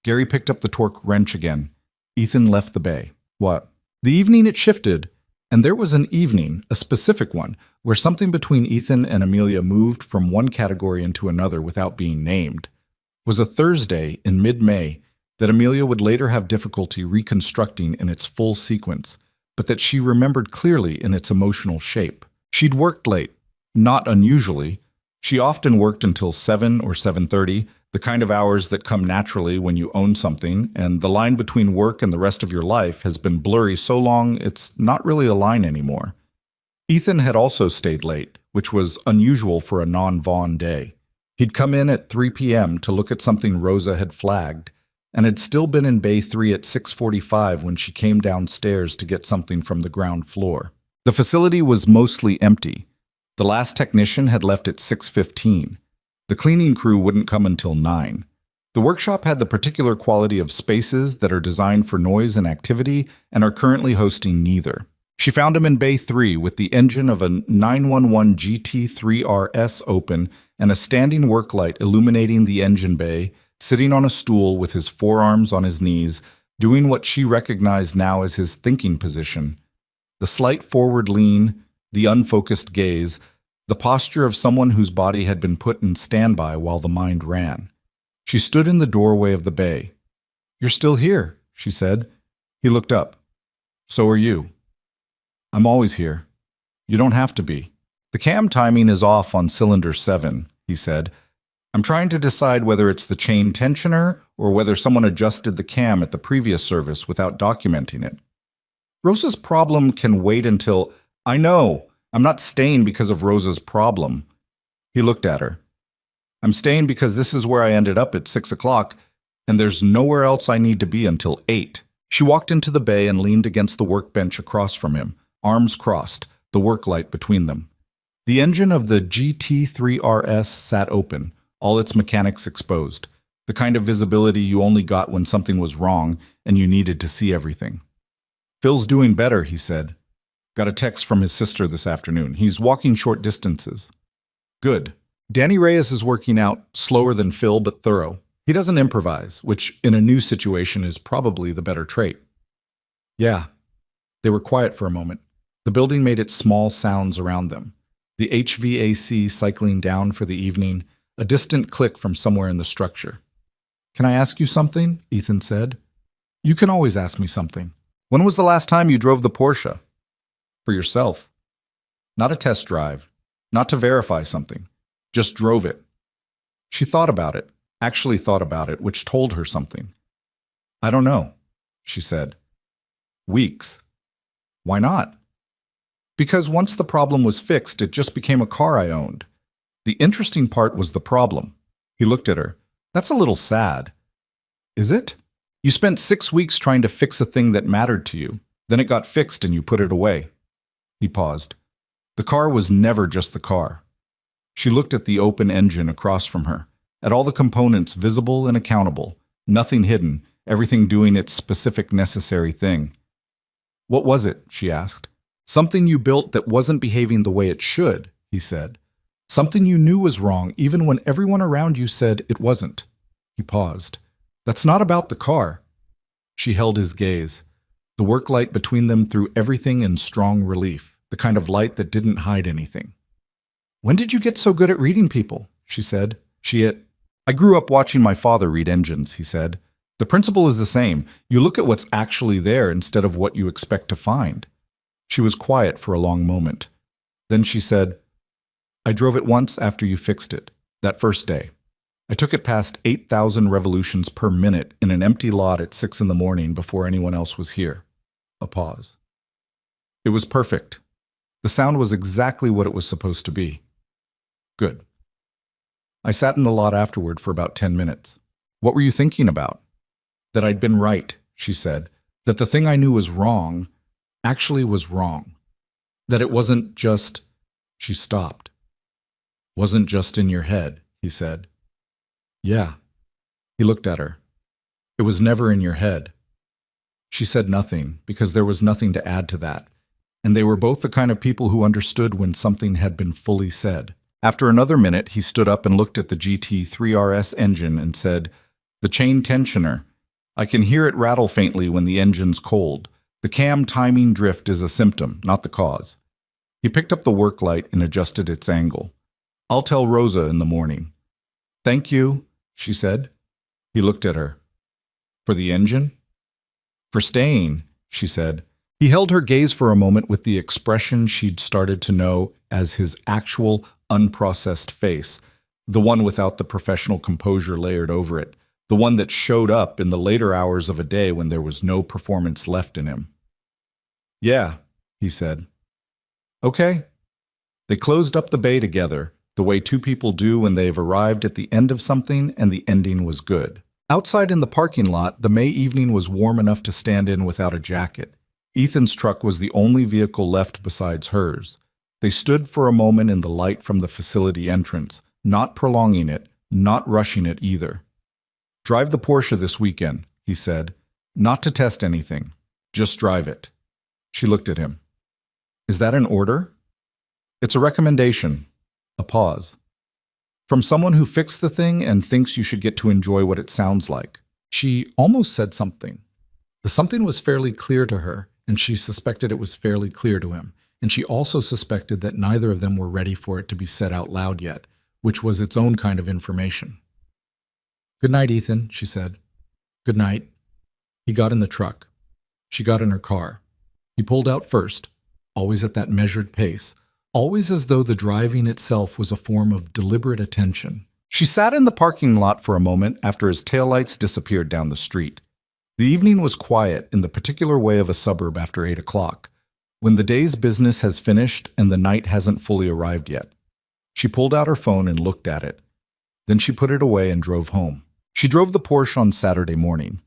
Gary picked up the torque wrench again. Ethan left the bay. What? The evening it shifted, and there was an evening, a specific one, where something between Ethan and Amelia moved from one category into another without being named. It was a Thursday in mid-May that Amelia would later have difficulty reconstructing in its full sequence, but that she remembered clearly in its emotional shape. She'd worked late, not unusually. She often worked until 7 or 7:30, the kind of hours that come naturally when you own something, and the line between work and the rest of your life has been blurry so long it's not really a line anymore. Ethan had also stayed late, which was unusual for a non-Vaughn day. He'd come in at 3 p.m. to look at something Rosa had flagged, and had still been in Bay 3 at 6:45 when she came downstairs to get something from the ground floor. The facility was mostly empty. The last technician had left at 6:15. The cleaning crew wouldn't come until 9. The workshop had the particular quality of spaces that are designed for noise and activity and are currently hosting neither. She found him in Bay 3 with the engine of a 911 GT3RS open and a standing work light illuminating the engine bay, sitting on a stool with his forearms on his knees, doing what she recognized now as his thinking position. The slight forward lean, the unfocused gaze, the posture of someone whose body had been put in standby while the mind ran. She stood in the doorway of the bay. "You're still here," she said. He looked up. "So are you." "I'm always here. You don't have to be." "The cam timing is off on cylinder 7, he said. "I'm trying to decide whether it's the chain tensioner or whether someone adjusted the cam at the previous service without documenting it." "Rosa's problem can wait until—" "I know. I'm not staying because of Rosa's problem." He looked at her. "I'm staying because this is where I ended up at 6 o'clock, and there's nowhere else I need to be until 8. She walked into the bay and leaned against the workbench across from him, arms crossed, the work light between them. The engine of the GT3RS sat open, all its mechanics exposed, the kind of visibility you only got when something was wrong and you needed to see everything. "Phil's doing better," he said. "Got a text from his sister this afternoon. He's walking short distances." "Good. Danny Reyes is working out, slower than Phil, but thorough. He doesn't improvise, which in a new situation is probably the better trait." "Yeah." They were quiet for a moment. The building made its small sounds around them. The HVAC cycling down for the evening, a distant click from somewhere in the structure. "Can I ask you something?" Ethan said. "You can always ask me something. When was the last time you drove the Porsche?" "For yourself." "Not a test drive. Not to verify something. Just drove it." She thought about it, actually thought about it, which told her something. "I don't know," she said. "Weeks." "Why not?" "Because once the problem was fixed, it just became a car I owned. The interesting part was the problem." He looked at her. "That's a little sad." "Is it? You spent 6 weeks trying to fix a thing that mattered to you. Then it got fixed and you put it away." He paused. The car was never just the car. She looked at the open engine across from her, at all the components visible and accountable, nothing hidden, everything doing its specific necessary thing. "What was it?" she asked. "Something you built that wasn't behaving the way it should," he said. "Something you knew was wrong even when everyone around you said it wasn't." He paused. "That's not about the car." She held his gaze. The work light between them threw everything in strong relief, the kind of light that didn't hide anything. "When did you get so good at reading people?" she said. "I grew up watching my father read engines," he said. "The principle is the same. You look at what's actually there instead of what you expect to find." She was quiet for a long moment. Then she said, "I drove it once after you fixed it, that first day. I took it past 8,000 revolutions per minute in an empty lot at 6 in the morning before anyone else was here." A pause. "It was perfect. The sound was exactly what it was supposed to be." "Good." "I sat in the lot afterward for about 10 minutes. What were you thinking about?" "That I'd been right," she said. "That the thing I knew was wrong actually was wrong. That it wasn't just—" She stopped. "Wasn't just in your head," he said. "Yeah." He looked at her. "It was never in your head." She said nothing, because there was nothing to add to that. and they were both the kind of people who understood when something had been fully said. After another minute, he stood up and looked at the GT3RS engine and said, "The chain tensioner. I can hear it rattle faintly when the engine's cold. The cam timing drift is a symptom, not the cause." He picked up the work light and adjusted its angle. "I'll tell Rosa in the morning." "Thank you," she said. He looked at her. "For the engine?" "For staying," she said. He held her gaze for a moment with the expression she'd started to know as his actual, unprocessed face, the one without the professional composure layered over it, the one that showed up in the later hours of a day when there was no performance left in him. "Yeah," he said. "Okay." They closed up the bay together, the way two people do when they've arrived at the end of something and the ending was good. Outside in the parking lot, the May evening was warm enough to stand in without a jacket. Ethan's truck was the only vehicle left besides hers. They stood for a moment in the light from the facility entrance, not prolonging it, not rushing it either. "Drive the Porsche this weekend," he said. "Not to test anything. Just drive it." She looked at him. "Is that an order?" "It's a recommendation." A pause. "From someone who fixed the thing and thinks you should get to enjoy what it sounds like." She almost said something. The something was fairly clear to her, and she suspected it was fairly clear to him, and she also suspected that neither of them were ready for it to be said out loud yet, which was its own kind of information. "Good night, Ethan," she said. "Good night." He got in the truck. She got in her car. He pulled out first, always at that measured pace, always as though the driving itself was a form of deliberate attention. She sat in the parking lot for a moment after his taillights disappeared down the street. The evening was quiet in the particular way of a suburb after 8 o'clock, when the day's business has finished and the night hasn't fully arrived yet. She pulled out her phone and looked at it. Then she put it away and drove home. She drove the Porsche on Saturday morning.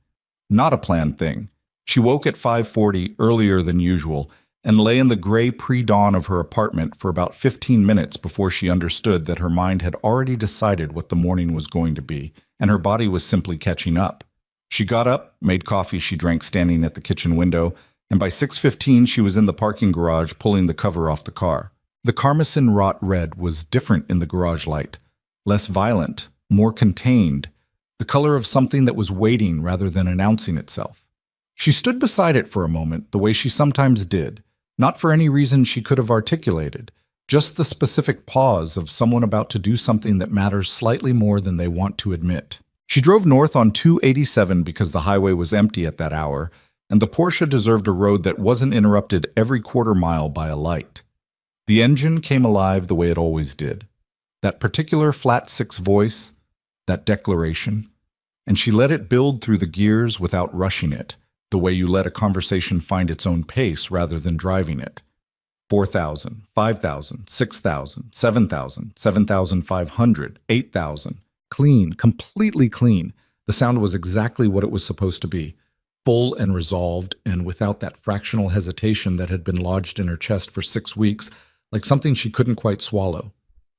Not a planned thing. She woke at 5:40 earlier than usual and lay in the gray pre-dawn of her apartment for about 15 minutes before she understood that her mind had already decided what the morning was going to be, and her body was simply catching up. She got up, made coffee she drank standing at the kitchen window, and by 6:15 she was in the parking garage pulling the cover off the car. The Carmesin wrought red was different in the garage light, less violent, more contained, the color of something that was waiting rather than announcing itself. She stood beside it for a moment, the way she sometimes did, not for any reason she could have articulated, just the specific pause of someone about to do something that matters slightly more than they want to admit. She drove north on 287 because the highway was empty at that hour, and the Porsche deserved a road that wasn't interrupted every quarter mile by a light. The engine came alive the way it always did. That particular flat six voice, that declaration, and she let it build through the gears without rushing it, the way you let a conversation find its own pace rather than driving it. 4,000, 5,000, 6,000, 7,000, 7,500, 8,000. Clean, completely clean. The sound was exactly what it was supposed to be. Full and resolved, and without that fractional hesitation that had been lodged in her chest for 6 weeks, like something she couldn't quite swallow.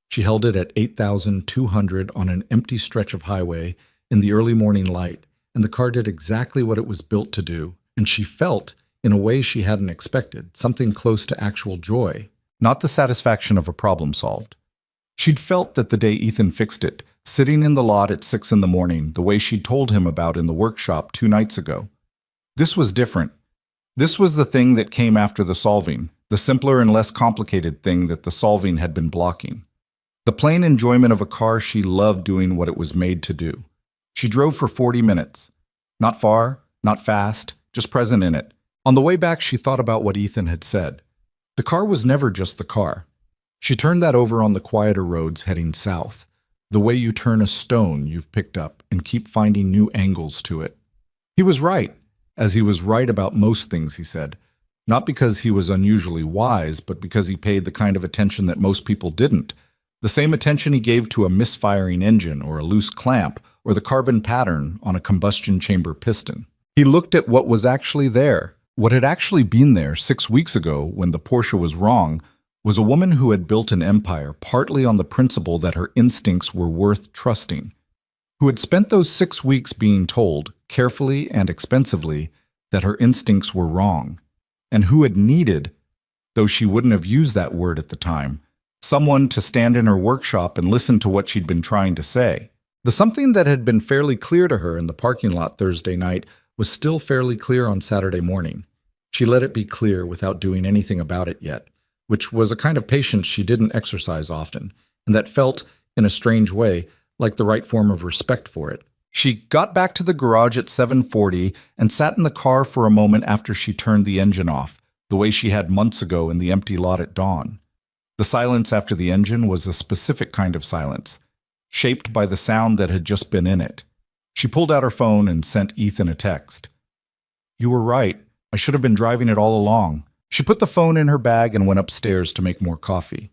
She held it at 8,200 on an empty stretch of highway in the early morning light, and the car did exactly what it was built to do, and she felt, in a way she hadn't expected, something close to actual joy, not the satisfaction of a problem solved. She'd felt that the day Ethan fixed it, sitting in the lot at 6 in the morning, the way she'd told him about in the workshop 2 nights ago. This was different. This was the thing that came after the solving, the simpler and less complicated thing that the solving had been blocking. The plain enjoyment of a car she loved doing what it was made to do. She drove for 40 minutes. Not far, not fast, just present in it. On the way back, she thought about what Ethan had said. The car was never just the car. She turned that over on the quieter roads heading south, the way you turn a stone you've picked up and keep finding new angles to it. He was right, as he was right about most things he said, not because he was unusually wise, but because he paid the kind of attention that most people didn't, the same attention he gave to a misfiring engine or a loose clamp or the carbon pattern on a combustion chamber piston. He looked at what was actually there. What had actually been there 6 weeks ago when the Porsche was wrong was a woman who had built an empire partly on the principle that her instincts were worth trusting, who had spent those 6 weeks being told, carefully and expensively, that her instincts were wrong, and who had needed, though she wouldn't have used that word at the time. Someone to stand in her workshop and listen to what she'd been trying to say. The something that had been fairly clear to her in the parking lot Thursday night was still fairly clear on Saturday morning. She let it be clear without doing anything about it yet, which was a kind of patience she didn't exercise often, and that felt, in a strange way, like the right form of respect for it. She got back to the garage at 7:40 and sat in the car for a moment after she turned the engine off, the way she had months ago in the empty lot at dawn. The silence after the engine was a specific kind of silence, shaped by the sound that had just been in it. She pulled out her phone and sent Ethan a text. "You were right. I should have been driving it all along." She put the phone in her bag and went upstairs to make more coffee.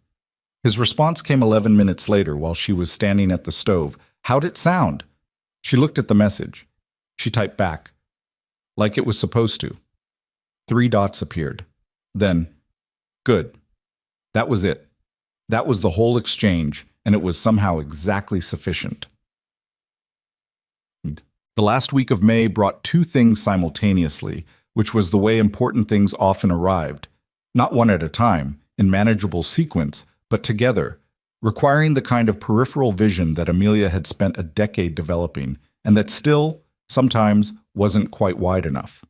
His response came 11 minutes later while she was standing at the stove. "How'd it sound?" She looked at the message. She typed back, "Like it was supposed to." 3 dots appeared. Then, "Good." That was it. That was the whole exchange, and it was somehow exactly sufficient. The last week of May brought 2 things simultaneously, which was the way important things often arrived, not one at a time, in manageable sequence, but together, requiring the kind of peripheral vision that Amelia had spent a decade developing, and that still, sometimes, wasn't quite wide enough.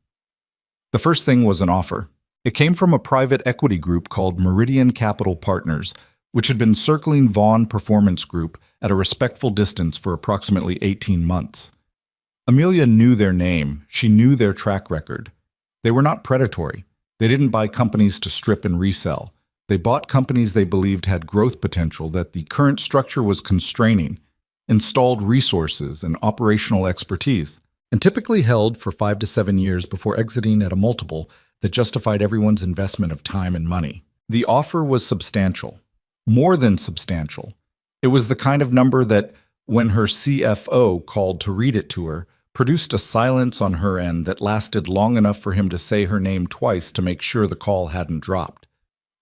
The first thing was an offer. It came from a private equity group called Meridian Capital Partners, which had been circling Vaughn Performance Group at a respectful distance for approximately 18 months. Amelia knew their name. She knew their track record. They were not predatory. They didn't buy companies to strip and resell. They bought companies they believed had growth potential that the current structure was constraining, installed resources and operational expertise, and typically held for 5 to 7 years before exiting at a multiple that justified everyone's investment of time and money. The offer was substantial, more than substantial. It was the kind of number that, when her CFO called to read it to her, produced a silence on her end that lasted long enough for him to say her name twice to make sure the call hadn't dropped.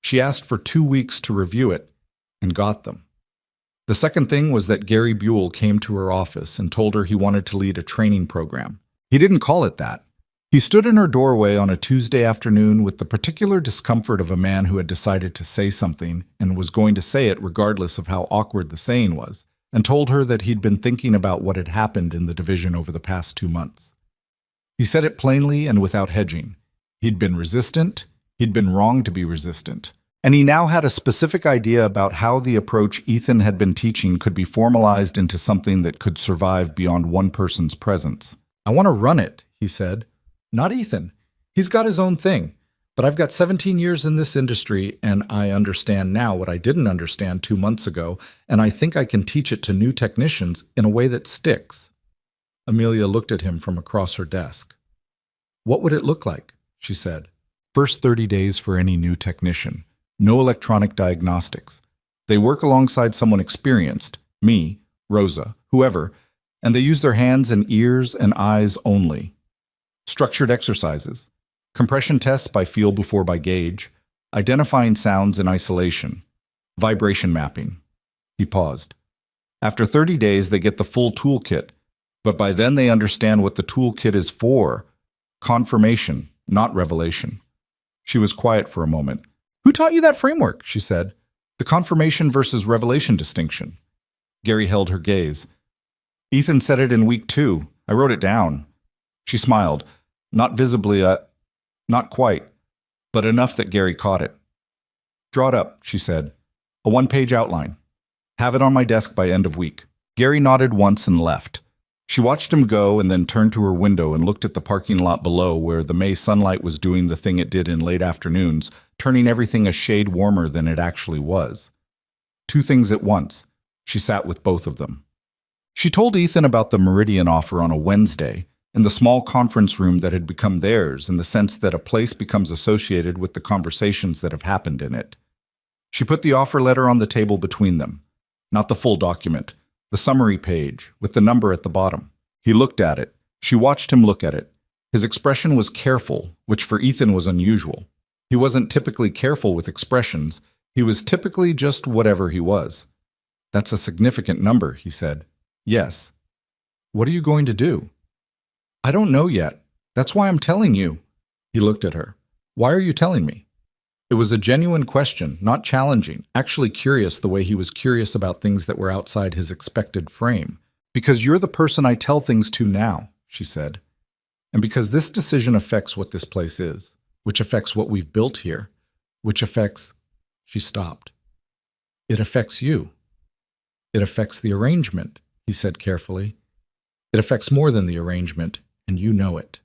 She asked for 2 weeks to review it, and got them. The second thing was that Gary Buell came to her office and told her he wanted to lead a training program. He didn't call it that. He stood in her doorway on a Tuesday afternoon with the particular discomfort of a man who had decided to say something and was going to say it regardless of how awkward the saying was, and told her that he'd been thinking about what had happened in the division over the past 2 months. He said it plainly and without hedging. He'd been resistant. He'd been wrong to be resistant. And he now had a specific idea about how the approach Ethan had been teaching could be formalized into something that could survive beyond one person's presence. "I want to run it," he said. "Not Ethan. He's got his own thing. But I've got 17 years in this industry, and I understand now what I didn't understand 2 months ago, and I think I can teach it to new technicians in a way that sticks." Amelia looked at him from across her desk. "What would it look like?" she said. "First 30 days for any new technician. No electronic diagnostics. They work alongside someone experienced, me, Rosa, whoever, and they use their hands and ears and eyes only. Structured exercises. Compression tests by feel before by gauge. Identifying sounds in isolation. Vibration mapping." He paused. "After 30 days, they get the full toolkit, but by then they understand what the toolkit is for. Confirmation, not revelation." She was quiet for a moment. "Who taught you that framework?" she said. "The confirmation versus revelation distinction." Gary held her gaze. "Ethan said it in week 2. I wrote it down." She smiled. Not visibly, not quite, but enough that Gary caught it. "Draw it up," she said. "A 1-page outline. Have it on my desk by end of week." Gary nodded once and left. She watched him go and then turned to her window and looked at the parking lot below where the May sunlight was doing the thing it did in late afternoons, turning everything a shade warmer than it actually was. 2 things at once. She sat with both of them. She told Ethan about the Meridian offer on a Wednesday, in the small conference room that had become theirs, in the sense that a place becomes associated with the conversations that have happened in it. She put the offer letter on the table between them. Not the full document, the summary page, with the number at the bottom. He looked at it. She watched him look at it. His expression was careful, which for Ethan was unusual. He wasn't typically careful with expressions. He was typically just whatever he was. "That's a significant number," he said. "Yes." "What are you going to do?" "I don't know yet. That's why I'm telling you." He looked at her. "Why are you telling me?" It was a genuine question, not challenging, actually curious the way he was curious about things that were outside his expected frame. Because you're the person I tell things to now, she said. And because this decision affects what this place is, which affects what we've built here, which affects... She stopped. It affects you. It affects the arrangement, he said carefully. It affects more than the arrangement, and you know it.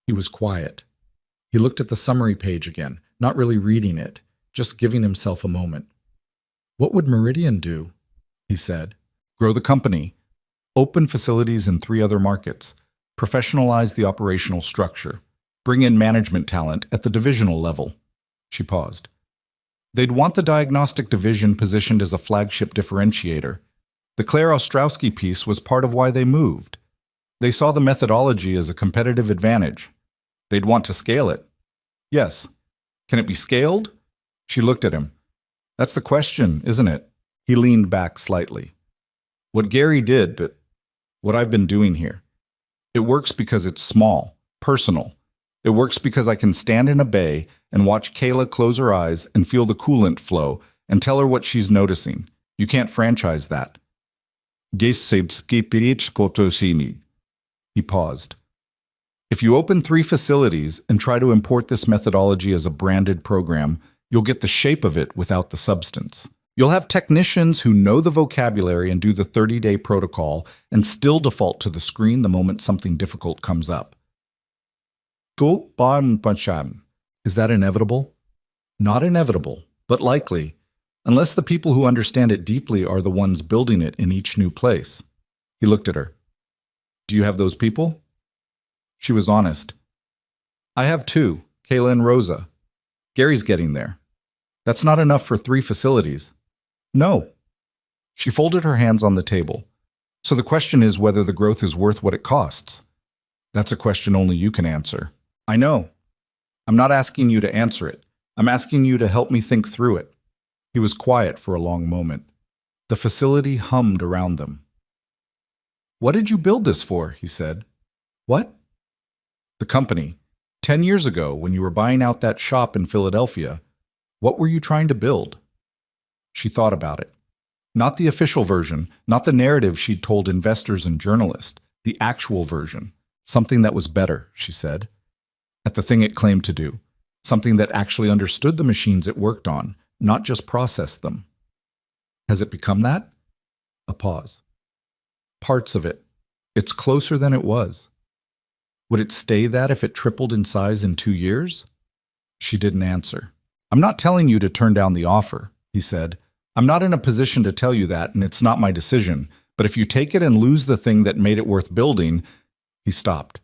He was quiet. He looked at the summary page again, not really reading it, just giving himself a moment. What would Meridian do? He said. Grow the company. Open facilities in 3 other markets. Professionalize the operational structure. Bring in management talent at the divisional level. She paused. They'd want the diagnostic division positioned as a flagship differentiator. The Claire Ostrowski piece was part of why they moved. They saw the methodology as a competitive advantage. They'd want to scale it. Yes. Can it be scaled? She looked at him. That's the question, isn't it? He leaned back slightly. What Gary did, but what I've been doing here. It works because it's small, personal. It works because I can stand in a bay and watch Kayla close her eyes and feel the coolant flow and tell her what she's noticing. You can't franchise that. He paused. If you open 3 facilities and try to import this methodology as a branded program, you'll get the shape of it without the substance. You'll have technicians who know the vocabulary and do the 30-day protocol and still default to the screen the moment something difficult comes up. Is that inevitable? Not inevitable, but likely, unless the people who understand it deeply are the ones building it in each new place. He looked at her. Do you have those people? She was honest. I have 2, Kayla and Rosa. Gary's getting there. That's not enough for 3 facilities. No. She folded her hands on the table. So the question is whether the growth is worth what it costs. That's a question only you can answer. I know. I'm not asking you to answer it. I'm asking you to help me think through it. He was quiet for a long moment. The facility hummed around them. What did you build this for? He said. What? The company. 10 years ago, when you were buying out that shop in Philadelphia, what were you trying to build? She thought about it. Not the official version, not the narrative she'd told investors and journalists, the actual version. Something that was better, she said. At the thing it claimed to do. Something that actually understood the machines it worked on, not just processed them. Has it become that? A pause. Parts of it. It's closer than it was. Would it stay that if it tripled in size in 2 years? She didn't answer. I'm not telling you to turn down the offer, he said. I'm not in a position to tell you that, and it's not my decision. But if you take it and lose the thing that made it worth building... He stopped.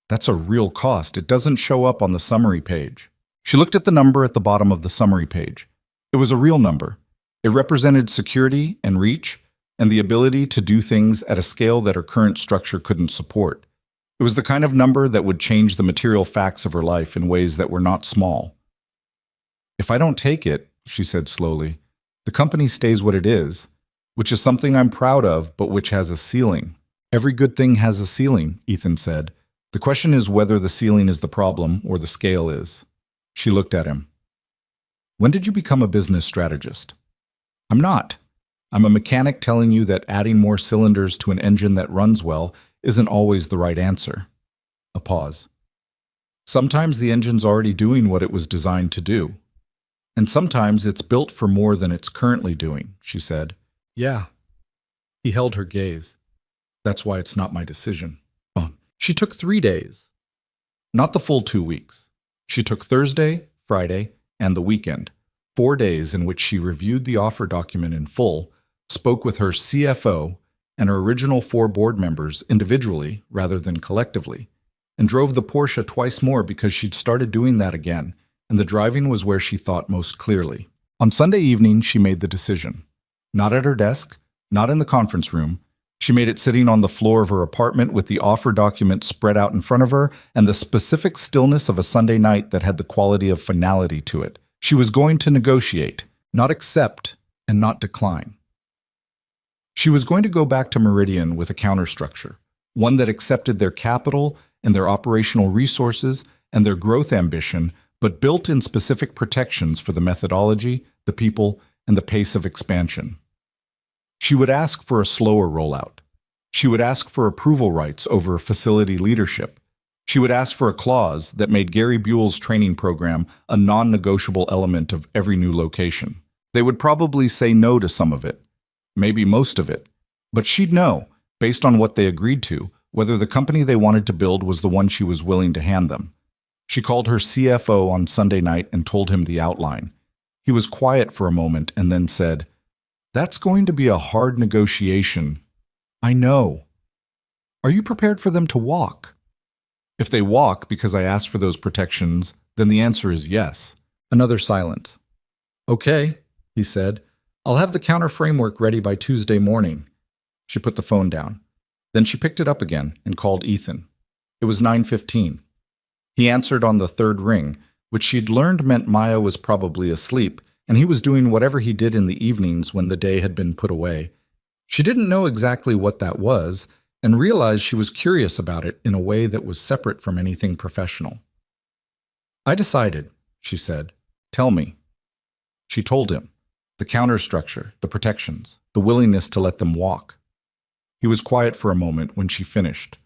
That's a real cost. It doesn't show up on the summary page. She looked at the number at the bottom of the summary page. It was a real number. It represented security and reach, and the ability to do things at a scale that her current structure couldn't support. It was the kind of number that would change the material facts of her life in ways that were not small. If I don't take it, she said slowly, the company stays what it is, which is something I'm proud of, but which has a ceiling. Every good thing has a ceiling, Ethan said. The question is whether the ceiling is the problem or the scale is. She looked at him. When did you become a business strategist? I'm not. I'm a mechanic telling you that adding more cylinders to an engine that runs well isn't always the right answer. A pause. Sometimes the engine's already doing what it was designed to do. And sometimes it's built for more than it's currently doing, she said. Yeah. He held her gaze. That's why it's not my decision. She took 3 days. Not the full 2 weeks. She took Thursday, Friday, and the weekend. 4 days in which she reviewed the offer document in full, spoke with her CFO and her original 4 board members individually rather than collectively, and drove the Porsche twice more because she'd started doing that again, and the driving was where she thought most clearly. On Sunday evening, she made the decision. Not at her desk, not in the conference room. She made it sitting on the floor of her apartment with the offer document spread out in front of her and the specific stillness of a Sunday night that had the quality of finality to it. She was going to negotiate, not accept and not decline. She was going to go back to Meridian with a counterstructure, one that accepted their capital and their operational resources and their growth ambition, but built in specific protections for the methodology, the people, and the pace of expansion. She would ask for a slower rollout. She would ask for approval rights over facility leadership. She would ask for a clause that made Gary Buell's training program a non-negotiable element of every new location. They would probably say no to some of it, maybe most of it, but she'd know, based on what they agreed to, whether the company they wanted to build was the one she was willing to hand them. She called her CFO on Sunday night and told him the outline. He was quiet for a moment and then said, "That's going to be a hard negotiation." "I know." "Are you prepared for them to walk?" "If they walk because I asked for those protections, then the answer is yes." Another silence. "Okay," he said. "I'll have the counter framework ready by Tuesday morning." She put the phone down. Then she picked it up again and called Ethan. It was 9:15. He answered on the third ring, which she'd learned meant Maya was probably asleep, and he was doing whatever he did in the evenings when the day had been put away. She didn't know exactly what that was, and realized she was curious about it in a way that was separate from anything professional. "I decided," she said. "Tell me." She told him. The counterstructure, the protections, the willingness to let them walk. He was quiet for a moment when she finished.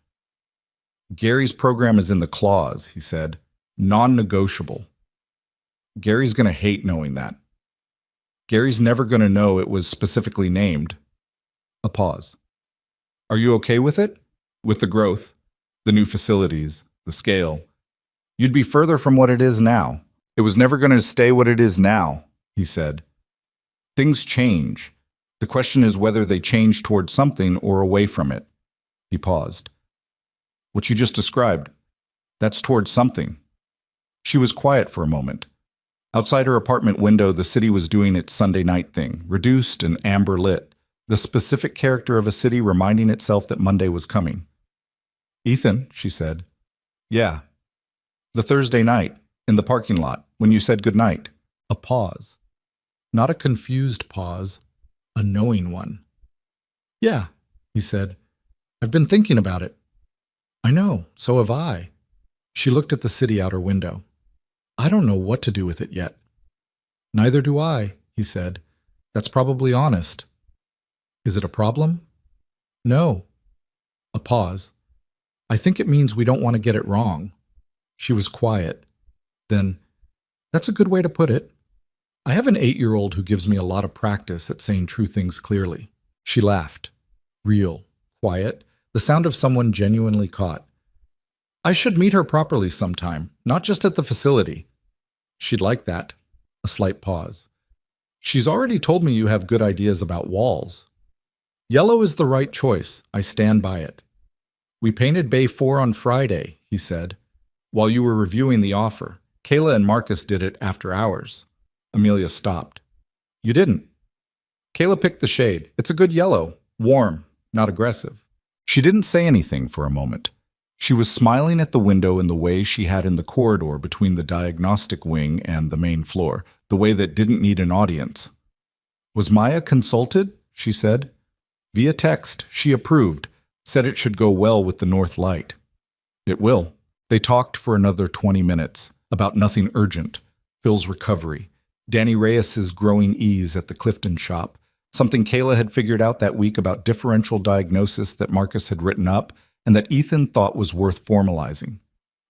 "Gary's program is in the clause," he said. "Non-negotiable. Gary's going to hate knowing that. Gary's never going to know it was specifically named." A pause. "Are you okay with it? With the growth, the new facilities, the scale? You'd be further from what it is now. It was never going to stay what it is now," he said. "Things change. The question is whether they change towards something or away from it." He paused. "What you just described, that's towards something." She was quiet for a moment. Outside her apartment window, the city was doing its Sunday night thing, reduced and amber lit, the specific character of a city reminding itself that Monday was coming. "Ethan," she said. "Yeah." "The Thursday night, in the parking lot, when you said goodnight." A pause. Not a confused pause, a knowing one. "Yeah," he said. "I've been thinking about it." "I know, so have I." She looked at the city out her window. "I don't know what to do with it yet." "Neither do I," he said. "That's probably honest." "Is it a problem?" "No." A pause. "I think it means we don't want to get it wrong." She was quiet. Then, "That's a good way to put it. I have an 8-year-old who gives me a lot of practice at saying true things clearly." She laughed. Real, quiet, the sound of someone genuinely caught. "I should meet her properly sometime, not just at the facility." "She'd like that." A slight pause. "She's already told me you have good ideas about walls." "Yellow is the right choice. I stand by it." "We painted Bay 4 on Friday," he said. "While you were reviewing the offer. Kayla and Marcus did it after hours." Amelia stopped. "You didn't." "Kayla picked the shade. It's a good yellow. Warm, not aggressive." She didn't say anything for a moment. She was smiling at the window in the way she had in the corridor between the diagnostic wing and the main floor, the way that didn't need an audience. "Was Maya consulted?" she said. "Via text, she approved, said it should go well with the north light." "It will." They talked for another 20 minutes, about nothing urgent, Phil's recovery, Danny Reyes's growing ease at the Clifton shop, something Kayla had figured out that week about differential diagnosis that Marcus had written up and that Ethan thought was worth formalizing.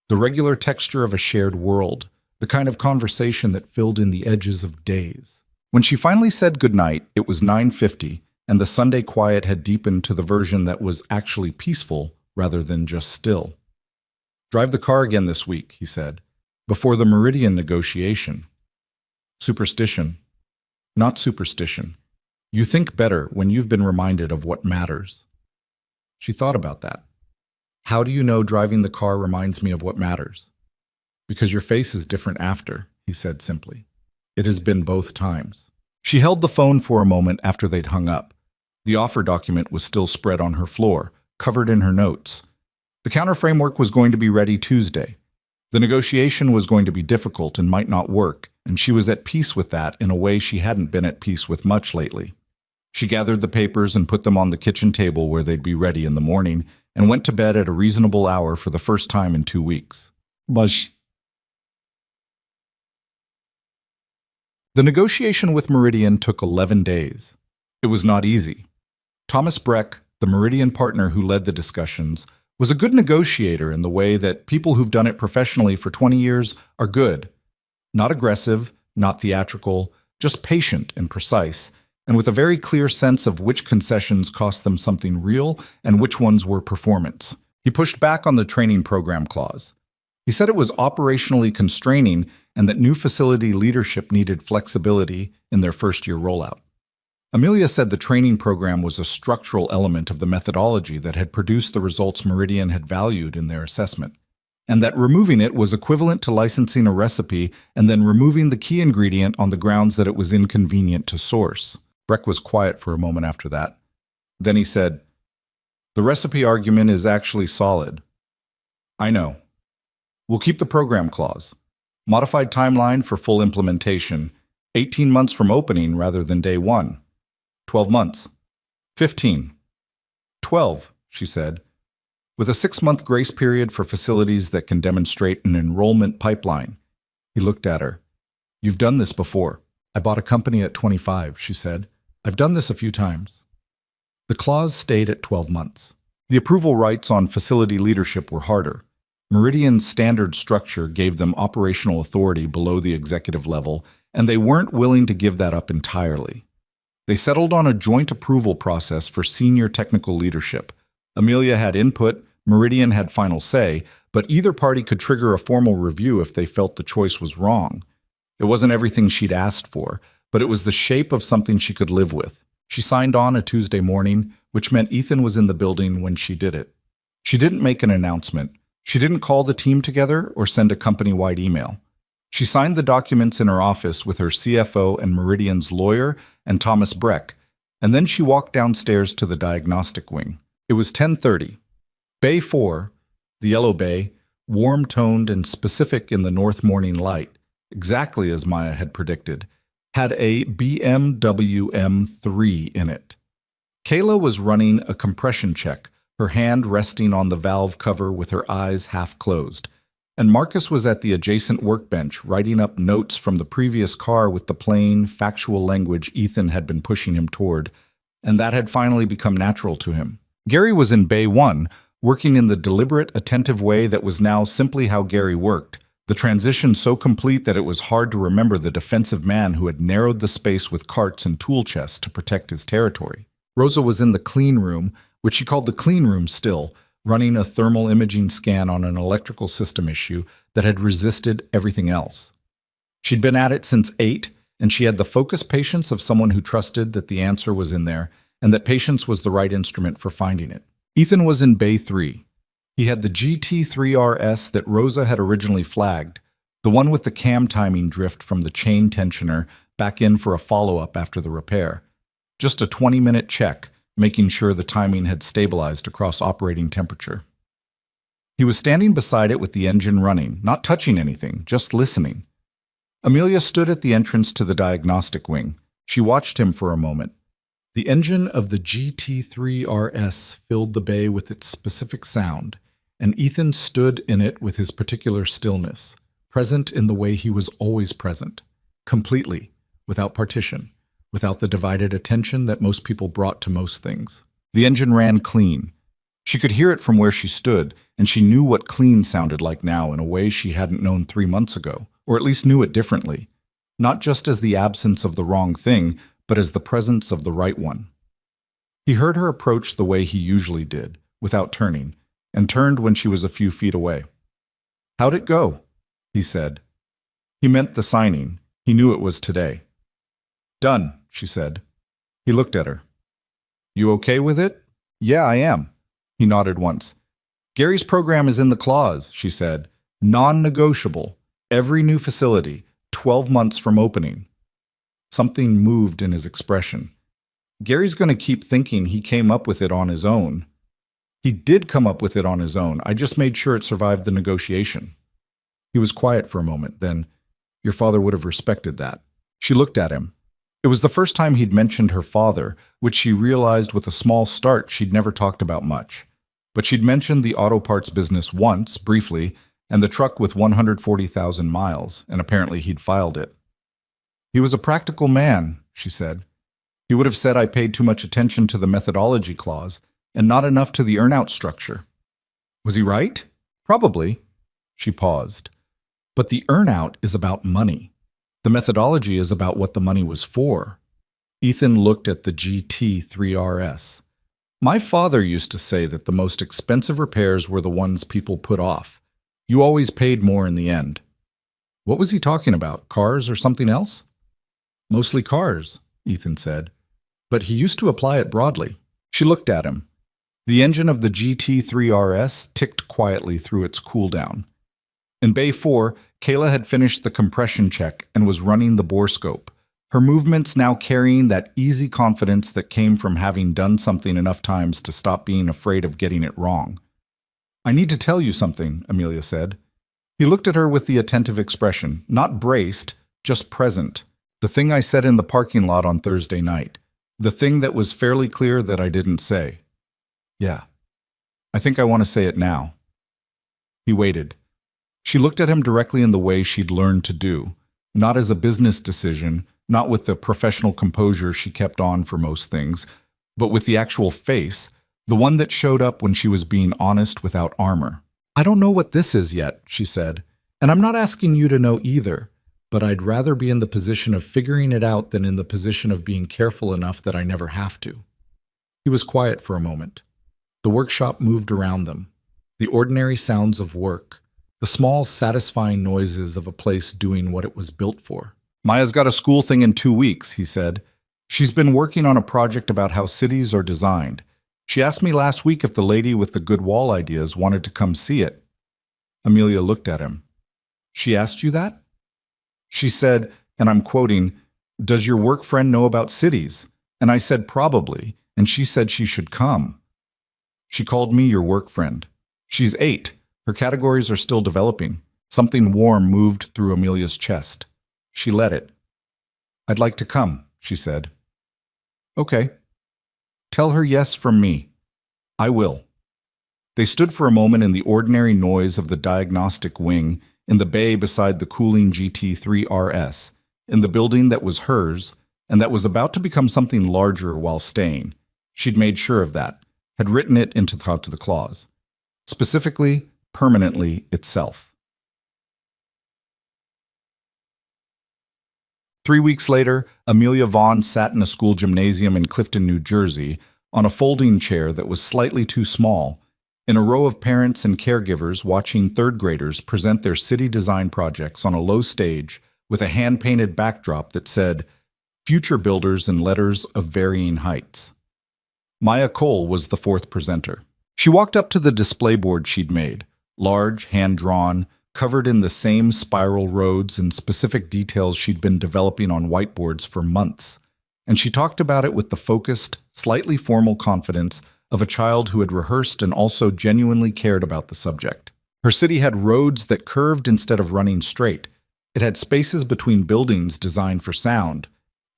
The regular texture of a shared world, the kind of conversation that filled in the edges of days. When she finally said goodnight, it was 9:50, and the Sunday quiet had deepened to the version that was actually peaceful rather than just still. "Drive the car again this week," he said, "before the Meridian negotiation." Superstition. Not superstition. You think better when you've been reminded of what matters. She thought about that. "How do you know driving the car reminds me of what matters?" "Because your face is different after," he said simply. "It has been both times." She held the phone for a moment after they'd hung up. The offer document was still spread on her floor, covered in her notes. The counter framework was going to be ready Tuesday. The negotiation was going to be difficult and might not work, and she was at peace with that in a way she hadn't been at peace with much lately. She gathered the papers and put them on the kitchen table where they'd be ready in the morning, and went to bed at a reasonable hour for the first time in 2 weeks. Bush. The negotiation with Meridian took 11 days. It was not easy. Thomas Breck, the Meridian partner who led the discussions, was a good negotiator in the way that people who've done it professionally for 20 years are good. Not aggressive, not theatrical, just patient and precise, and with a very clear sense of which concessions cost them something real and which ones were performance. He pushed back on the training program clause. He said it was operationally constraining and that new facility leadership needed flexibility in their first-year rollout. Amelia said the training program was a structural element of the methodology that had produced the results Meridian had valued in their assessment, and that removing it was equivalent to licensing a recipe and then removing the key ingredient on the grounds that it was inconvenient to source. Breck was quiet for a moment after that. Then he said, "The recipe argument is actually solid. I know. We'll keep the program clause. Modified timeline for full implementation, 18 months from opening rather than day one. 12 months. 15. 12, she said, with a 6-month grace period for facilities that can demonstrate an enrollment pipeline." He looked at her. "You've done this before. I bought a company at 25, she said. I've done this a few times." The clause stayed at 12 months. The approval rights on facility leadership were harder. Meridian's standard structure gave them operational authority below the executive level, and they weren't willing to give that up entirely. They settled on a joint approval process for senior technical leadership. Amelia had input, Meridian had final say, but either party could trigger a formal review if they felt the choice was wrong. It wasn't everything she'd asked for, but it was the shape of something she could live with. She signed on a Tuesday morning, which meant Ethan was in the building when she did it. She didn't make an announcement. She didn't call the team together or send a company-wide email. She signed the documents in her office with her CFO and Meridian's lawyer and Thomas Breck, and then she walked downstairs to the diagnostic wing. It was 10:30. Bay 4, the yellow bay, warm-toned and specific in the north morning light, exactly as Maya had predicted, had a BMW M3 in it. Kayla was running a compression check, her hand resting on the valve cover with her eyes half closed. And Marcus was at the adjacent workbench writing up notes from the previous car with the plain, factual language Ethan had been pushing him toward, and that had finally become natural to him. Gary was in Bay 1, working in the deliberate, attentive way that was now simply how Gary worked, the transition so complete that it was hard to remember the defensive man who had narrowed the space with carts and tool chests to protect his territory. Rosa was in the clean room, which she called the clean room still, running a thermal imaging scan on an electrical system issue that had resisted everything else. She'd been at it since 8, and she had the focused patience of someone who trusted that the answer was in there and that patience was the right instrument for finding it. Ethan was in Bay 3. He had the GT3RS that Rosa had originally flagged, the one with the cam timing drift from the chain tensioner back in for a follow-up after the repair. Just a 20-minute check, making sure the timing had stabilized across operating temperature. He was standing beside it with the engine running, not touching anything, just listening. Amelia stood at the entrance to the diagnostic wing. She watched him for a moment. The engine of the GT3RS filled the bay with its specific sound, and Ethan stood in it with his particular stillness, present in the way he was always present, completely, without partition, without the divided attention that most people brought to most things. The engine ran clean. She could hear it from where she stood, and she knew what clean sounded like now in a way she hadn't known 3 months ago, or at least knew it differently, not just as the absence of the wrong thing, but as the presence of the right one. He heard her approach the way he usually did, without turning, and turned when she was a few feet away. "How'd it go?" he said. He meant the signing. He knew it was today. "Done," she said. He looked at her. "You okay with it?" "Yeah, I am." He nodded once. "Gary's program is in the clause," she said. "Non-negotiable. Every new facility, 12 months from opening." Something moved in his expression. Gary's going to keep thinking he came up with it on his own. He did come up with it on his own. I just made sure it survived the negotiation. He was quiet for a moment, then, "Your father would have respected that." She looked at him. It was the first time he'd mentioned her father, which she realized with a small start she'd never talked about much. But she'd mentioned the auto parts business once, briefly, and the truck with 140,000 miles, and apparently he'd filed it. He was a practical man, she said. He would have said I paid too much attention to the methodology clause and not enough to the earnout structure. Was he right? Probably. She paused. But the earnout is about money. The methodology is about what the money was for. Ethan looked at the GT3RS. My father used to say that the most expensive repairs were the ones people put off. You always paid more in the end. What was he talking about? Cars or something else? Mostly cars, Ethan said. But he used to apply it broadly. She looked at him. The engine of the GT3RS ticked quietly through its cooldown. In Bay 4, Kayla had finished the compression check and was running the borescope, her movements now carrying that easy confidence that came from having done something enough times to stop being afraid of getting it wrong. I need to tell you something, Amelia said. He looked at her with the attentive expression, not braced, just present. The thing I said in the parking lot on Thursday night. The thing that was fairly clear that I didn't say. Yeah. I think I want to say it now. He waited. She looked at him directly in the way she'd learned to do, not as a business decision, not with the professional composure she kept on for most things, but with the actual face, the one that showed up when she was being honest without armor. I don't know what this is yet, she said, and I'm not asking you to know either, but I'd rather be in the position of figuring it out than in the position of being careful enough that I never have to. He was quiet for a moment. The workshop moved around them. The ordinary sounds of work, the small, satisfying noises of a place doing what it was built for. Maya's got a school thing in 2 weeks, he said. She's been working on a project about how cities are designed. She asked me last week if the lady with the good wall ideas wanted to come see it. Amelia looked at him. She asked you that? She said, and I'm quoting, "Does your work friend know about cities?" And I said probably, and she said she should come. She called me your work friend. She's 8. Her categories are still developing. Something warm moved through Amelia's chest. She let it. I'd like to come, she said. Okay. Tell her yes from me. I will. They stood for a moment in the ordinary noise of the diagnostic wing, in the bay beside the cooling GT3RS, in the building that was hers, and that was about to become something larger while staying. She'd made sure of that, had written it into the clause. Specifically, permanently itself. 3 weeks later, Amelia Vaughn sat in a school gymnasium in Clifton, New Jersey, on a folding chair that was slightly too small, in a row of parents and caregivers watching third graders present their city design projects on a low stage with a hand-painted backdrop that said, "Future Builders" in letters of varying heights. Maya Cole was the 4th presenter. She walked up to the display board she'd made, large, hand-drawn, covered in the same spiral roads and specific details she'd been developing on whiteboards for months, and she talked about it with the focused, slightly formal confidence of a child who had rehearsed and also genuinely cared about the subject. Her city had roads that curved instead of running straight. It had spaces between buildings designed for sound.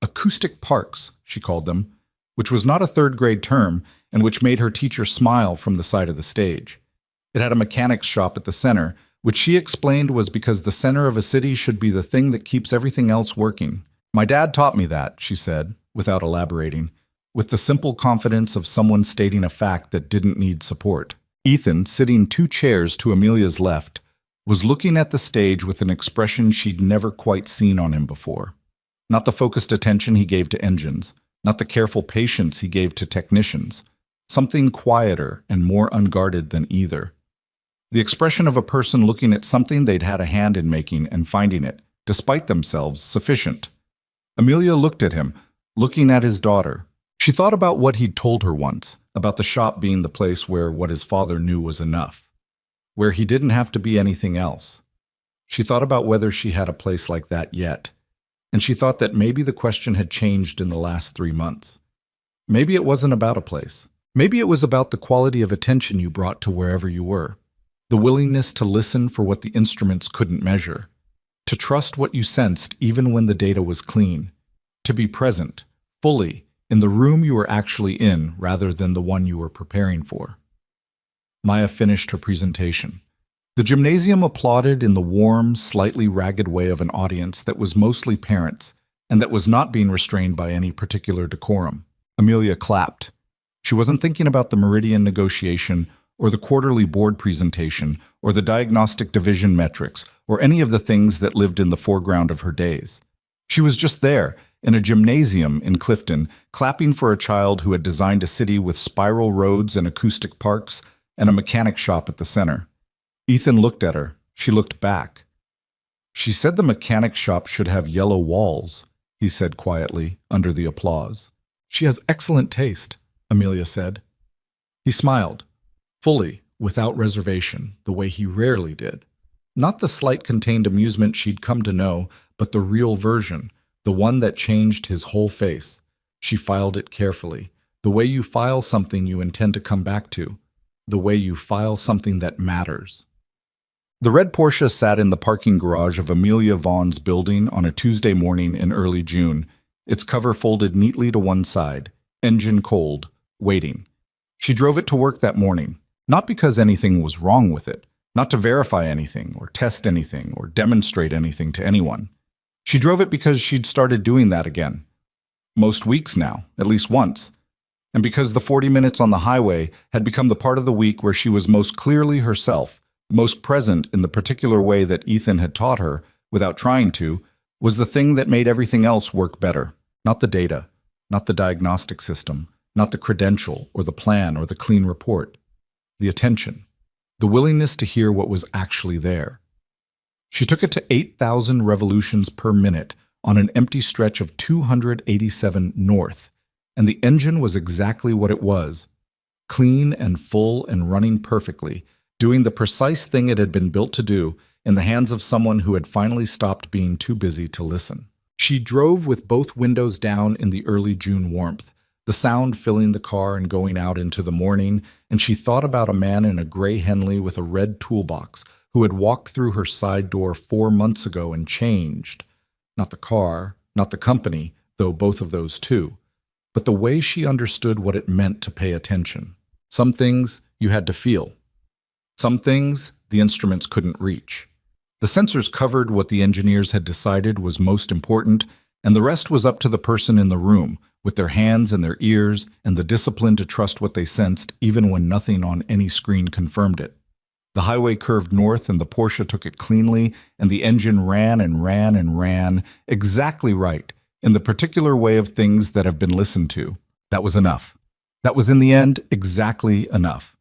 Acoustic parks, she called them, which was not a third-grade term and which made her teacher smile from the side of the stage. It had a mechanics shop at the center, which she explained was because the center of a city should be the thing that keeps everything else working. My dad taught me that, she said, without elaborating, with the simple confidence of someone stating a fact that didn't need support. Ethan, sitting 2 chairs to Amelia's left, was looking at the stage with an expression she'd never quite seen on him before. Not the focused attention he gave to engines, not the careful patience he gave to technicians. Something quieter and more unguarded than either. The expression of a person looking at something they'd had a hand in making and finding it, despite themselves, sufficient. Amelia looked at him, looking at his daughter. She thought about what he'd told her once, about the shop being the place where what his father knew was enough, where he didn't have to be anything else. She thought about whether she had a place like that yet, and she thought that maybe the question had changed in the last 3 months. Maybe it wasn't about a place. Maybe it was about the quality of attention you brought to wherever you were. The willingness to listen for what the instruments couldn't measure, to trust what you sensed even when the data was clean, to be present, fully, in the room you were actually in rather than the one you were preparing for. Maya finished her presentation. The gymnasium applauded in the warm, slightly ragged way of an audience that was mostly parents, and that was not being restrained by any particular decorum. Amelia clapped. She wasn't thinking about the Meridian negotiation, or the quarterly board presentation, or the diagnostic division metrics, or any of the things that lived in the foreground of her days. She was just there, in a gymnasium in Clifton, clapping for a child who had designed a city with spiral roads and acoustic parks, and a mechanic shop at the center. Ethan looked at her. She looked back. "She said the mechanic shop should have yellow walls," he said quietly, under the applause. "She has excellent taste," Amelia said. He smiled, fully, without reservation, the way he rarely did. Not the slight contained amusement she'd come to know, but the real version, the one that changed his whole face. She filed it carefully, the way you file something you intend to come back to, the way you file something that matters. The red Porsche sat in the parking garage of Amelia Vaughn's building on a Tuesday morning in early June, its cover folded neatly to one side, engine cold, waiting. She drove it to work that morning, not because anything was wrong with it, not to verify anything or test anything or demonstrate anything to anyone. She drove it because she'd started doing that again. Most weeks now, at least once. And because the 40 minutes on the highway had become the part of the week where she was most clearly herself, most present in the particular way that Ethan had taught her, without trying to, was the thing that made everything else work better. Not the data, not the diagnostic system, not the credential or the plan or the clean report. The attention, the willingness to hear what was actually there. She took it to 8,000 revolutions per minute on an empty stretch of 287 north, and the engine was exactly what it was, clean and full and running perfectly, doing the precise thing it had been built to do in the hands of someone who had finally stopped being too busy to listen. She drove with both windows down in the early June warmth, the sound filling the car and going out into the morning, and she thought about a man in a gray Henley with a red toolbox who had walked through her side door 4 months ago and changed. Not the car, not the company, though both of those too, but the way she understood what it meant to pay attention. Some things you had to feel. Some things the instruments couldn't reach. The sensors covered what the engineers had decided was most important, and the rest was up to the person in the room, with their hands and their ears and the discipline to trust what they sensed even when nothing on any screen confirmed it. The highway curved north and the Porsche took it cleanly, and the engine ran and ran and ran, exactly right, in the particular way of things that have been listened to. That was enough. That was in the end exactly enough.